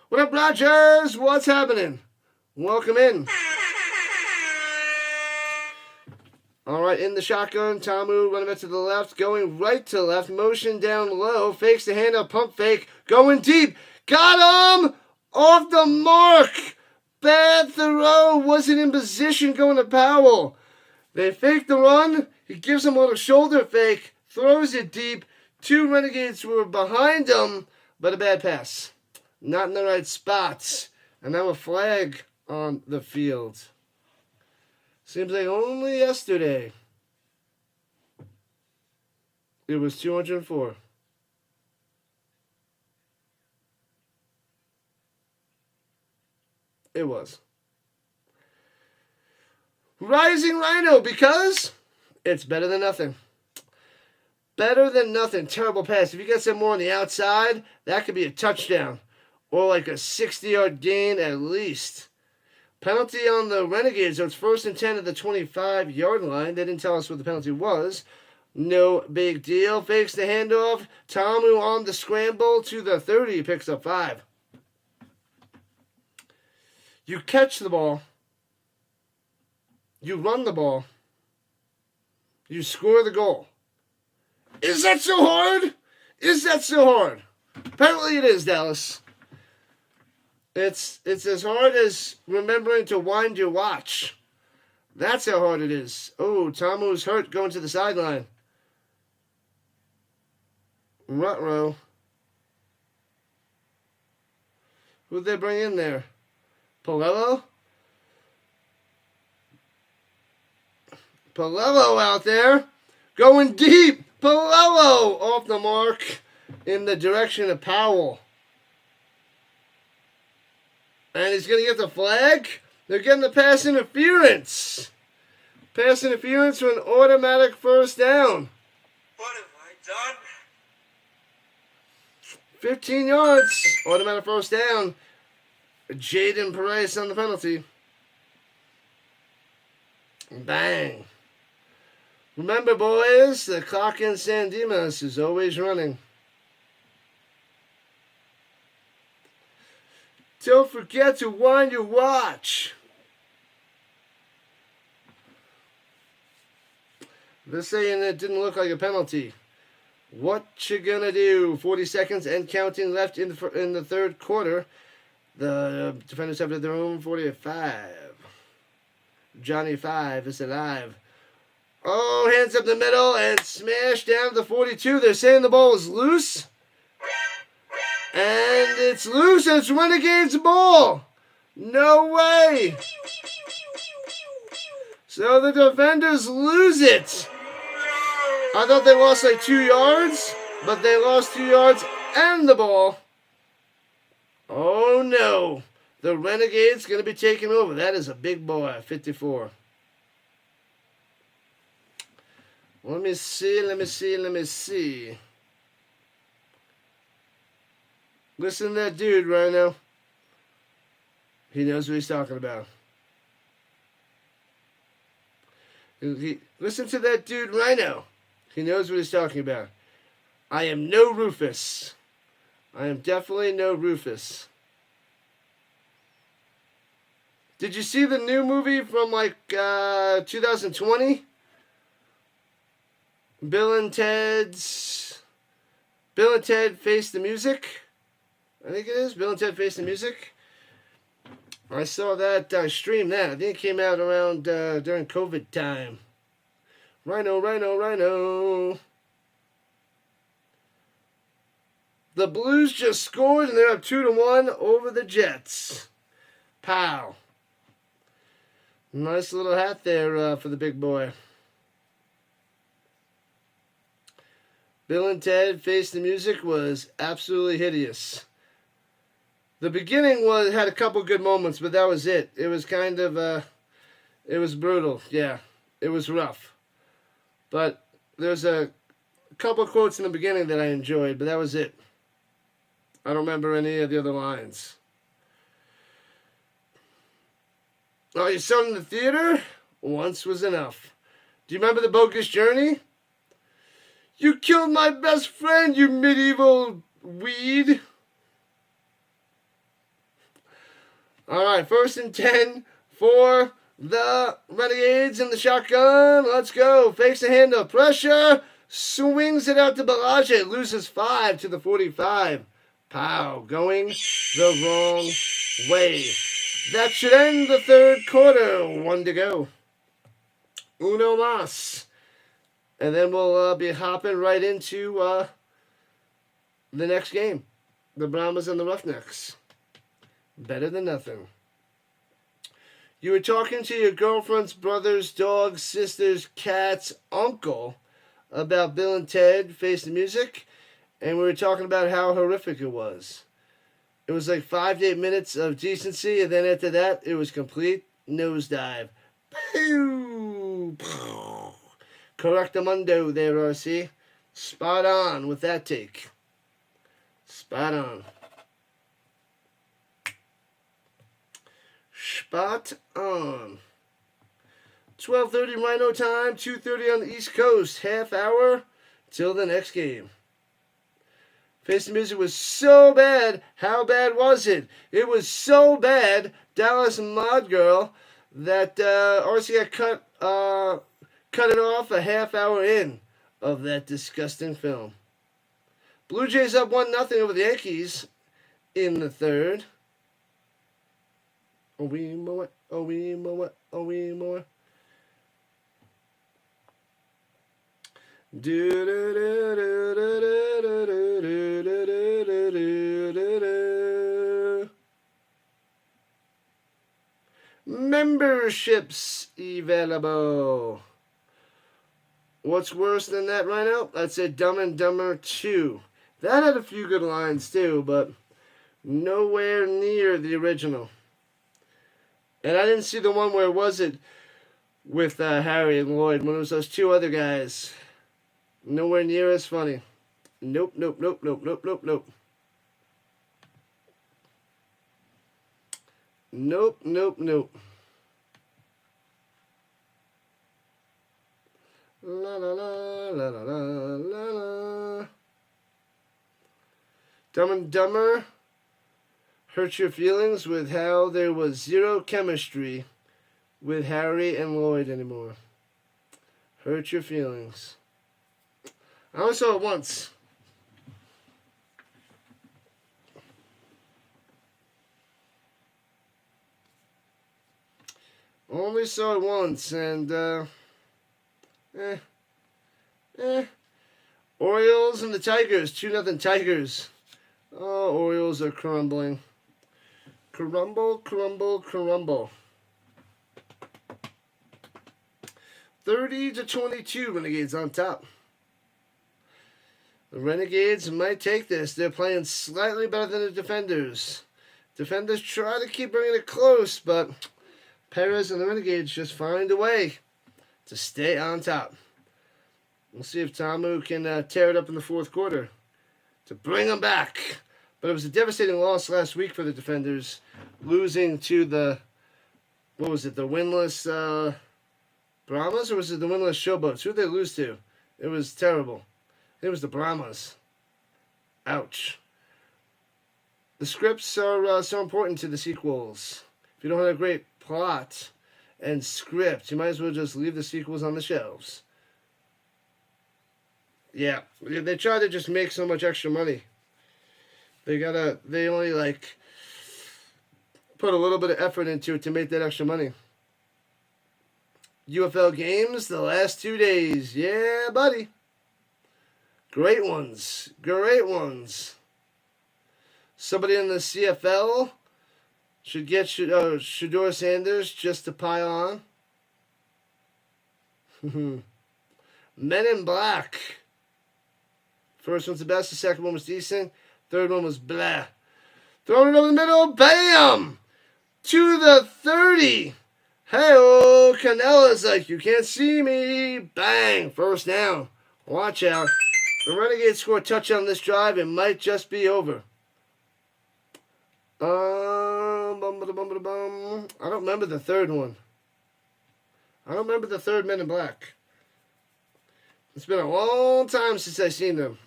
What up, Rogers? What's happening? Welcome in. All right, in the shotgun, Tamu running back to the left, going right to left, motion down low, fakes the handoff, pump fake, going deep, got him! Off the mark! Bad throw, wasn't in position, going to Powell. They fake the run, he gives him a little shoulder fake, throws it deep, 2 Renegades were behind him, but a bad pass. Not in the right spots, and now a flag on the field. Seems like only yesterday it was 204. It was. Rising Rhino, because it's better than nothing. Better than nothing. Terrible pass. If you get some more on the outside, that could be a touchdown. Or like a 60-yard gain at least. Penalty on the Renegades, so it's 1st and 10 at the 25-yard line. They didn't tell us what the penalty was. No big deal. Fakes the handoff. Tamu on the scramble to the 30. Picks up 5. You catch the ball. You run the ball. You score the goal. Is that so hard? Is that so hard? Apparently it is, Dallas. It's as hard as remembering to wind your watch. That's how hard it is. Oh, Tamu's hurt going to the sideline. Ruh-roh. Who'd they bring in there? Palello? Palello out there. Going deep. Palello off the mark in the direction of Powell. And he's going to get the flag. They're getting the pass interference. Pass interference for an automatic 1st down. What have I done? 15 yards. Automatic 1st down. Jaden Perez on the penalty. Bang. Remember, boys, the clock in San Dimas is always running. Don't forget to wind your watch. They're saying it didn't look like a penalty. What you gonna do? 40 seconds and counting left in the 3rd quarter. The defenders have their own 45. Johnny 5 is alive. Oh, hands up the middle and smash down to the 42. They're saying the ball is loose. And it's loose, and it's Renegades ball. No way. So the defenders lose it. I thought they lost like 2 yards, but they lost 2 yards and the ball. Oh no. The Renegades going to be taking over. That is a big boy, 54. Let me see. Listen to that dude right now. He knows what he's talking about. Listen to that dude right now. He knows what he's talking about. I am no Rufus. I am definitely no Rufus. Did you see the new movie from like 2020? Bill and Ted Face the Music. I think it is. Bill and Ted Face the Music. I saw that. I streamed that. I think it came out around during COVID time. Rhino. The Blues just scored and they're up 2-1 over the Jets. Pow. Nice little hat there for the big boy. Bill and Ted Face the Music was absolutely hideous. The beginning had a couple good moments, but that was it. It was kind of, it was brutal. Yeah, it was rough. But there's a couple quotes in the beginning that I enjoyed, but that was it. I don't remember any of the other lines. Oh, you saw it in the theater? Once was enough. Do you remember The Bogus Journey? You killed my best friend, you medieval weed. Alright, 1st and 10 for the Renegades in the shotgun. Let's go. Fakes the handoff. Pressure. Swings it out to Balaje. Loses 5 to the 45. Pow. Going the wrong way. That should end the third quarter. 1 to go. Uno mas. And then we'll be hopping right into the next game. The Brahmas and the Roughnecks. Better than nothing. You were talking to your girlfriend's brother's dog, sister's cat's uncle about Bill and Ted Face the Music, and we were talking about how horrific it was. It was like 5 to 8 minutes of decency, and then after that, it was complete nosedive. Pew! Correctamundo there, RC. Spot on with that take. Spot on. Spot on. 12:30 Rhino time, 2:30 on the East Coast. Half hour till the next game. Face the Music was so bad. How bad was it? It was so bad, Dallas Mod Girl, that RC got cut it off a half hour in of that disgusting film. Blue Jays up 1-0 over the Yankees in the third. Oh, we more. Memberships available. What's worse than that right now? I'd say Dumb and Dumber 2. That had a few good lines too, but nowhere near the original. And I didn't see the one where was it with Harry and Lloyd, when it was those two other guys. Nowhere near as funny. Nope. Nope. La la la la la la la. Dumb and Dumber hurt your feelings with how there was zero chemistry with Harry and Lloyd anymore. Hurt your feelings. I only saw it once. Only saw it once, and Orioles and the Tigers, 2-0 Tigers. Oh, Orioles are crumbling. Crumble. 30-22, Renegades on top. The Renegades might take this. They're playing slightly better than the Defenders. Defenders try to keep bringing it close, but Perez and the Renegades just find a way to stay on top. We'll see if Tamu can tear it up in the fourth quarter to bring them back. But it was a devastating loss last week for the Defenders, losing to the, what was it, the winless Brahmas, or was it the winless Showboats? Who did they lose to? It was terrible. It was the Brahmas. Ouch. The scripts are so important to the sequels. If you don't have a great plot and script, you might as well just leave the sequels on the shelves. Yeah, they try to just make so much extra money. They only like put a little bit of effort into it to make that extra money. UFL games the last 2 days. Yeah, buddy. Great ones. Great ones. Somebody in the CFL should get Shedeur Sanders just to pile on. Men in Black. First one's the best. The second one was decent. Third one was blah. Throwing it over the middle. Bam! To the 30. Hey-oh. Canella's like, you can't see me. Bang. First down. Watch out. The Renegades score a touchdown on this drive. It might just be over. I don't remember the third one. I don't remember the third Men in Black. It's been a long time since I've seen them.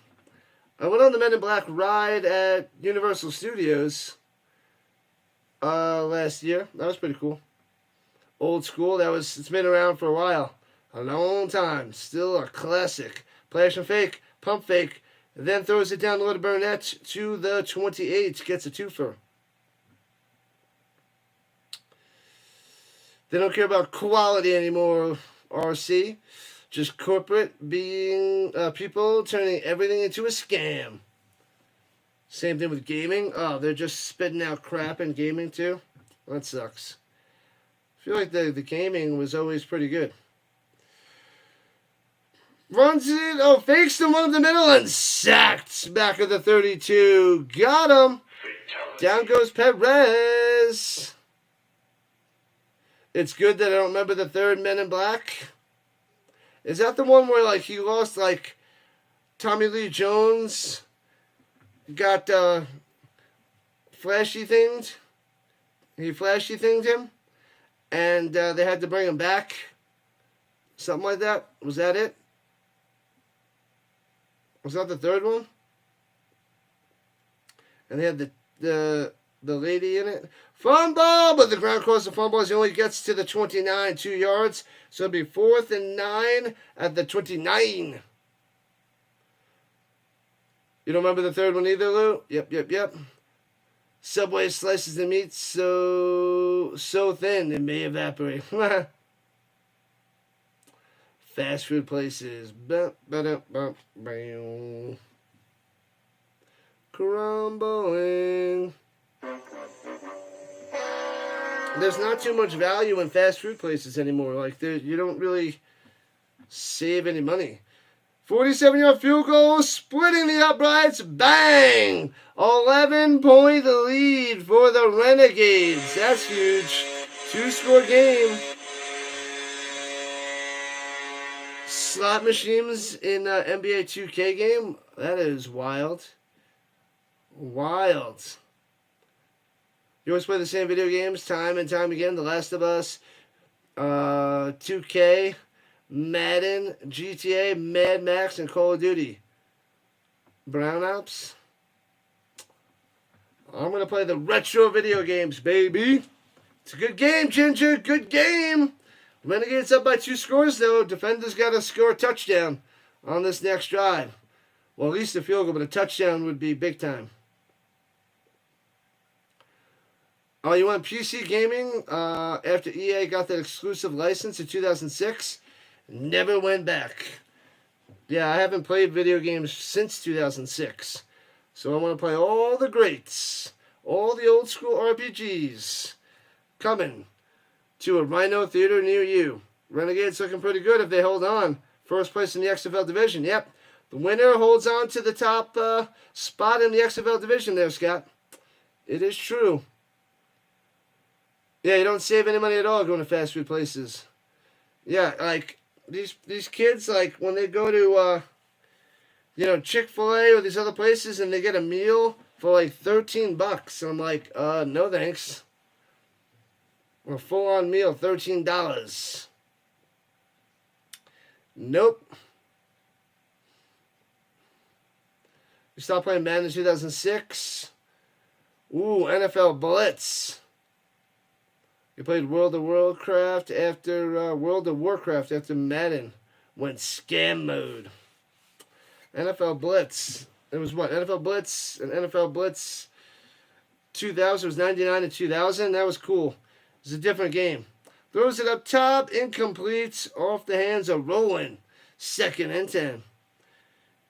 I went on the Men in Black ride at Universal Studios last year. That was pretty cool. Old school. It's been around for a while. A long time. Still a classic. Play action fake. Pump fake, then throws it down to Burnett to the 28, gets a twofer. They don't care about quality anymore, RC. Just corporate being people turning everything into a scam. Same thing with gaming. Oh, they're just spitting out crap in gaming too. That sucks. I feel like the gaming was always pretty good. Runs it, fakes the one up the middle and sacked back of the 32. Got him. Down goes Perez. It's good that I don't remember the third Men in Black. Is that the one where like he lost like Tommy Lee Jones got flashy thinged? He flashy thinged him and they had to bring him back? Something like that? Was that it? Was that the third one? And they had the lady in it. Fumble! But the ground close the fumble. He only gets to the 29, 2 yards. So it'll be 4th and 9 at the 29. You don't remember the third one either, Lou? Yep. Subway slices the meat so thin it may evaporate. Fast food places. Crumbling. There's not too much value in fast food places anymore. Like, you don't really save any money. 47-yard field goal, splitting the uprights. Bang! 11-point lead for the Renegades. That's huge. 2-score game. Slot machines in NBA 2K game. That is wild. Wild. You always play the same video games time and time again. The Last of Us, 2K, Madden, GTA, Mad Max, and Call of Duty. Brown Ops. I'm going to play the retro video games, baby. It's a good game, Ginger. Good game. Renegades up by 2 scores, though. Defenders got to score a touchdown on this next drive. Well, at least a field goal, but a touchdown would be big time. Oh, you want PC gaming? After EA got that exclusive license in 2006, never went back. Yeah, I haven't played video games since 2006. So I want to play all the greats, all the old school RPGs coming to a Rhino Theater near you. Renegades looking pretty good if they hold on. First place in the XFL division. Yep. The winner holds on to the top spot in the XFL division there, Scott. It is true. Yeah, you don't save any money at all going to fast food places. Yeah, like these kids, like when they go to Chick-fil-A or these other places and they get a meal for like $13. And I'm like, no thanks. A full-on meal, $13. Nope. We stopped playing Madden in 2006. Ooh, NFL Blitz. We played World of Warcraft after Madden went scam mode. NFL Blitz. It was what? NFL Blitz and NFL Blitz 2000. It was 99 and 2000. That was cool. It was a different game. Throws it up top. Incomplete. Off the hands of Roland. 2nd and 10.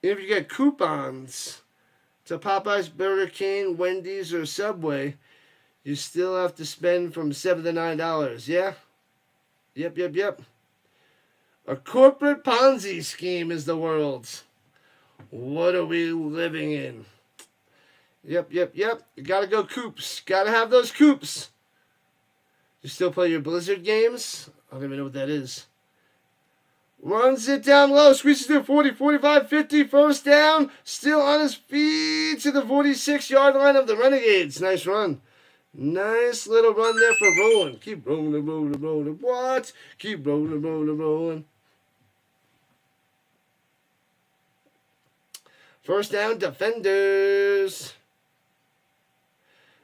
If you get coupons to Popeyes, Burger King, Wendy's, or Subway, you still have to spend from $7 to $9. Yeah? Yep. A corporate Ponzi scheme is the world. What are we living in? Yep. You gotta go coops. Gotta have those coops. You still play your Blizzard games? I don't even know what that is. Runs it down low. Squeezes through 40, 45, 50. First down. Still on his feet to the 46-yard line of the Renegades. Nice run. Nice little run there for Roland. Keep rolling. What? Keep rolling. First down, defenders.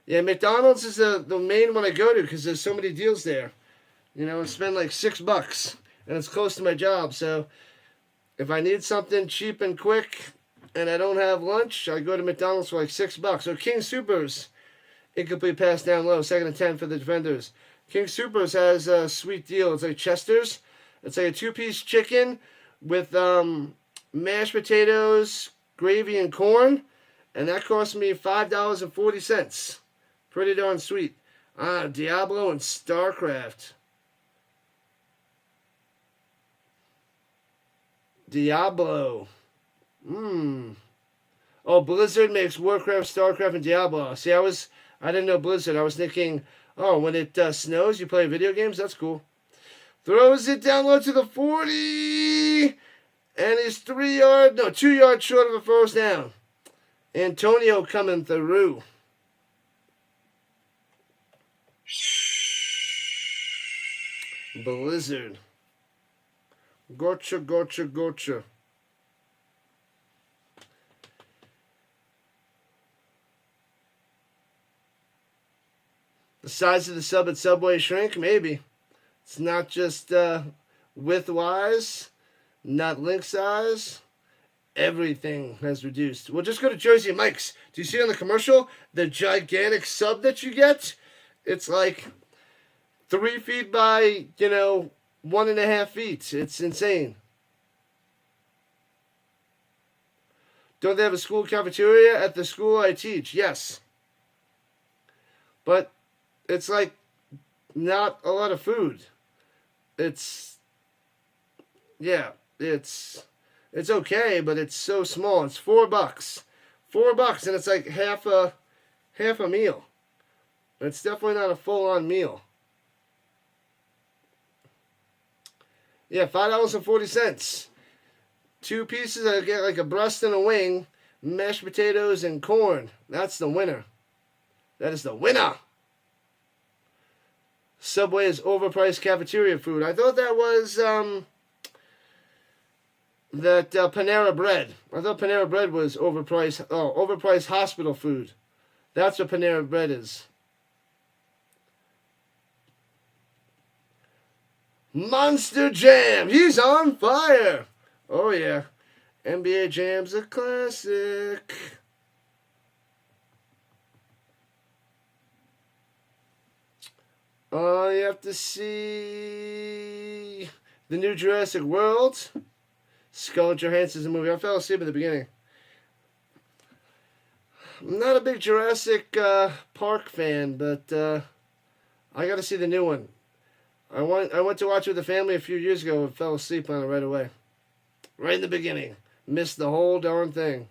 Yeah, McDonald's is the main one I go to because there's so many deals there. I spend like $6. And it's close to my job, so if I need something cheap and quick and I don't have lunch, I go to McDonald's for like $6. So King Supers, incomplete pass down low, 2nd and 10 for the defenders. King Supers has a sweet deal. It's like Chester's. It's like a 2-piece chicken with mashed potatoes, gravy, and corn, and that cost me $5.40. Pretty darn sweet. Diablo and StarCraft. Diablo. Oh, Blizzard makes Warcraft, StarCraft, and Diablo. See, I didn't know Blizzard. I was thinking, when it snows, you play video games? That's cool. Throws it down low to the 40. And he's 2 yards short of a first down. Antonio coming through. Blizzard. Gotcha. The size of the sub at Subway shrink? Maybe. It's not just width-wise, not link size. Everything has reduced. Well, just go to Jersey Mike's. Do you see on the commercial the gigantic sub that you get? It's like 3 feet by, 1.5 feet. It's insane. Don't they have a school cafeteria at the school I teach? Yes. But it's like not a lot of food. It's okay, but it's so small. It's $4. $4, and it's like half a meal. It's definitely not a full-on meal. Yeah, $5.40. 2 pieces, I get like a breast and a wing, mashed potatoes and corn. That's the winner. That is the winner. Subway is overpriced cafeteria food. I thought that was Panera Bread. I thought Panera Bread was overpriced. Oh, overpriced hospital food. That's what Panera Bread is. Monster Jam. He's on fire. Oh, yeah. NBA Jam's a classic. Oh, you have to see the new Jurassic World. Scarlett Johansson's movie. I fell asleep at the beginning. I'm not a big Jurassic Park fan, but I got to see the new one. I went to watch it with the family a few years ago and fell asleep on it right away. Right in the beginning. Missed the whole darn thing.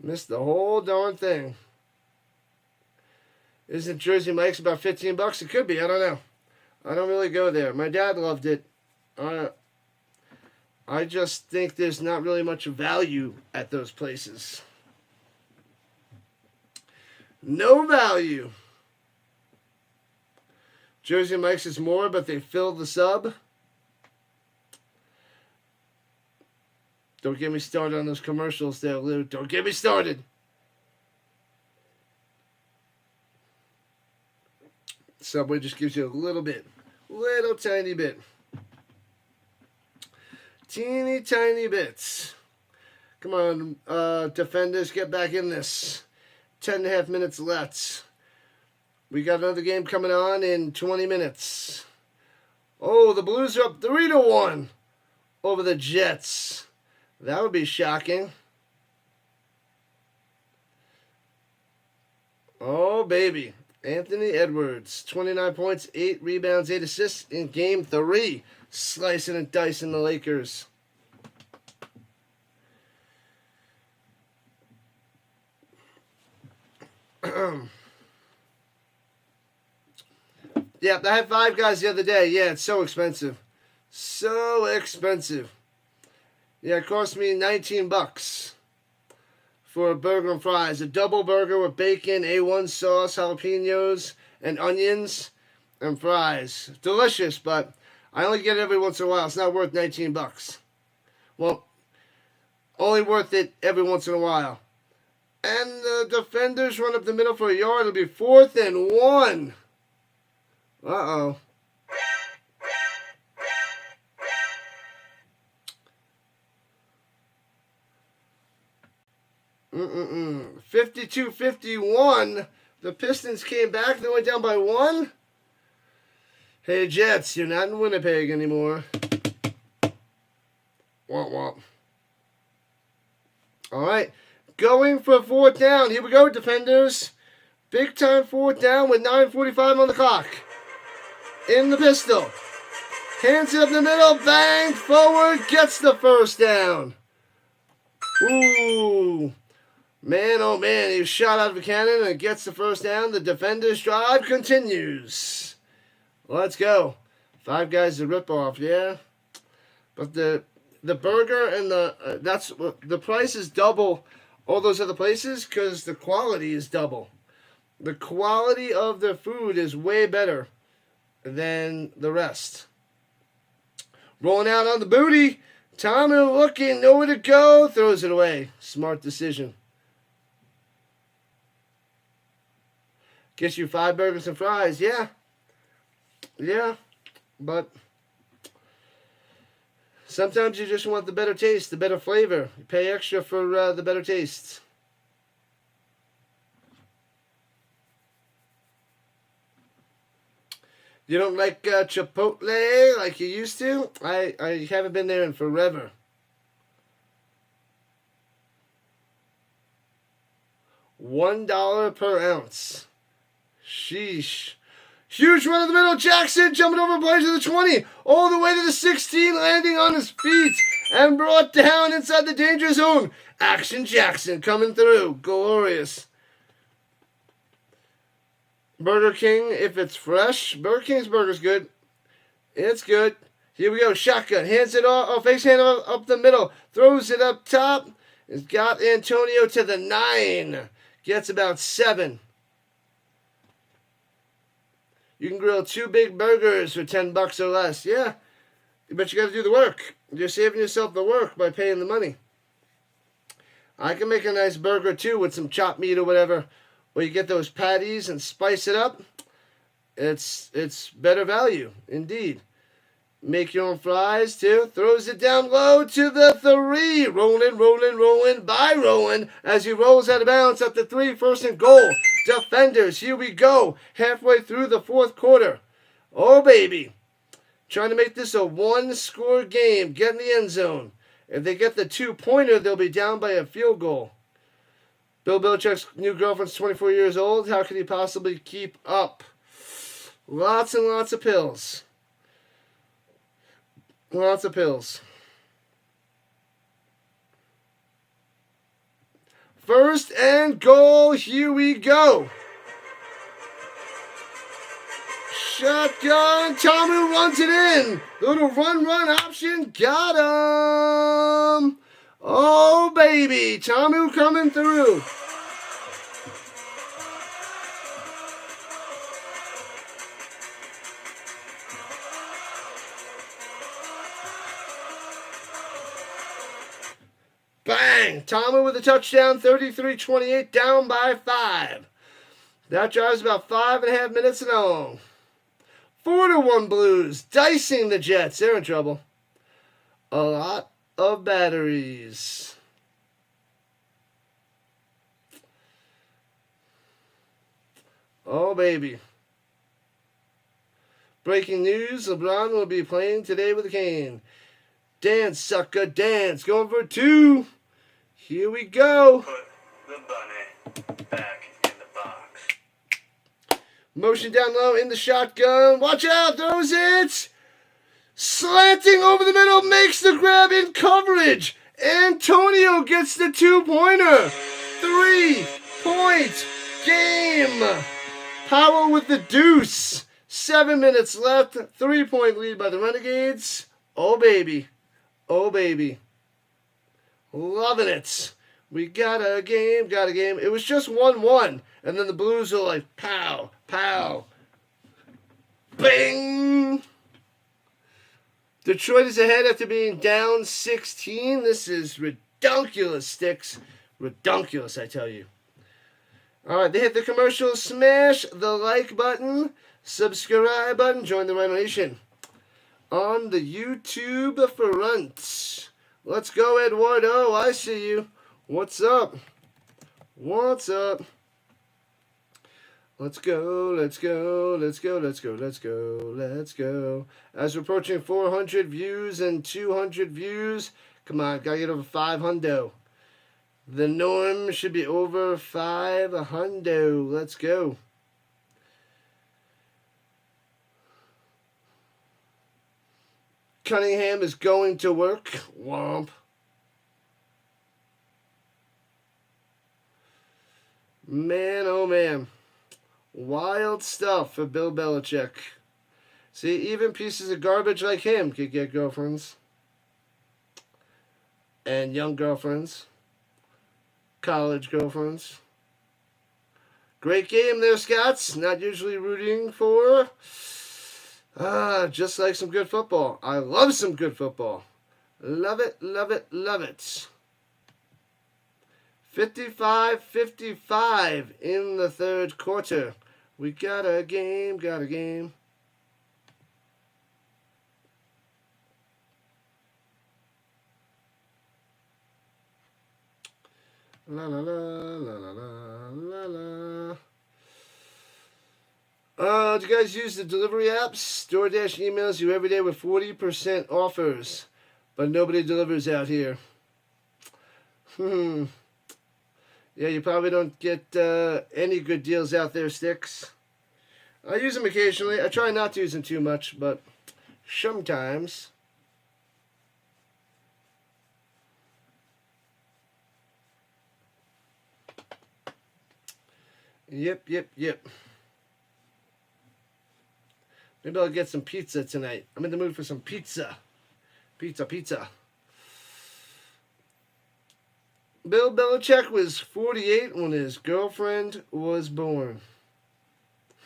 Missed the whole darn thing. Isn't Jersey Mike's about $15? It could be. I don't know. I don't really go there. My dad loved it. I just think there's not really much value at those places. No value. Jersey Mike's is more, but they fill the sub. Don't get me started on those commercials there, Lou. Don't get me started. Subway just gives you a little bit. Little tiny bit. Teeny tiny bits. Come on, defenders, get back in this. 10.5 minutes left. We got another game coming on in 20 minutes. Oh, the Blues are up 3-1 over the Jets. That would be shocking. Oh, baby. Anthony Edwards, 29 points, 8 rebounds, 8 assists in Game 3. Slicing and dicing the Lakers. Yeah, I had Five Guys the other day. Yeah, it's so expensive. So expensive. Yeah, it cost me $19 for a burger and fries. A double burger with bacon, A1 sauce, jalapenos, and onions, and fries. Delicious, but I only get it every once in a while. It's not worth $19. Well, only worth it every once in a while. And the defenders run up the middle for a yard. It'll be 4th and 1. Uh-oh. Mm-mm-mm. 52-51. The Pistons came back. They went down by 1. Hey, Jets, you're not in Winnipeg anymore. Womp womp. All right. Going for 4th down. Here we go, defenders. Big time 4th down with 9:45 on the clock. In the pistol. Hands it up the middle. Bang. Forward. Gets the first down. Ooh. Man, oh man. He was shot out of a cannon and gets the first down. The defender's drive continues. Let's go. Five Guys a ripoff, yeah. But the burger and the price is double all those other places because the quality is double. The quality of the food is way better than the rest. Rolling out on the booty. Tommy looking, nowhere to go. Throws it away. Smart decision. Gets you 5 burgers and fries. Yeah. Yeah. But sometimes you just want the better taste, the better flavor. You pay extra for the better taste. You don't like Chipotle like you used to? I haven't been there in forever. $1 per ounce. Sheesh. Huge run in the middle. Jackson jumping over players to the 20. All the way to the 16. Landing on his feet. And brought down inside the danger zone. Action Jackson coming through. Glorious. Burger King, if it's fresh. Burger King's burger's good. It's good. Here we go. Shotgun. Hands it off. Face hand up the middle. Throws it up top. It's got Antonio to the 9. Gets about 7. You can grill 2 big burgers for $10 or less. Yeah. But you got to do the work. You're saving yourself the work by paying the money. I can make a nice burger too with some chopped meat or whatever. Where you get those patties and spice it up. It's better value, indeed. Make your own fries too. Throws it down low to the 3. Rolling by Rowan as he rolls out of bounds at the 3. 1st and goal. Defenders, here we go. Halfway through the 4th quarter. Oh, baby. Trying to make this a 1-score game. Get in the end zone. If they get the 2-pointer, they'll be down by a field goal. Bill Belichick's new girlfriend's 24 years old. How could he possibly keep up? Lots and lots of pills. Lots of pills. First and goal. Here we go. Shotgun. Tomu runs it in. Little run option. Got him. Oh, baby. Tomu coming through. Bang! Tomu with a touchdown, 33-28, down by 5. That drive's about 5.5 minutes long. 4-1 Blues, dicing the Jets. They're in trouble. A lot of batteries. Oh, baby. Breaking news, LeBron will be playing today with a cane. Dance, sucker, dance. Going for 2. Here we go. Put the bunny back in the box. Motion down low in the shotgun. Watch out. Throws it. Slanting over the middle. Makes the grab in coverage. Antonio gets the 2-pointer. 3-point game. Powell with the deuce. 7 minutes left. 3-point lead by the Renegades. Oh, baby. Oh, baby. Loving it. We got a game, It was just 1-1. And then the Blues are like, pow, pow. Bing! Detroit is ahead after being down 16. This is redunculous, Sticks. Redunculous, I tell you. All right, they hit the commercial. Smash the like button, subscribe button, join the Rhino Nation on the YouTube front. Let's go, Eduardo. I see you. What's up? What's up? Let's go, let's go, let's go, let's go, let's go, let's go. As we're approaching 400 views and 200 views, come on, gotta get over 500. The norm should be over 500. Let's go. Cunningham is going to work. Womp. Man, oh man. Wild stuff for Bill Belichick. See, even pieces of garbage like him could get girlfriends. And young girlfriends. College girlfriends. Great game there, Scots. Not usually rooting for... just like some good football. I love some good football. Love it, love it, love it. 55-55 in the third quarter. We got a game, La la la la la la la la. Do you guys use the delivery apps? DoorDash emails you every day with 40% offers, but nobody delivers out here. Yeah, you probably don't get any good deals out there, Sticks. I use them occasionally. I try not to use them too much, but sometimes. Yep. Maybe I'll get some pizza tonight. I'm in the mood for some pizza. Pizza. Bill Belichick was 48 when his girlfriend was born.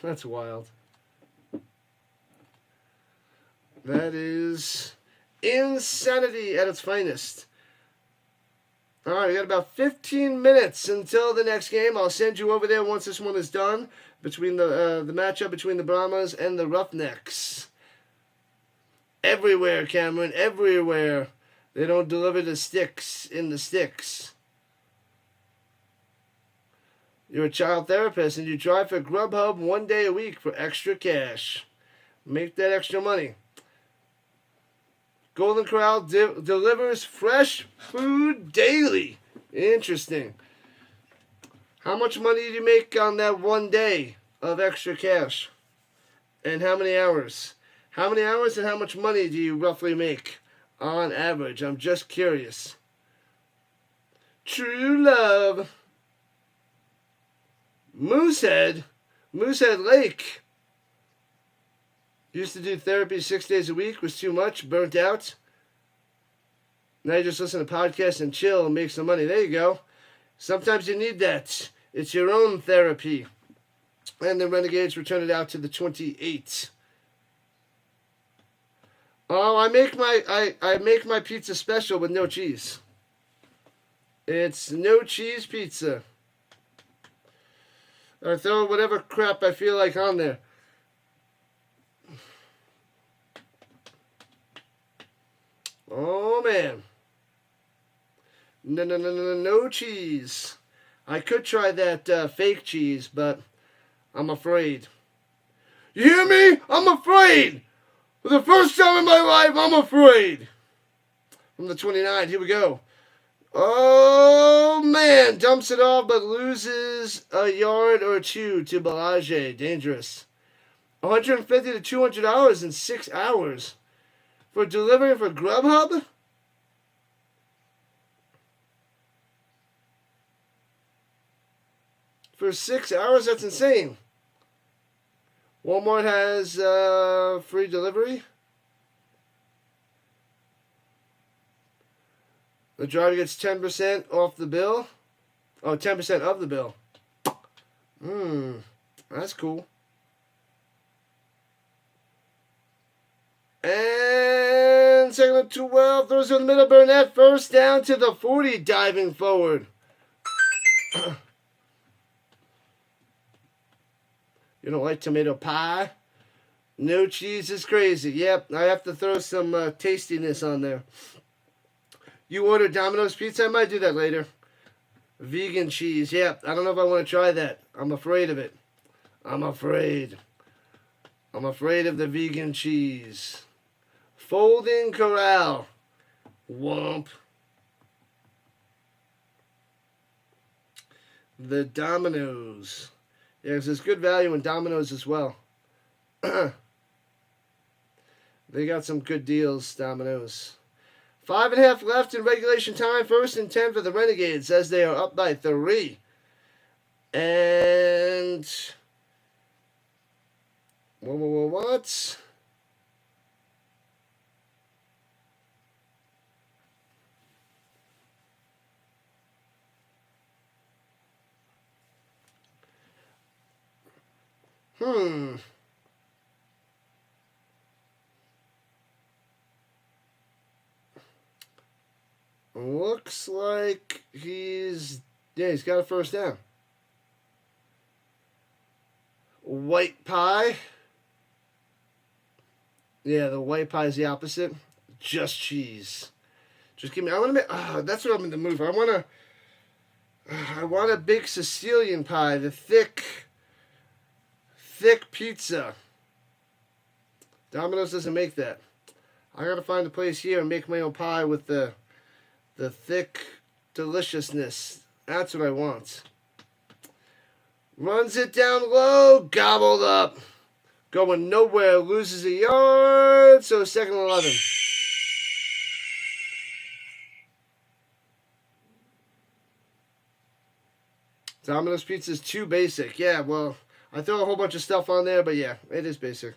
That's wild. That is insanity at its finest. All right, we got about 15 minutes until the next game. I'll send you over there once this one is done. Between the matchup between the Brahmas and the Roughnecks. Everywhere, Cameron, everywhere. They don't deliver the sticks in the sticks. You're a child therapist and you drive for Grubhub 1 day a week for extra cash. Make that extra money. Golden Corral delivers fresh food daily. Interesting. How much money did you make on that one day of extra cash? And how many hours? How many hours and how much money do you roughly make on average? I'm just curious. True love. Moosehead Lake. Used to do therapy 6 days a week. Was too much. Burnt out. Now you just listen to podcasts and chill and make some money. There you go. Sometimes you need that. It's your own therapy. And the Renegades return it out to the 28. Oh, I make my pizza special with no cheese. It's no cheese pizza. I throw whatever crap I feel like on there. Oh man. No cheese. I could try that fake cheese, but I'm afraid. You hear me? I'm afraid. For the first time in my life, I'm afraid. From the 29, here we go. Oh man, dumps it off but loses a yard or two to Balaje. Dangerous. $150 to $200 in 6 hours for delivery for Grubhub? For 6 hours? That's insane. Walmart has free delivery. The driver gets 10% off the bill. Oh, 10% of the bill. That's cool. And second and 12. Throws in the middle. Burnett first down to the 40. Diving forward. You don't like tomato pie? No cheese is crazy. Yep, I have to throw some tastiness on there. You order Domino's pizza? I might do that later. Vegan cheese. Yep, I don't know if I want to try that. I'm afraid of it. I'm afraid of the vegan cheese. Folding Corral. Womp. The Domino's. Yeah, because there's good value in Domino's as well. They got some good deals, Domino's. 5.5 left in regulation time. 1st and 10 for the Renegades as they are up by 3. And... What? Looks like he's got a first down. White pie. Yeah, the white pie is the opposite. Just cheese. Just give me. I want to make. That's what I'm in the mood for. I want a big Sicilian pie, the thick pizza. Domino's doesn't make that. I gotta find a place here and make my own pie with the thick deliciousness. That's what I want. Runs it down low, gobbled up. Going nowhere, loses a yard, so 2nd and 11. Domino's pizza is too basic. Yeah, well, I throw a whole bunch of stuff on there, but yeah, it is basic.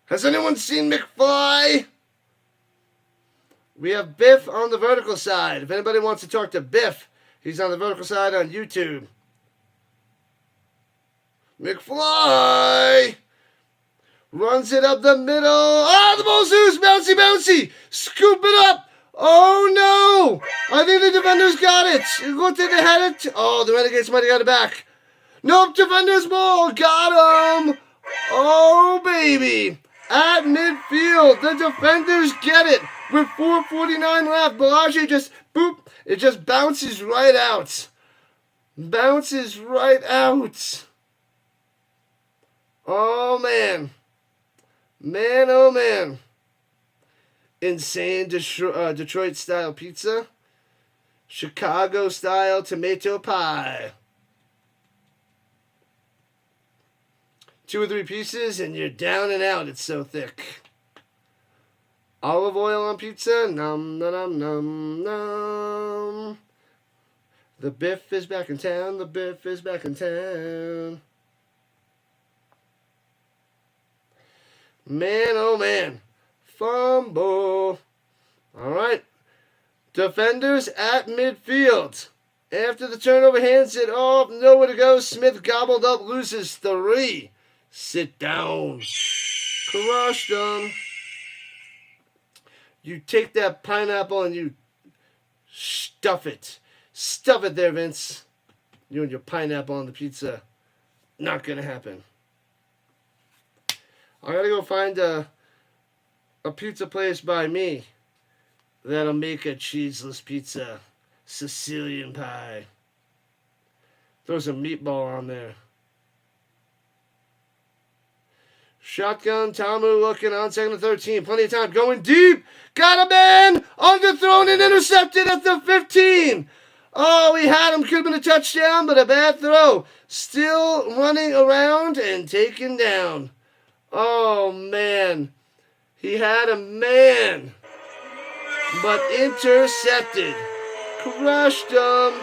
Has anyone seen McFly? We have Biff on the vertical side. If anybody wants to talk to Biff, he's on the vertical side on YouTube. McFly runs it up the middle. Ah, the ball's loose. Bouncy, bouncy. Scoop it up. Oh, no. I think the defenders got it. It looked like they had it. Oh, the Renegades might have got it back. Nope, defenders ball. Got him. Oh, baby. At midfield, the defenders get it. With 4:49 left, Balaje just, boop, it just bounces right out. Bounces right out. Oh, man. Man, oh, man. Insane Detroit-style pizza. Chicago style tomato pie. 2 or 3 pieces and you're down and out. It's so thick. Olive oil on pizza. Nom nom nom nom. The Biff is back in town. The Biff is back in town. Man, oh man. Fumble. All right. Defenders at midfield. After the turnover, hands it off. Nowhere to go. Smith gobbled up. Loses 3. Sit down. Crushed them. You take that pineapple and you stuff it. Stuff it there, Vince. You and your pineapple on the pizza. Not going to happen. I got to go find a pizza place by me that'll make a cheeseless pizza. Sicilian pie. Throw some meatball on there. Shotgun, Tamu looking on 2nd and 13. Plenty of time. Going deep. Got a man. Underthrown and intercepted at the 15. Oh, he had him. Could have been a touchdown, but a bad throw. Still running around and taken down. Oh, man. He had a man. But intercepted. Crushed him.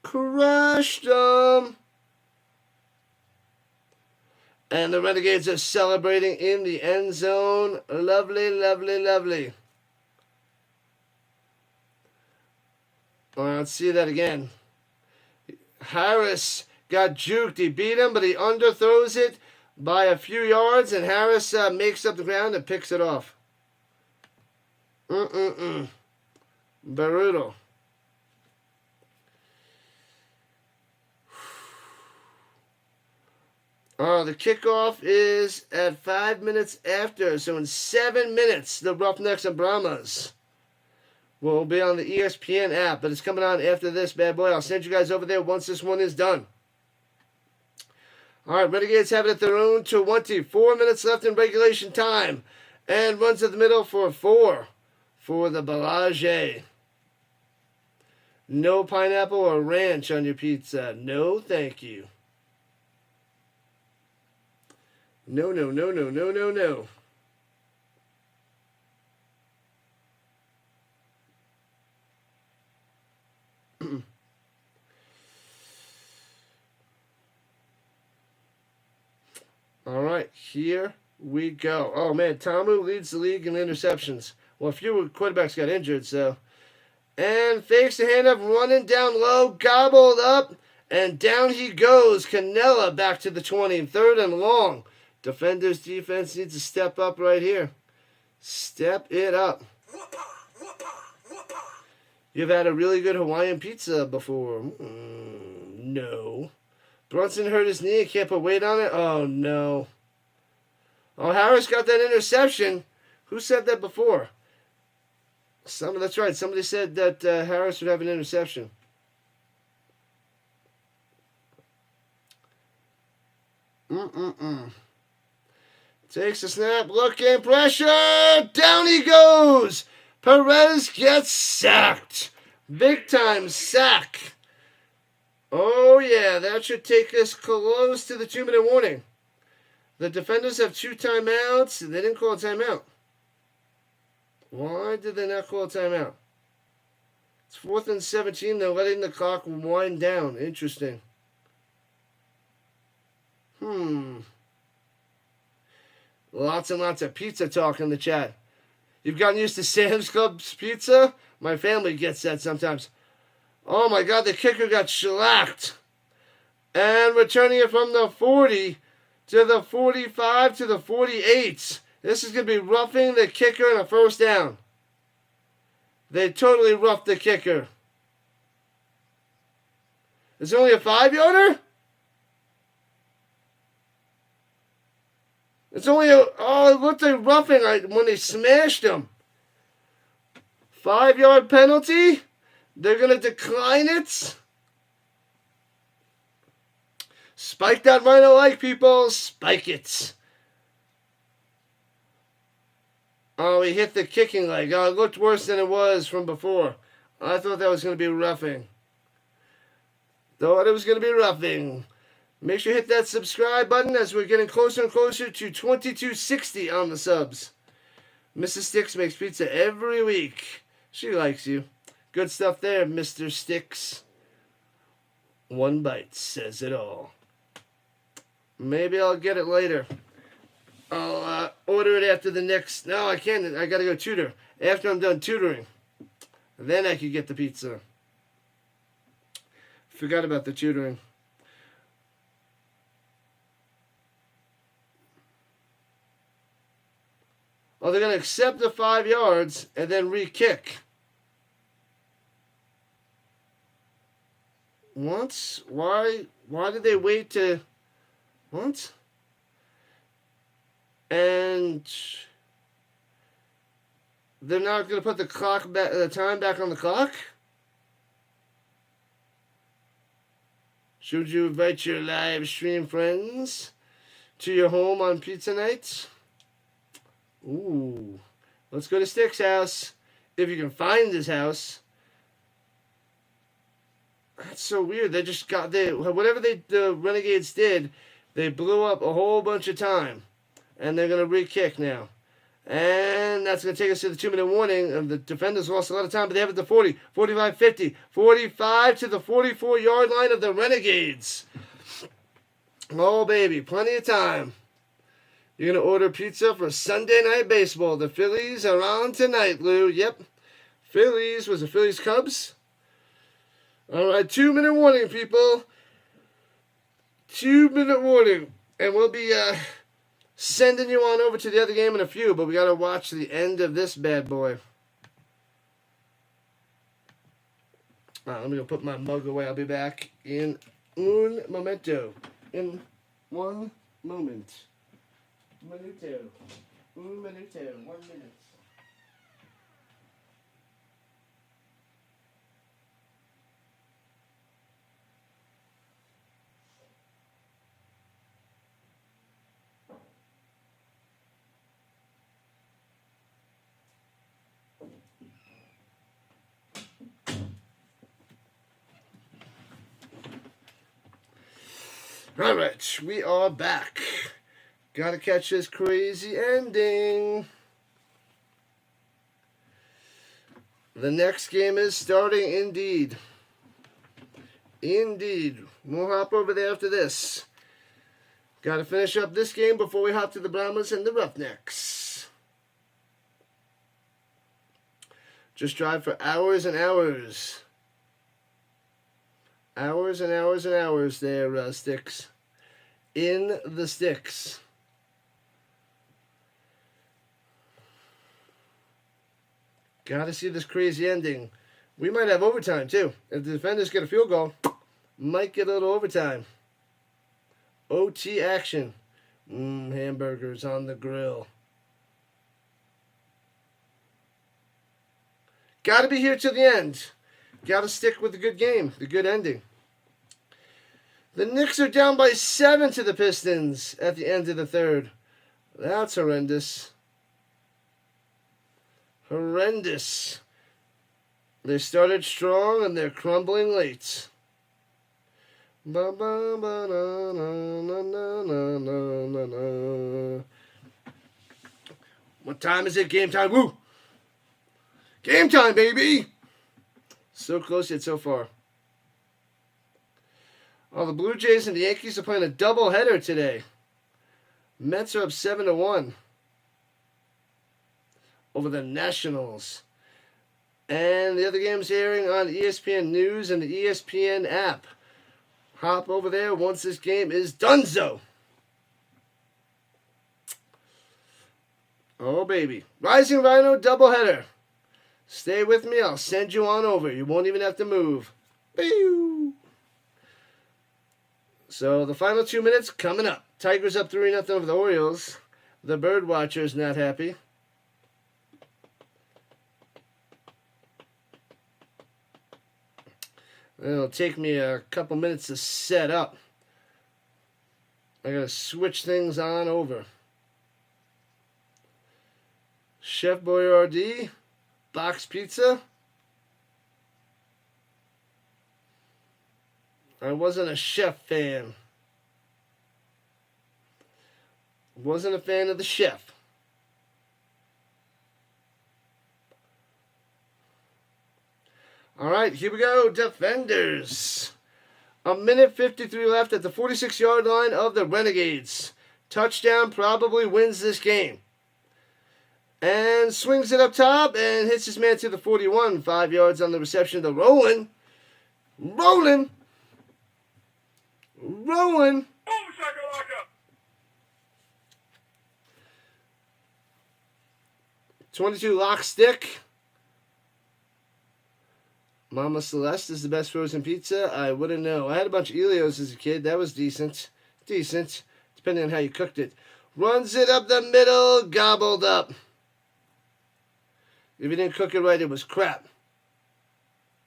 Crushed him. And the Renegades are celebrating in the end zone. Lovely, lovely, lovely. All right, let's see that again. Harris got juked. He beat him, but he underthrows it by a few yards, and Harris makes up the ground and picks it off. Brutal. The kickoff is at 5 minutes after, so in 7 minutes, the Roughnecks and Brahmas will be on the ESPN app, but it's coming on after this bad boy. I'll send you guys over there once this one is done. All right, Renegades have it at their own 24 minutes left in regulation time, and runs at the middle for 4 for the Barrage. No pineapple or ranch on your pizza. No, thank you. No, no, no, no, no, no, no. All right, here we go. Oh, man, Tamu leads the league in interceptions. Well, a few quarterbacks got injured, so. And fakes the handoff, running down low, gobbled up, and down he goes. Canella back to the 20, 3rd and long. Defenders' defense needs to step up right here. Step it up. You've had a really good Hawaiian pizza before. No. Brunson hurt his knee. Can't put weight on it. Oh, no. Oh, Harris got that interception. Who said that before? That's right. Somebody said that Harris would have an interception. Takes a snap, looking, pressure, down he goes. Perez gets sacked. Big time sack. Oh yeah, that should take us close to the 2-minute warning. The defenders have 2 timeouts. They didn't call a timeout. Why did they not call a timeout? It's 4th and 17. They're letting the clock wind down. Interesting. Lots and lots of pizza talk in the chat. You've gotten used to Sam's Club's pizza? My family gets that sometimes. Oh my God, the kicker got shellacked. And returning it from the 40 to the 45 to the 48. This is going to be roughing the kicker in a 1st down. They totally roughed the kicker. Is it only a 5-yarder? It's only it looked like roughing when they smashed him. 5-yard penalty. They're going to decline it. Spike that rhino like, people. Spike it. Oh, he hit the kicking leg. Oh, it looked worse than it was from before. I thought that was going to be roughing. Thought it was going to be roughing. Make sure you hit that subscribe button as we're getting closer and closer to 2260 on the subs. Mrs. Sticks makes pizza every week. She likes you. Good stuff there, Mr. Sticks. One bite says it all. Maybe I'll get it later. I'll order it after the next... No, I can't. I got to go tutor. After I'm done tutoring. Then I could get the pizza. Forgot about the tutoring. Oh, they're going to accept the 5 yards and then re-kick. What? Why did they wait to... What? And they're not going to put the clock back, the time back on the clock? Should you invite your live stream friends to your home on pizza night? Ooh. Let's go to Stick's house. If you can find his house. That's so weird. They just got... whatever the Renegades did, they blew up a whole bunch of time. And they're going to re-kick now. And that's going to take us to the 2-minute warning. And the defenders lost a lot of time, but they have it to 40, 45, 50, 45 to the 44-yard line of the Renegades. Oh, baby, plenty of time. You're going to order pizza for Sunday Night Baseball. The Phillies are on tonight, Lou. Yep. Phillies. Was it Phillies Cubs? All right, 2-minute warning, people. 2-minute warning. And we'll be... sending you on over to the other game in a few, but we got to watch the end of this bad boy. Let me go put my mug away. I'll be back in un momento. In 1 moment. Minuto. Un minuto. 1 minute. Alright, we are back. Gotta catch this crazy ending. The next game is starting indeed. Indeed. We'll hop over there after this. Gotta finish up this game before we hop to the Brahmas and the Roughnecks. Just drive for hours and hours. Hours and hours and hours there, Sticks. In the sticks. Gotta see this crazy ending. We might have overtime, too. If the defenders get a field goal, might get a little overtime. OT action. Hamburgers on the grill. Gotta be here till the end. Gotta stick with the good game, the good ending. The Knicks are down by 7 to the Pistons at the end of the third. That's horrendous. Horrendous. They started strong and they're crumbling late. What time is it? Game time. Woo! Game time, baby! So close yet so far. Oh, the Blue Jays and the Yankees are playing a doubleheader today. Mets are up 7-1 over the Nationals. And the other game's airing on ESPN News and the ESPN app. Hop over there once this game is donezo. Oh, baby. Rising Rhino doubleheader. Stay with me. I'll send you on over. You won't even have to move. Pew! So the final 2 minutes coming up. Tigers up 3-0 over the Orioles. The bird watcher's not happy. It'll take me a couple minutes to set up. I gotta switch things on over. Chef Boyardee, box pizza. I wasn't a chef fan. Wasn't a fan of the chef. All right, here we go, defenders. A minute 53 left at the 46-yard line of the Renegades. Touchdown probably wins this game. And swings it up top and hits his man to the 41. 5 yards on the reception to Rolling. Rolling. 22 lock stick. Mama Celeste is the best frozen pizza. I wouldn't know. I had a bunch of Elios as a kid. That was decent. Decent. Depending on how you cooked it. Runs it up the middle. Gobbled up. If you didn't cook it right, it was crap.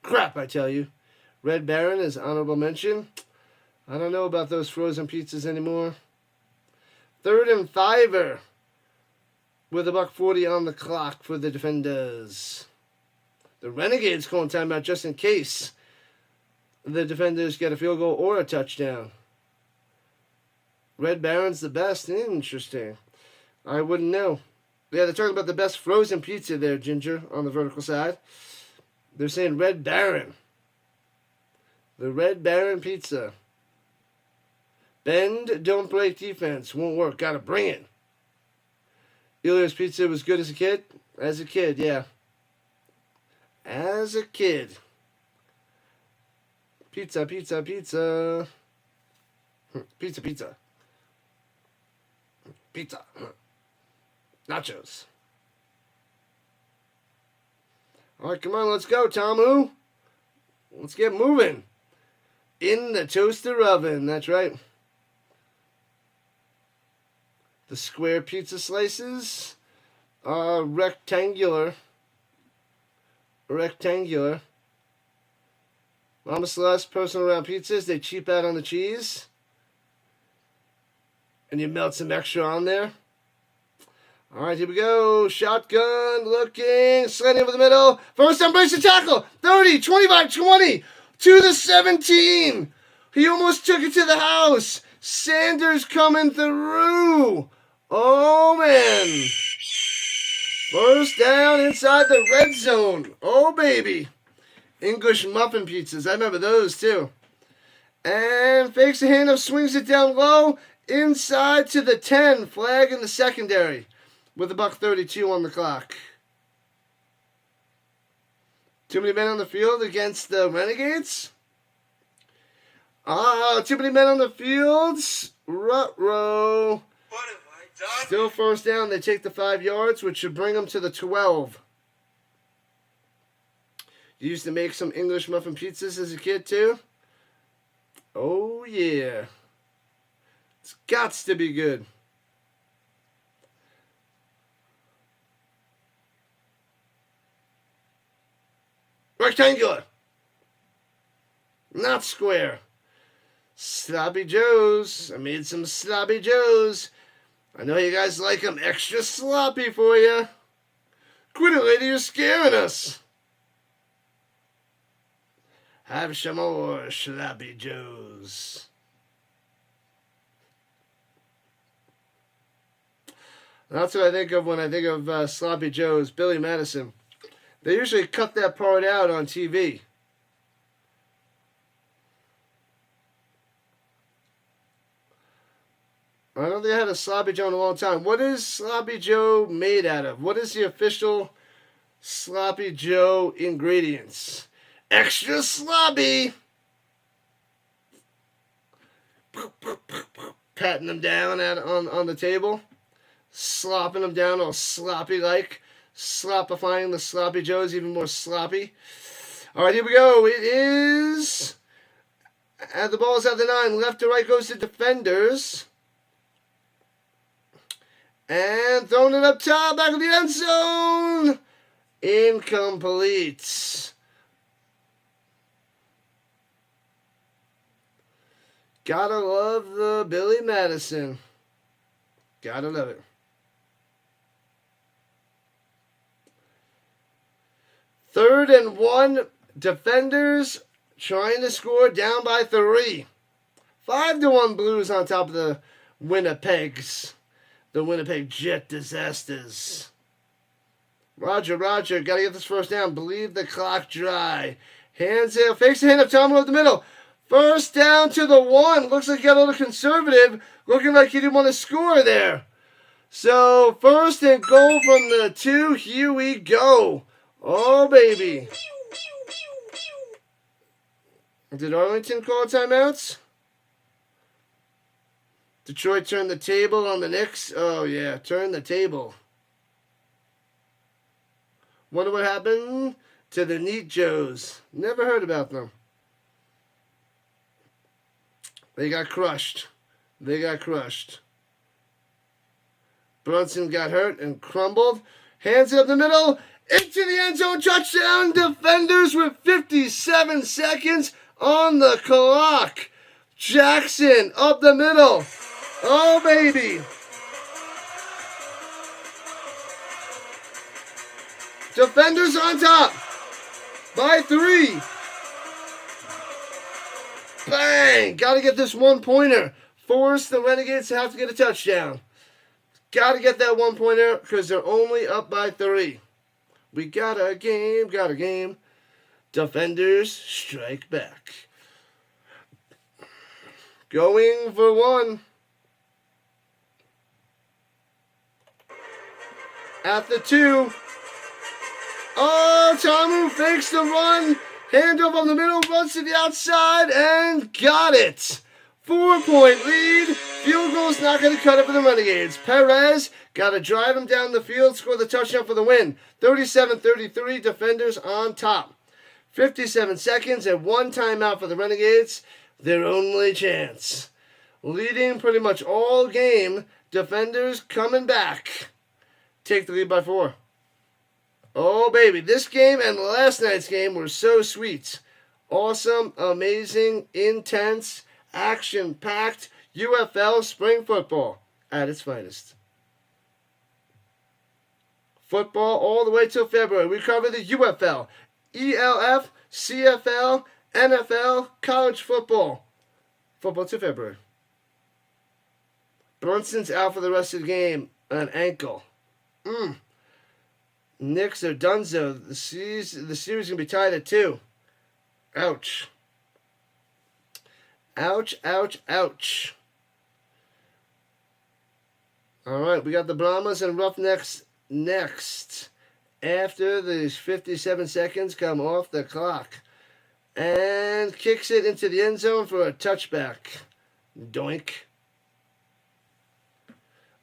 Crap, I tell you. Red Baron is honorable mention. I don't know about those frozen pizzas anymore. 3rd and 5 with $1:40 on the clock for the defenders. The Renegades calling timeout just in case the defenders get a field goal or a touchdown. Red Baron's the best. Interesting. I wouldn't know. Yeah, they're talking about the best frozen pizza there, Ginger, on the vertical side. They're saying Red Baron. The Red Baron pizza. Bend, don't break defense. Won't work. Gotta bring it. Elio's pizza was good as a kid? As a kid, yeah. As a kid. Pizza, pizza, pizza. Pizza, pizza. Pizza. Nachos. All right, come on, let's go, Tamu. Let's get moving. In the toaster oven, that's right. The square pizza slices are rectangular. Rectangular. Mama Celeste, personal round pizzas, they cheap out on the cheese. And you melt some extra on there. All right, here we go. Shotgun, looking, sliding over the middle. First time, breaks the tackle. 30, 25, 20, to the 17. He almost took it to the house. Sanders coming through. Oh, man. First down inside the red zone. Oh, baby. English muffin pizzas. I remember those, too. And fakes a handoff, swings it down low. Inside to the 10. Flag in the secondary. With $1:32 on the clock. Too many men on the field against the Renegades? Too many men on the field. Ruh-roh. What have I done? Still first down. They take the 5 yards, which should bring them to the 12. You used to make some English muffin pizzas as a kid, too? Oh, yeah. It's gots to be good. Rectangular. Not square. Sloppy Joes. I made some Sloppy Joes. I know you guys like them extra sloppy for you. Quit it, lady. You're scaring us. Have some more Sloppy Joes. That's what I think of when I think of Sloppy Joes. Billy Madison. They usually cut that part out on TV. I don't think I had a Sloppy Joe in a long time. What is Sloppy Joe made out of? What is the official Sloppy Joe ingredients? Extra sloppy! Patting them down on the table. Slopping them down all sloppy-like. Sloppifying the Sloppy Joes even more sloppy. All right, here we go. It is... the ball's at the 9. Left to right goes the defenders. And throwing it up top. Back of the end zone. Incomplete. Gotta love the Billy Madison. Gotta love it. 3rd and 1. Defenders trying to score, down by 3. 5-1 Blues on top of the Winnipegs. The Winnipeg Jet Disasters. Roger, got to get this first down. Believe the clock dry. Hands in, fakes the hand of Tom over the middle. First down to the 1. Looks like he got a little conservative. Looking like he didn't want to score there. So, first and goal from the 2. Here we go. Oh, baby. Did Arlington call timeouts? Detroit turned the table on the Knicks. Oh, yeah. Turn the table. Wonder what happened to the Neat Joes. Never heard about them. They got crushed. Brunson got hurt and crumbled. Hands it up the middle. Into the end zone. Touchdown. Defenders with 57 seconds on the clock. Jackson up the middle. Oh, baby. Defenders on top by 3. Bang! Got to get this 1-pointer. Force the Renegades to have to get a touchdown. Got to get that 1-pointer because they're only up by 3. We got a game. Defenders strike back. Going for 1. At the 2. Oh, Tamu fakes the run. Handoff on the middle, runs to the outside, and got it. 4-point lead. Field goal's not going to cut it for the Renegades. Perez got to drive him down the field, score the touchdown for the win. 37-33, defenders on top. 57 seconds and 1 timeout for the Renegades. Their only chance. Leading pretty much all game. Defenders coming back. Take the lead by 4. Oh, baby. This game and last night's game were so sweet. Awesome, amazing, intense, action-packed UFL spring football at its finest. Football all the way till February. We cover the UFL, ELF, CFL, NFL, college football. Football to February. Brunson's out for the rest of the game. An ankle. Knicks are donezo. The series is going to be tied at 2. Ouch. Ouch. All right, we got the Brahmas and Roughnecks next. After these 57 seconds come off the clock. And kicks it into the end zone for a touchback. Doink.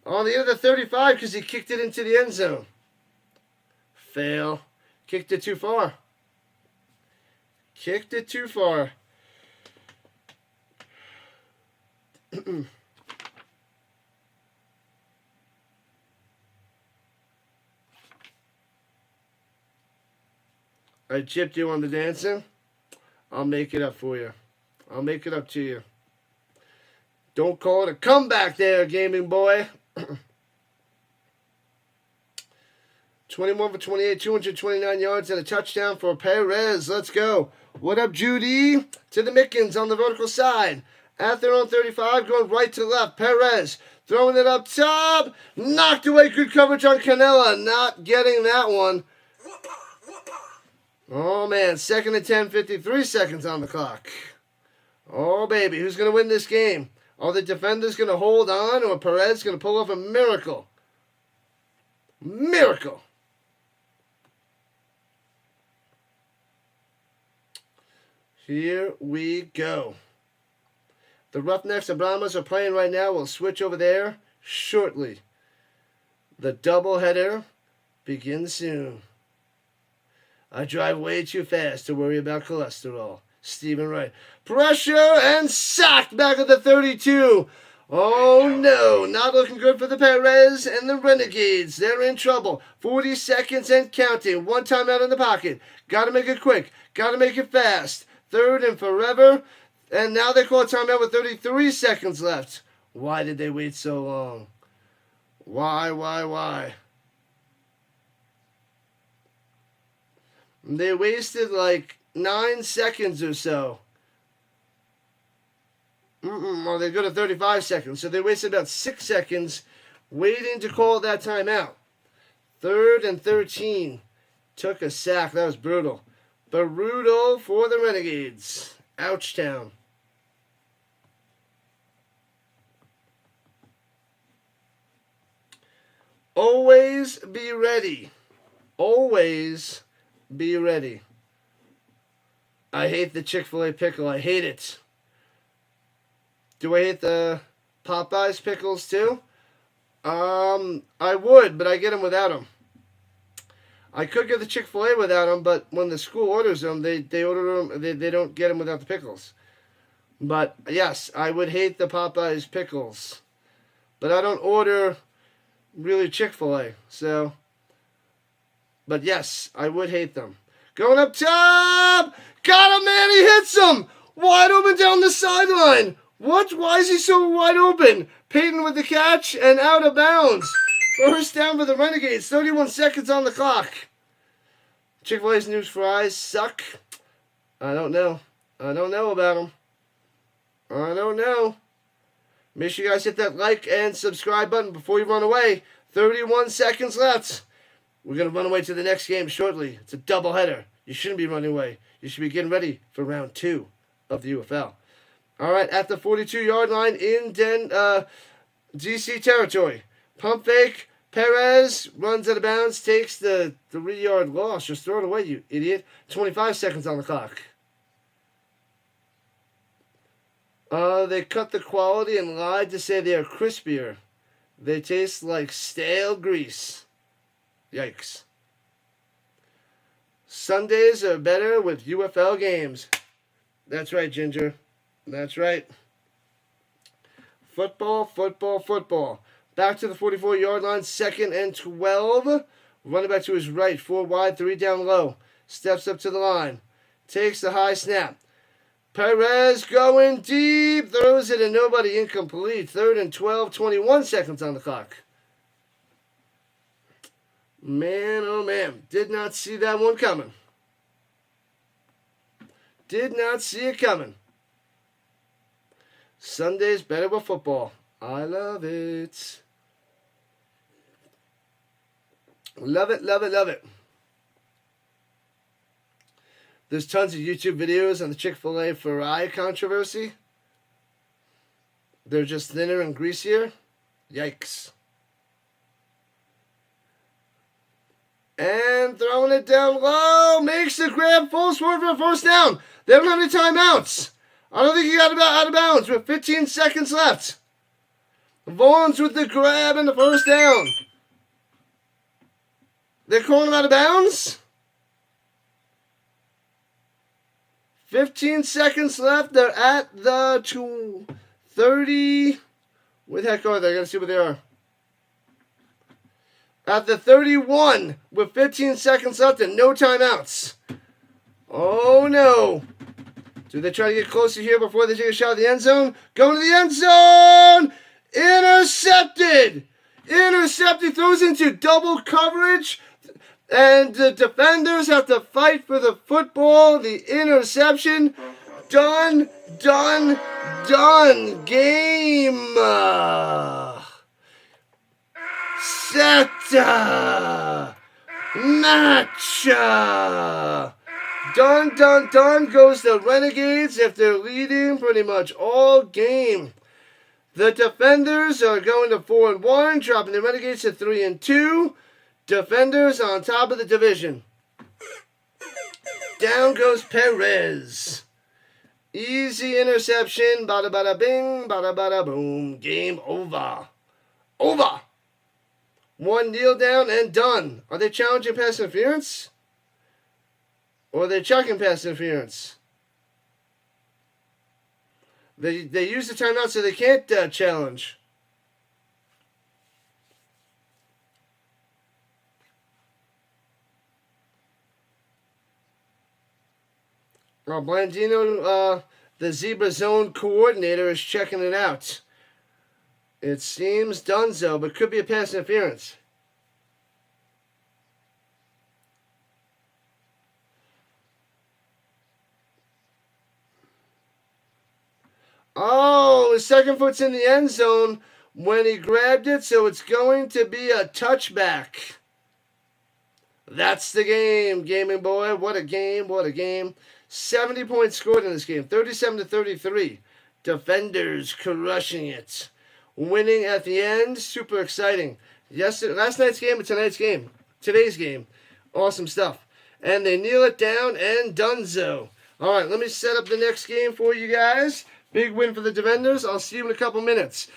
On the other 35 because he kicked it into the end zone. Fail. Kicked it too far. I chipped you on the dancing. I'll make it up for you. I'll make it up to you. Don't call it a comeback there, gaming boy. 21 for 28, 229 yards and a touchdown for Perez. Let's go. What up, Judy? To the Mickens on the vertical side. At their own 35, going right to left. Perez throwing it up top. Knocked away. Good coverage on Canella. Not getting that one. Oh, man. 2nd and 10, 53 seconds on the clock. Oh, baby. Who's going to win this game? Are the defenders going to hold on, or Perez going to pull off a miracle? Miracle. Here we go. The Roughnecks and Brahmas are playing right now. We'll switch over there shortly. The doubleheader begins soon. I drive way too fast to worry about cholesterol. Stephen Wright. Pressure and sacked back at the 32. Oh no, not looking good for the Perez and the Renegades. They're in trouble. 40 seconds and counting. 1 time out in the pocket. Got to make it quick. Got to make it fast. 3rd and forever. And now they call a timeout with 33 seconds left. Why did they wait so long? Why? They wasted like 9 seconds or so. Well, they go to 35 seconds. So they wasted about 6 seconds waiting to call that timeout. 3rd and 13. Took a sack. That was brutal. Brutal for the Renegades. Ouchtown. Always be ready. Always be ready. I hate the Chick-fil-A pickle. I hate it. Do I hate the Popeyes pickles too? I would, but I get them without them. I could get the Chick-fil-A without them, but when the school orders them, they order them. They don't get them without the pickles. But yes, I would hate the Popeyes pickles, but I don't order really Chick-fil-A. So, but yes, I would hate them. Going up top, got him, man! He hits him wide open down the sideline. What? Why is he so wide open? Peyton with the catch and out of bounds. First down for the Renegades. 31 seconds on the clock. Chick-fil-A's new fries suck. I don't know. I don't know about them. I don't know. Make sure you guys hit that like and subscribe button before you run away. 31 seconds left. We're going to run away to the next game shortly. It's a doubleheader. You shouldn't be running away. You should be getting ready for round 2 of the UFL. All right, at the 42-yard line in DC territory. Pump fake. Perez runs out of bounds, takes the 3-yard loss. Just throw it away, you idiot. 25 seconds on the clock. They cut the quality and lied to say they are crispier. They taste like stale grease. Yikes. Sundays are better with UFL games. That's right, Ginger. That's right. Football, football, football. Back to the 44-yard line, 2nd and 12. Running back to his right, 4 wide, 3 down low. Steps up to the line. Takes the high snap. Perez going deep. Throws it and nobody, incomplete. 3rd and 12, 21 seconds on the clock. Man, oh man. Did not see that one coming. Did not see it coming. Sunday's better with football. I love it. Love it, love it, love it. There's tons of YouTube videos on the Chick-fil-A fry controversy. They're just thinner and greasier. Yikes. And throwing it down low. Makes the grab, full swerve for a first down. They don't have any timeouts. I don't think he got out of bounds with 15 seconds left. Vaughn's with the grab and the first down. They're calling him out of bounds. 15 seconds left. They're at the 30. Where the heck are they? I gotta see where they are. At the 31 with 15 seconds left and no timeouts. Oh no. Do they try to get closer here before they take a shot at the end zone? Going to the end zone! Intercepted! Intercepted, throws into double coverage. And the defenders have to fight for the football. The interception. Done, done, done. Game. Set. Match. Done, done, done goes the Renegades after leading pretty much all game. The defenders are going to 4-1, dropping the Renegades to 3-2. Defenders on top of the division. Down goes Perez. Easy interception. Bada bada bing, bada bada boom. Game over. Over. 1 kneel down and done. Are they challenging pass interference? Or are they chucking pass interference? They use the timeout so they can't challenge. Blandino, the Zebra Zone coordinator, is checking it out. It seems donezo, but could be a pass interference. Oh, his second foot's in the end zone when he grabbed it, so it's going to be a touchback. That's the game, gaming boy. What a game, what a game. 70 points scored in this game, 37-33. Defenders crushing it. Winning at the end, super exciting. Last night's game and tonight's game. Today's game. Awesome stuff. And they kneel it down and donezo. All right, let me set up the next game for you guys. Big win for the Defenders. I'll see you in a couple minutes.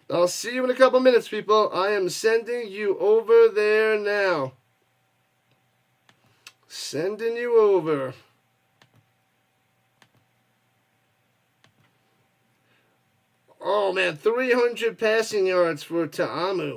I'll see you in a couple minutes, people. I am sending you over there now. Sending you over. Oh, man, 300 passing yards for Ta'amu.